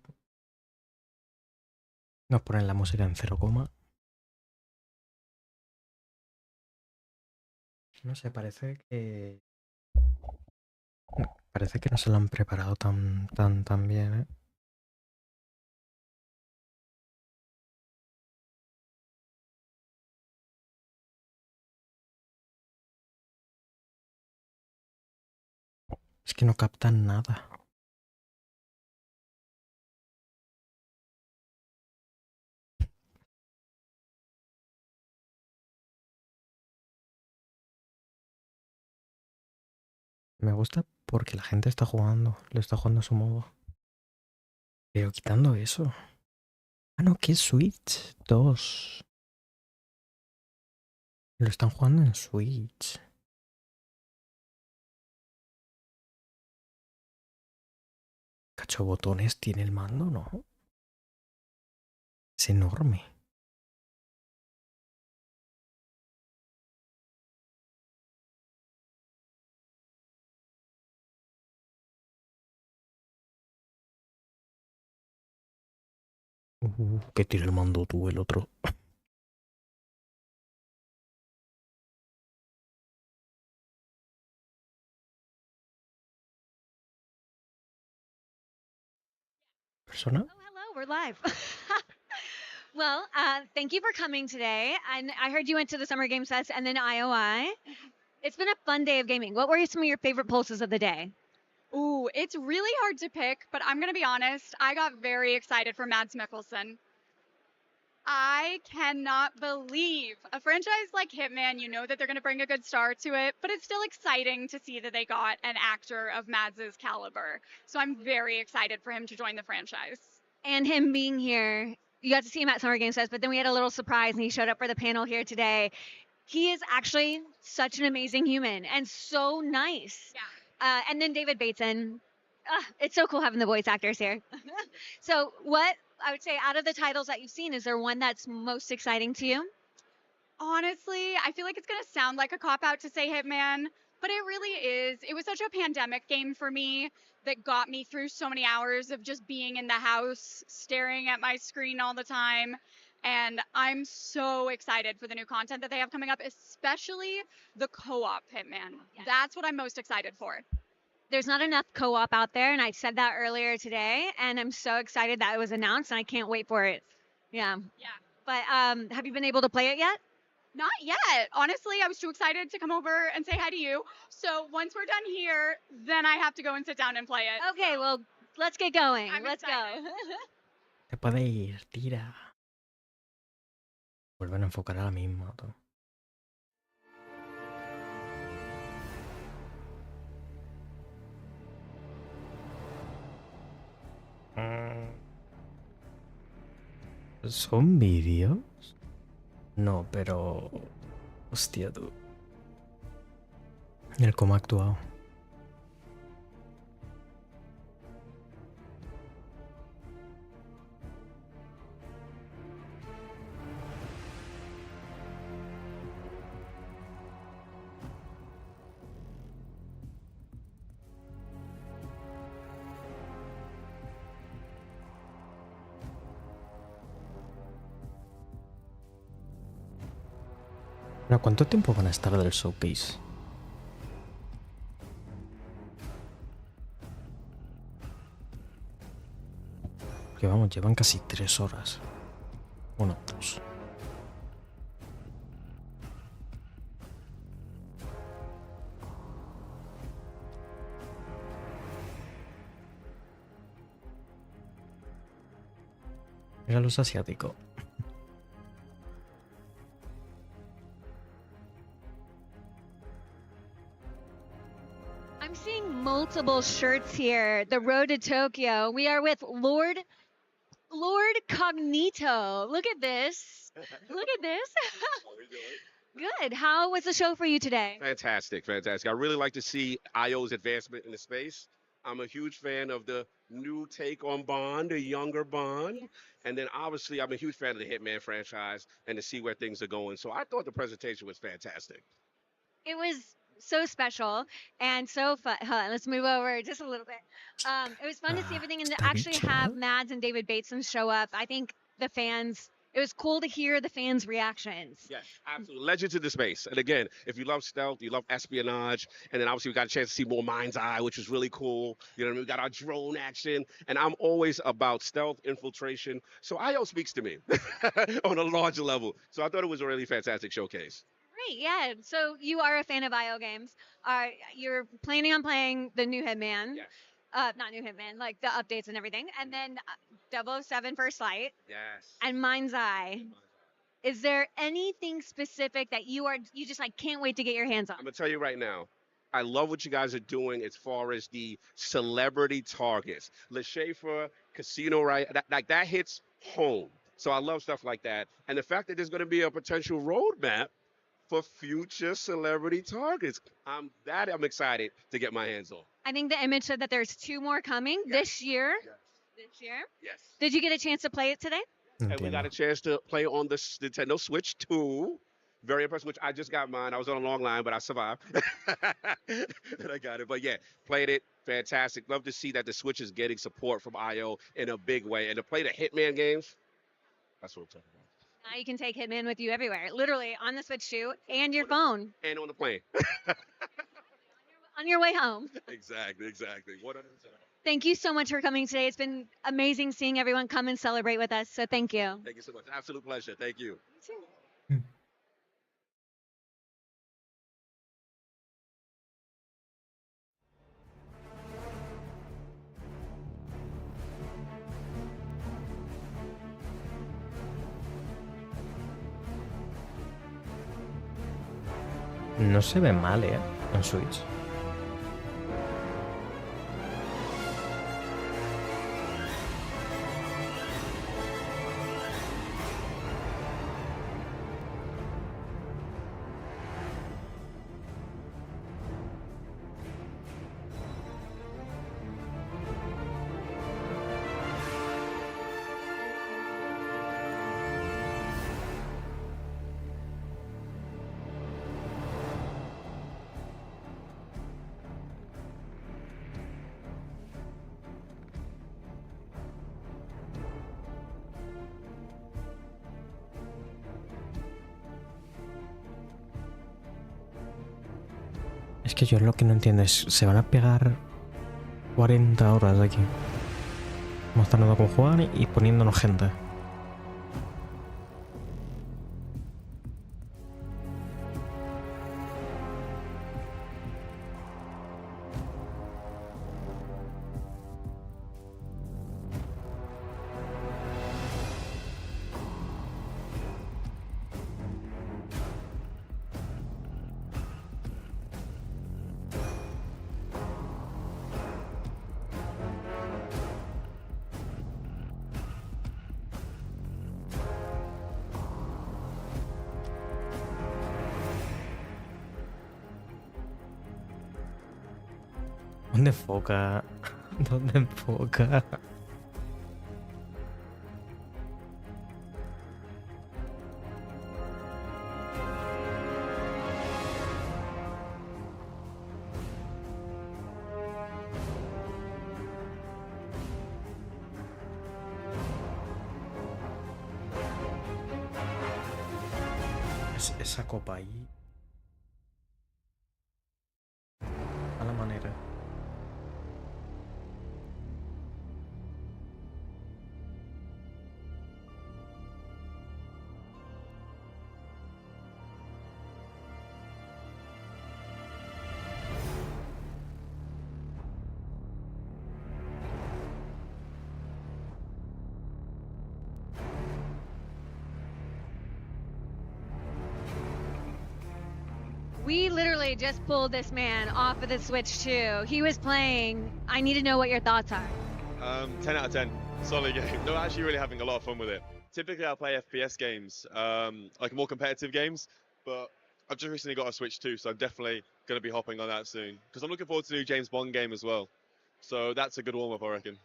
Nos ponen la música en 0, no sé, parece que no se lo han preparado tan bien, ¿eh? Es que no captan nada. Me gusta porque la gente está jugando, lo está jugando a su modo. Pero quitando eso. Ah, no, que es Switch 2. Lo están jugando en Switch. ¿Cacho botones tiene el mando? No. Es enorme. Que tira el mando tú, el otro. Persona? Oh, hello. We're live. Well, thank you for coming today. And I heard you went to the Summer Games Fest and then IOI. It's been a fun day of gaming. What were some of your favorite pulses of the day? Ooh, it's really hard to pick, but I'm going to be honest. I got very excited for Mads Mikkelsen. I cannot believe a franchise like Hitman, you know that they're going to bring a good star to it, but it's still exciting to see that they got an actor of Mads's caliber. So I'm very excited for him to join the franchise. And him being here, you got to see him at Summer Games Fest, but then we had a little surprise and he showed up for the panel here today. He is actually such an amazing human and so nice. Yeah. And then David Bateson. It's so cool having the voice actors here. So what I would say out of the titles that you've seen, is there one that's most exciting to you? Honestly, I feel like it's going to sound like a cop-out to say Hitman, but it really is. It was such a pandemic game for me that got me through so many hours of just being in the house, staring at my screen all the time. And I'm so excited for the new content that they have coming up, especially the co-op Hitman. Yes. That's what I'm most excited for. There's not enough co-op out there, and I said that earlier today, and I'm so excited that it was announced, and I can't wait for it. Yeah. Yeah. But have you been able to play it yet? Not yet. Honestly, I was too excited to come over and say hi to you. So once we're done here, then I have to go and sit down and play it. Okay, well, let's get going. Let's go. Se puede ir, tira. Vuelven a enfocar a la misma. Todo. ¿Son vídeos? No, pero... Hostia, tú. El cómo ha actuado. Bueno, ¿cuánto tiempo van a estar del showcase? Que vamos, llevan casi 3 horas. Bueno, 2. Mira los asiáticos. I'm seeing multiple shirts here. The road to Tokyo. We are with Lord Cognito. Look at this. Look at this. Good. How was the show for you today? Fantastic, fantastic. I really like to see IO's advancement in the space. I'm a huge fan of the new take on Bond, the younger Bond. And then obviously I'm a huge fan of the Hitman franchise and to see where things are going. So I thought the presentation was fantastic. It was so special and so fun. Hold on, let's move over just a little bit. It was fun to see everything and to actually have Mads and David Bateson show up. I think the fans, it was cool to hear the fans' reactions. Yes, absolutely. Legends in the space. And again, if you love stealth, you love espionage, and then obviously we got a chance to see more Mind's Eye, which was really cool. You know what I mean? We got our drone action, and I'm always about stealth, infiltration. So IO speaks to me on a larger level. So I thought it was a really fantastic showcase. Great, yeah. So you are a fan of IO games. You're planning on playing the new Hitman. Yes. Not new Hitman, like the updates and everything. And then 007 First Light. Yes. And Mind's Eye. Is there anything specific that you just like can't wait to get your hands on? I'm gonna tell you right now, I love what you guys are doing as far as the celebrity targets. LeSchaefer, Casino, right? That hits home. So I love stuff like that. And the fact that there's gonna be a potential roadmap for future celebrity targets. I'm excited to get my hands on. I think the image said that there's 2 more coming this year. Yes. This year? Yes. Did you get a chance to play it today? And we got a chance to play on the Nintendo Switch 2. Very impressed, which I just got mine. I was on a long line, but I survived. And I got it. But yeah, played it. Fantastic. Love to see that the Switch is getting support from IO in a big way. And to play the Hitman games, that's what I'm talking about. Now you can take Hitman with you everywhere, literally on the Switch 2 and your phone. And on the plane. On your way home. Exactly. 100%. Thank you so much for coming today. It's been amazing seeing everyone come and celebrate with us. So thank you. Thank you so much. Absolute pleasure. Thank you. No se ve mal, en Switch. Es que yo lo que no entiendo es, ¿se van a pegar 40 horas aquí? Mostrando cómo juegan y poniéndonos gente. ¿Dónde enfoca? ¿Dónde enfoca? Esa copa ahí. A la manera. We literally just pulled this man off of the Switch 2. He was playing. I need to know what your thoughts are. 10 out of 10. Solid game. No, actually really having a lot of fun with it. Typically I play FPS games, like more competitive games, but I've just recently got a Switch 2, so I'm definitely going to be hopping on that soon. Because I'm looking forward to the new James Bond game as well. So that's a good warm-up, I reckon.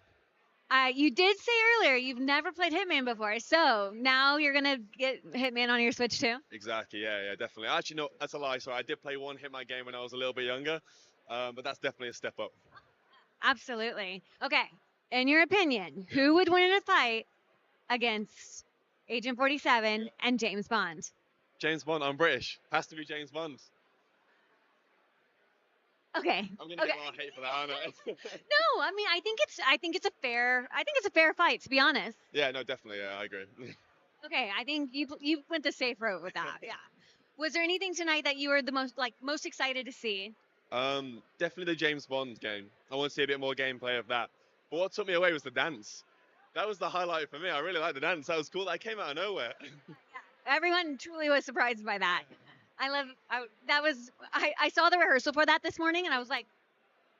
You did say earlier you've never played Hitman before, so now you're gonna get Hitman on your Switch too? Exactly, yeah, definitely. Actually, no, that's a lie. So I did play one Hitman game when I was a little bit younger, but that's definitely a step up. Absolutely. Okay, in your opinion, who would win in a fight against Agent 47 and James Bond? James Bond, I'm British. Has to be James Bond. Okay. I'm gonna get a lot of hate for that, aren't I? No, I mean I think it's a fair fight, to be honest. Yeah, no, definitely, yeah, I agree. Okay, I think you went the safe route with that. Yeah. Was there anything tonight that you were the most excited to see? Definitely the James Bond game. I want to see a bit more gameplay of that. But what took me away was the dance. That was the highlight for me. I really liked the dance. That was cool. That came out of nowhere. Everyone truly was surprised by that. I saw the rehearsal for that this morning and I was like,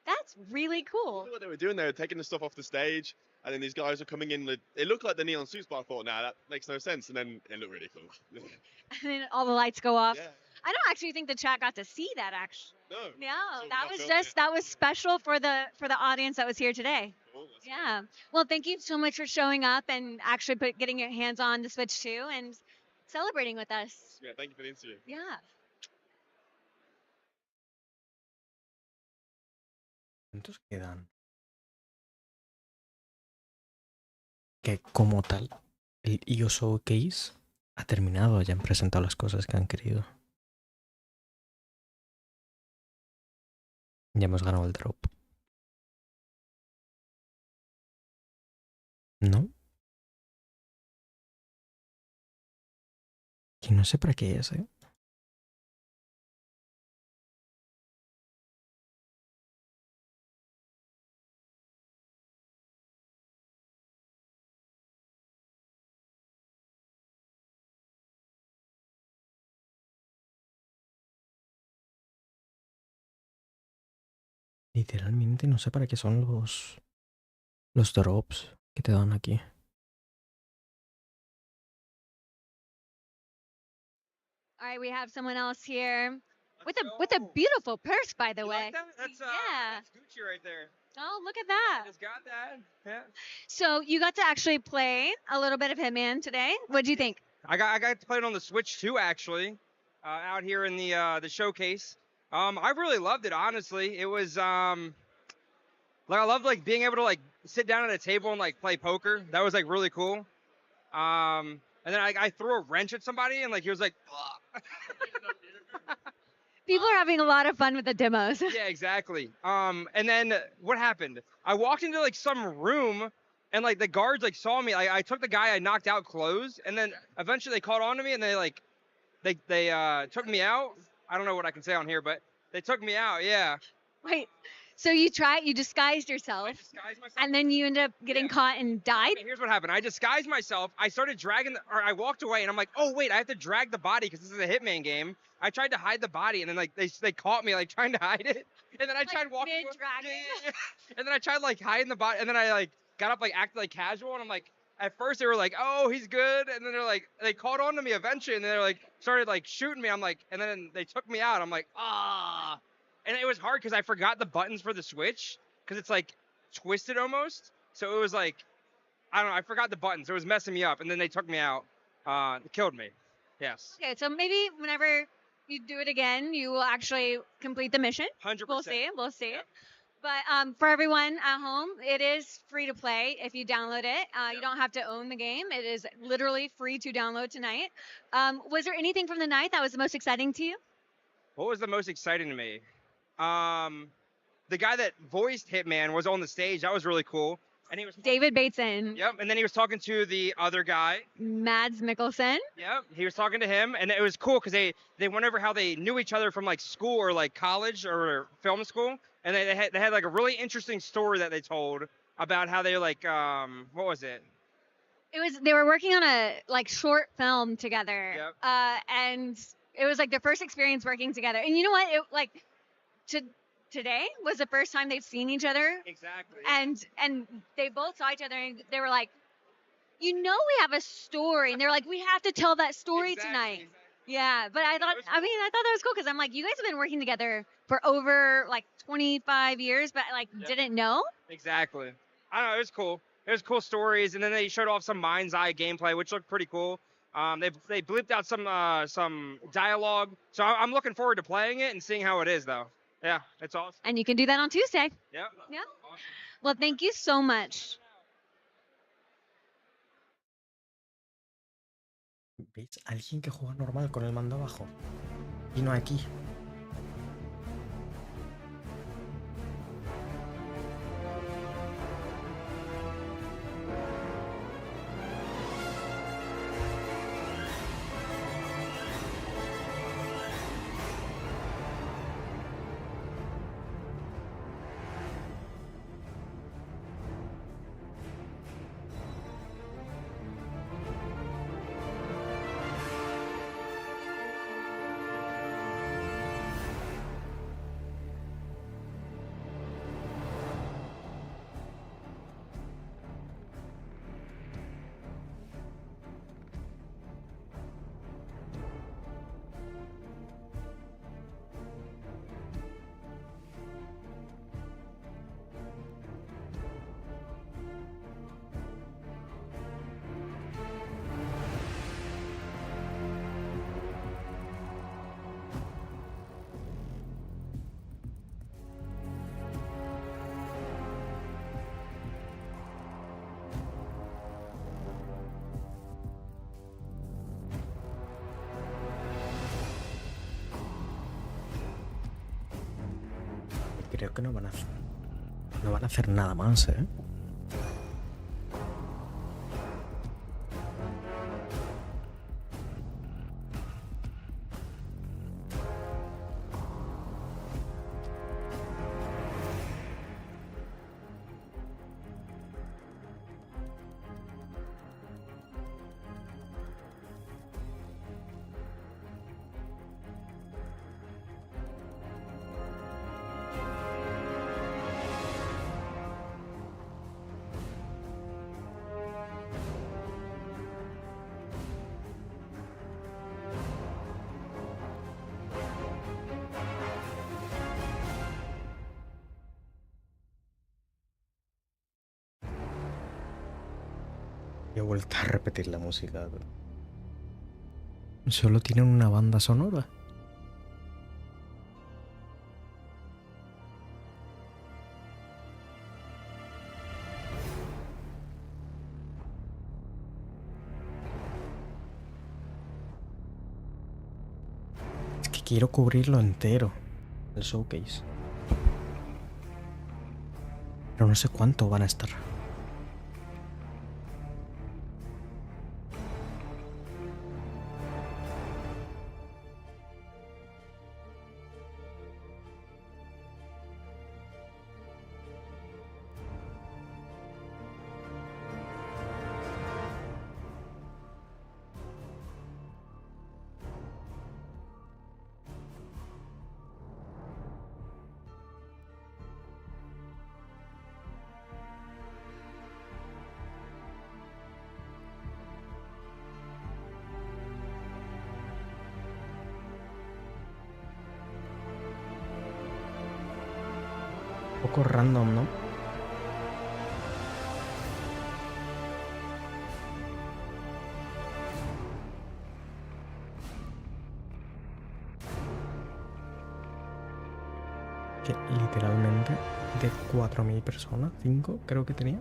that's really cool. What they were doing, they were taking the stuff off the stage, and then these guys were coming in. It looked like the neon suits, but I thought, nah, that makes no sense. And then it looked really cool. And then all the lights go off. Yeah. I don't actually think the chat got to see that actually. No. No, that was special for the audience that was here today. Cool, yeah. Well, thank you so much for showing up and actually getting your hands on the Switch 2 and celebrating with us. Yeah, thank you for the interview. Yeah. ¿Cuántos quedan? Que como tal, el IOI Showcase ha terminado, ya han presentado las cosas que han querido. Ya hemos ganado el drop. ¿No? Que no sé para qué es, ¿eh? Literalmente no sé para qué son los drops que te dan aquí. All right, we have someone else here with a beautiful purse, by the way. Like that? That's yeah. that's Gucci right there. Oh, look at that. I just got that. Yeah. So you got to actually play a little bit of Hitman today. What do you think? I got to play it on the Switch too, actually, out here in the showcase. I really loved it, honestly. It was like I loved like being able to like sit down at a table and like play poker. That was like really cool. And then I threw a wrench at somebody and like he was like, People are having a lot of fun with the demos. yeah, exactly. And then what happened? I walked into like some room and like the guards like saw me. I took the guy I knocked out clothes and then eventually they caught on to me and they took me out. I don't know what I can say on here, but they took me out. Yeah. Wait, so you disguised yourself, and then you ended up getting caught and died? Okay, here's what happened. I disguised myself. I started I walked away, and I'm like, oh wait, I have to drag the body because this is a Hitman game. I tried to hide the body, and then like they caught me like trying to hide it, and then I tried walking. And then I tried like hiding the body, and then I like got up like acted like casual, and I'm like, at first they were like, oh he's good, and then they caught on to me eventually, and they're like started like shooting me. I'm like, and then they took me out. I'm like, ah. And it was hard because I forgot the buttons for the Switch. because it's like twisted almost. So it was like, I don't know, I forgot the buttons. It was messing me up, and then they took me out. It killed me. Yes. Okay, so maybe whenever you do it again, you will actually complete the mission. 100%. We'll see. We'll see. Yep. But for everyone at home, it is free to play if you download it. You don't have to own the game. It is literally free to download tonight. Was there anything from the night that was the most exciting to you? What was the most exciting to me? The guy that voiced Hitman was on the stage. That was really cool. And he was David Bateson. Yep. And then he was talking to the other guy. Mads Mikkelsen. Yep. He was talking to him, and it was cool because they went over how they knew each other from like school or like college or film school, and they had like a really interesting story that they told about how they like what was it? They were working on a like short film together. Yep. And it was like their first experience working together. And you know what? Today was the first time they've seen each other. Exactly. And they both saw each other and they were like, we have a story. And they're like, we have to tell that story tonight. Exactly. Yeah. But I thought that was cool because I'm like, you guys have been working together for over like 25 years, but like didn't know. Exactly. I don't know. It was cool. It was cool stories. And then they showed off some mind's eye gameplay, which looked pretty cool. They bleeped out some dialogue. So I'm looking forward to playing it and seeing how it is though. Yeah, it's awesome. And you can do that on Tuesday. Yep. Yeah. Well, thank you so much. ¿Veis? Alguien que juega normal con el mando abajo. Y no aquí. Creo que no van a hacer nada más, ¿eh? He vuelto a repetir la música. Solo tienen una banda sonora. Es que quiero cubrirlo entero, el showcase. Pero no sé cuánto van a estar. poco random, ¿no? Que literalmente de 4.000 personas, 5 creo que tenían,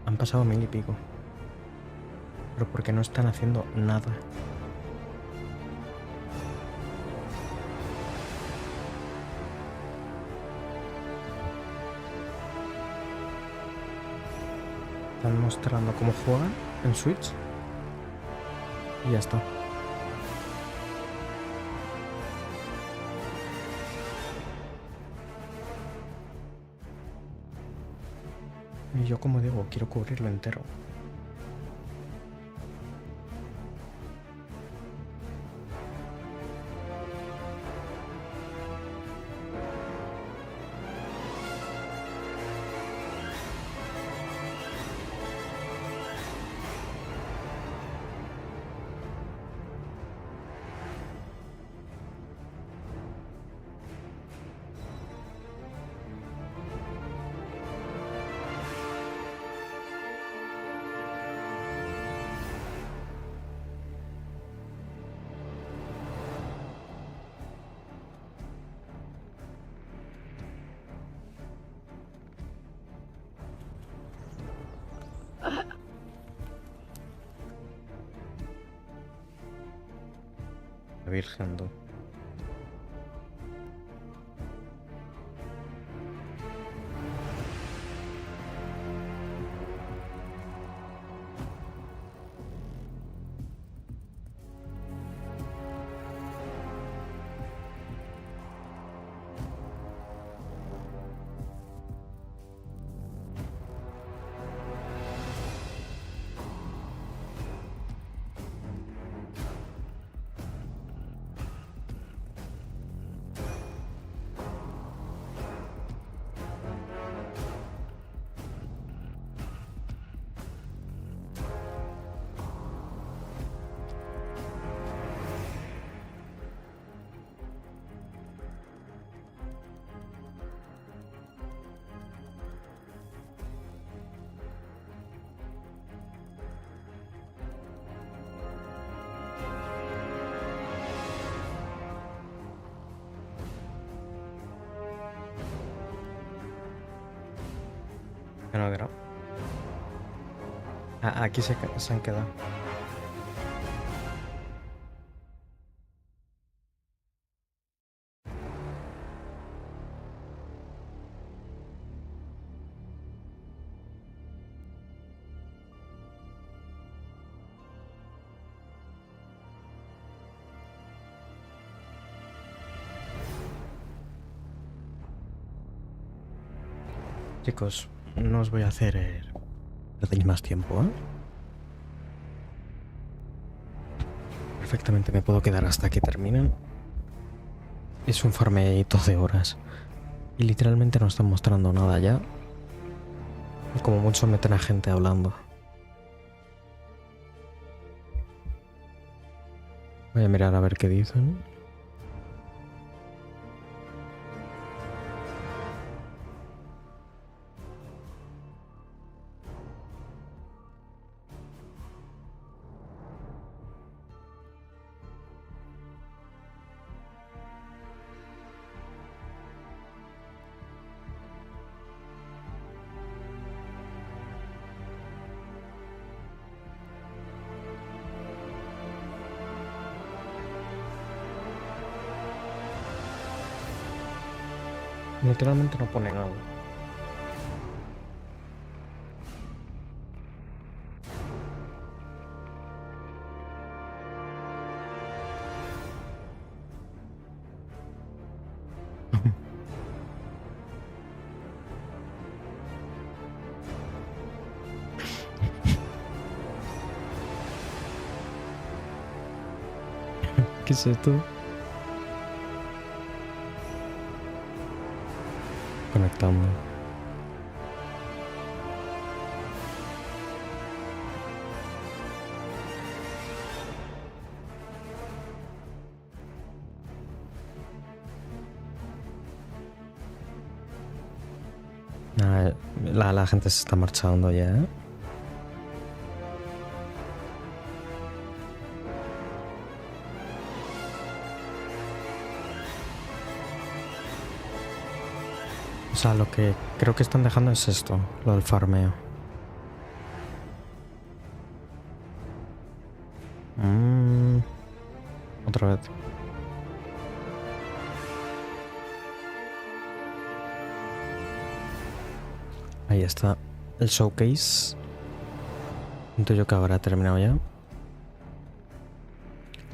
han pasado 1.000 y pico. Pero porque no están haciendo nada. Están mostrando cómo juegan en Switch y ya está. Y yo, como digo, quiero cubrirlo entero. La Virgen, tú. Que no, que no. Aquí se han quedado. Chicos, no os voy a hacer perder más tiempo, ¿eh? Perfectamente me puedo quedar hasta que terminen. Es un farmeito de horas. Y literalmente no están mostrando nada ya. Y como mucho meten a gente hablando. Voy a mirar a ver qué dicen. Literalmente no pone nada. ¿Qué es esto? Conectando. La gente se está marchando ya, ¿eh? O sea, lo que creo que están dejando es esto, lo del farmeo. Otra vez. Ahí está el showcase. Intuyo que habrá terminado ya.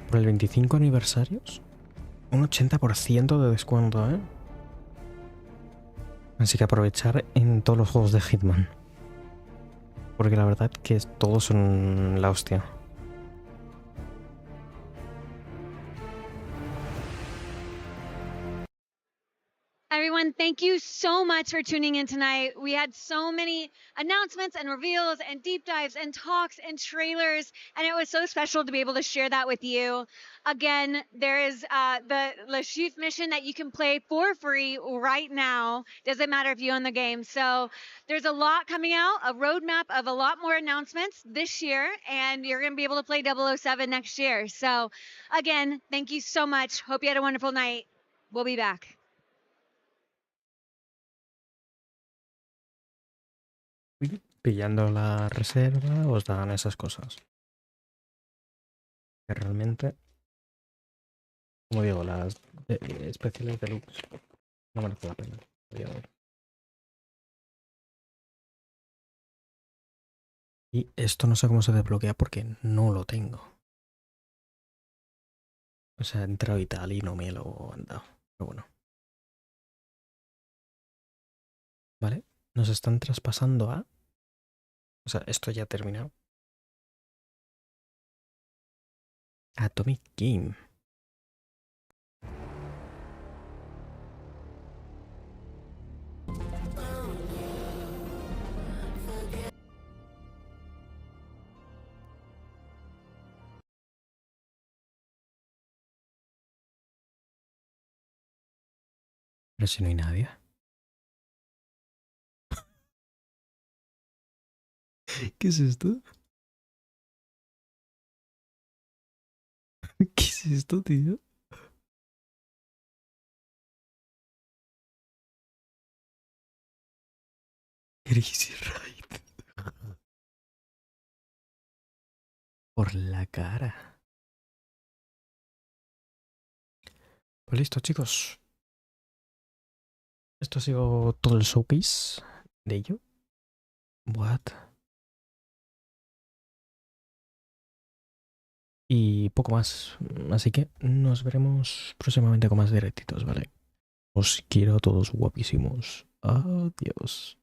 Por el 25 aniversarios, un 80% de descuento, ¿eh? Así que aprovechar en todos los juegos de Hitman. Porque la verdad que todos son la hostia. Everyone, thank you so much for tuning in tonight. We had so many announcements and reveals and deep dives and talks and trailers, and it was so special to be able to share that with you. Again, there is the Le Chiffre mission that you can play for free right now. Doesn't matter if you own the game. So there's a lot coming out, a roadmap of a lot more announcements this year, and you're going to be able to play 007 next year. So again, thank you so much. Hope you had a wonderful night. We'll be back. Pillando la reserva os dan esas cosas. Que realmente, como digo, las especiales deluxe no merece la pena. Y esto no sé cómo se desbloquea porque no lo tengo. O sea, he entrado y tal y no me lo han dado. Pero bueno. Vale, nos están traspasando a... O sea, esto ya ha terminado. Atomic Game. Pero si no hay nadie. ¿Qué es esto? ¿Qué es esto, tío? Crazy Ride. Por la cara. Pues listo, chicos. Esto ha sido todo el showcase de ello. What? Y poco más. Así que nos veremos próximamente con más directitos, ¿vale? Os quiero a todos guapísimos. Adiós.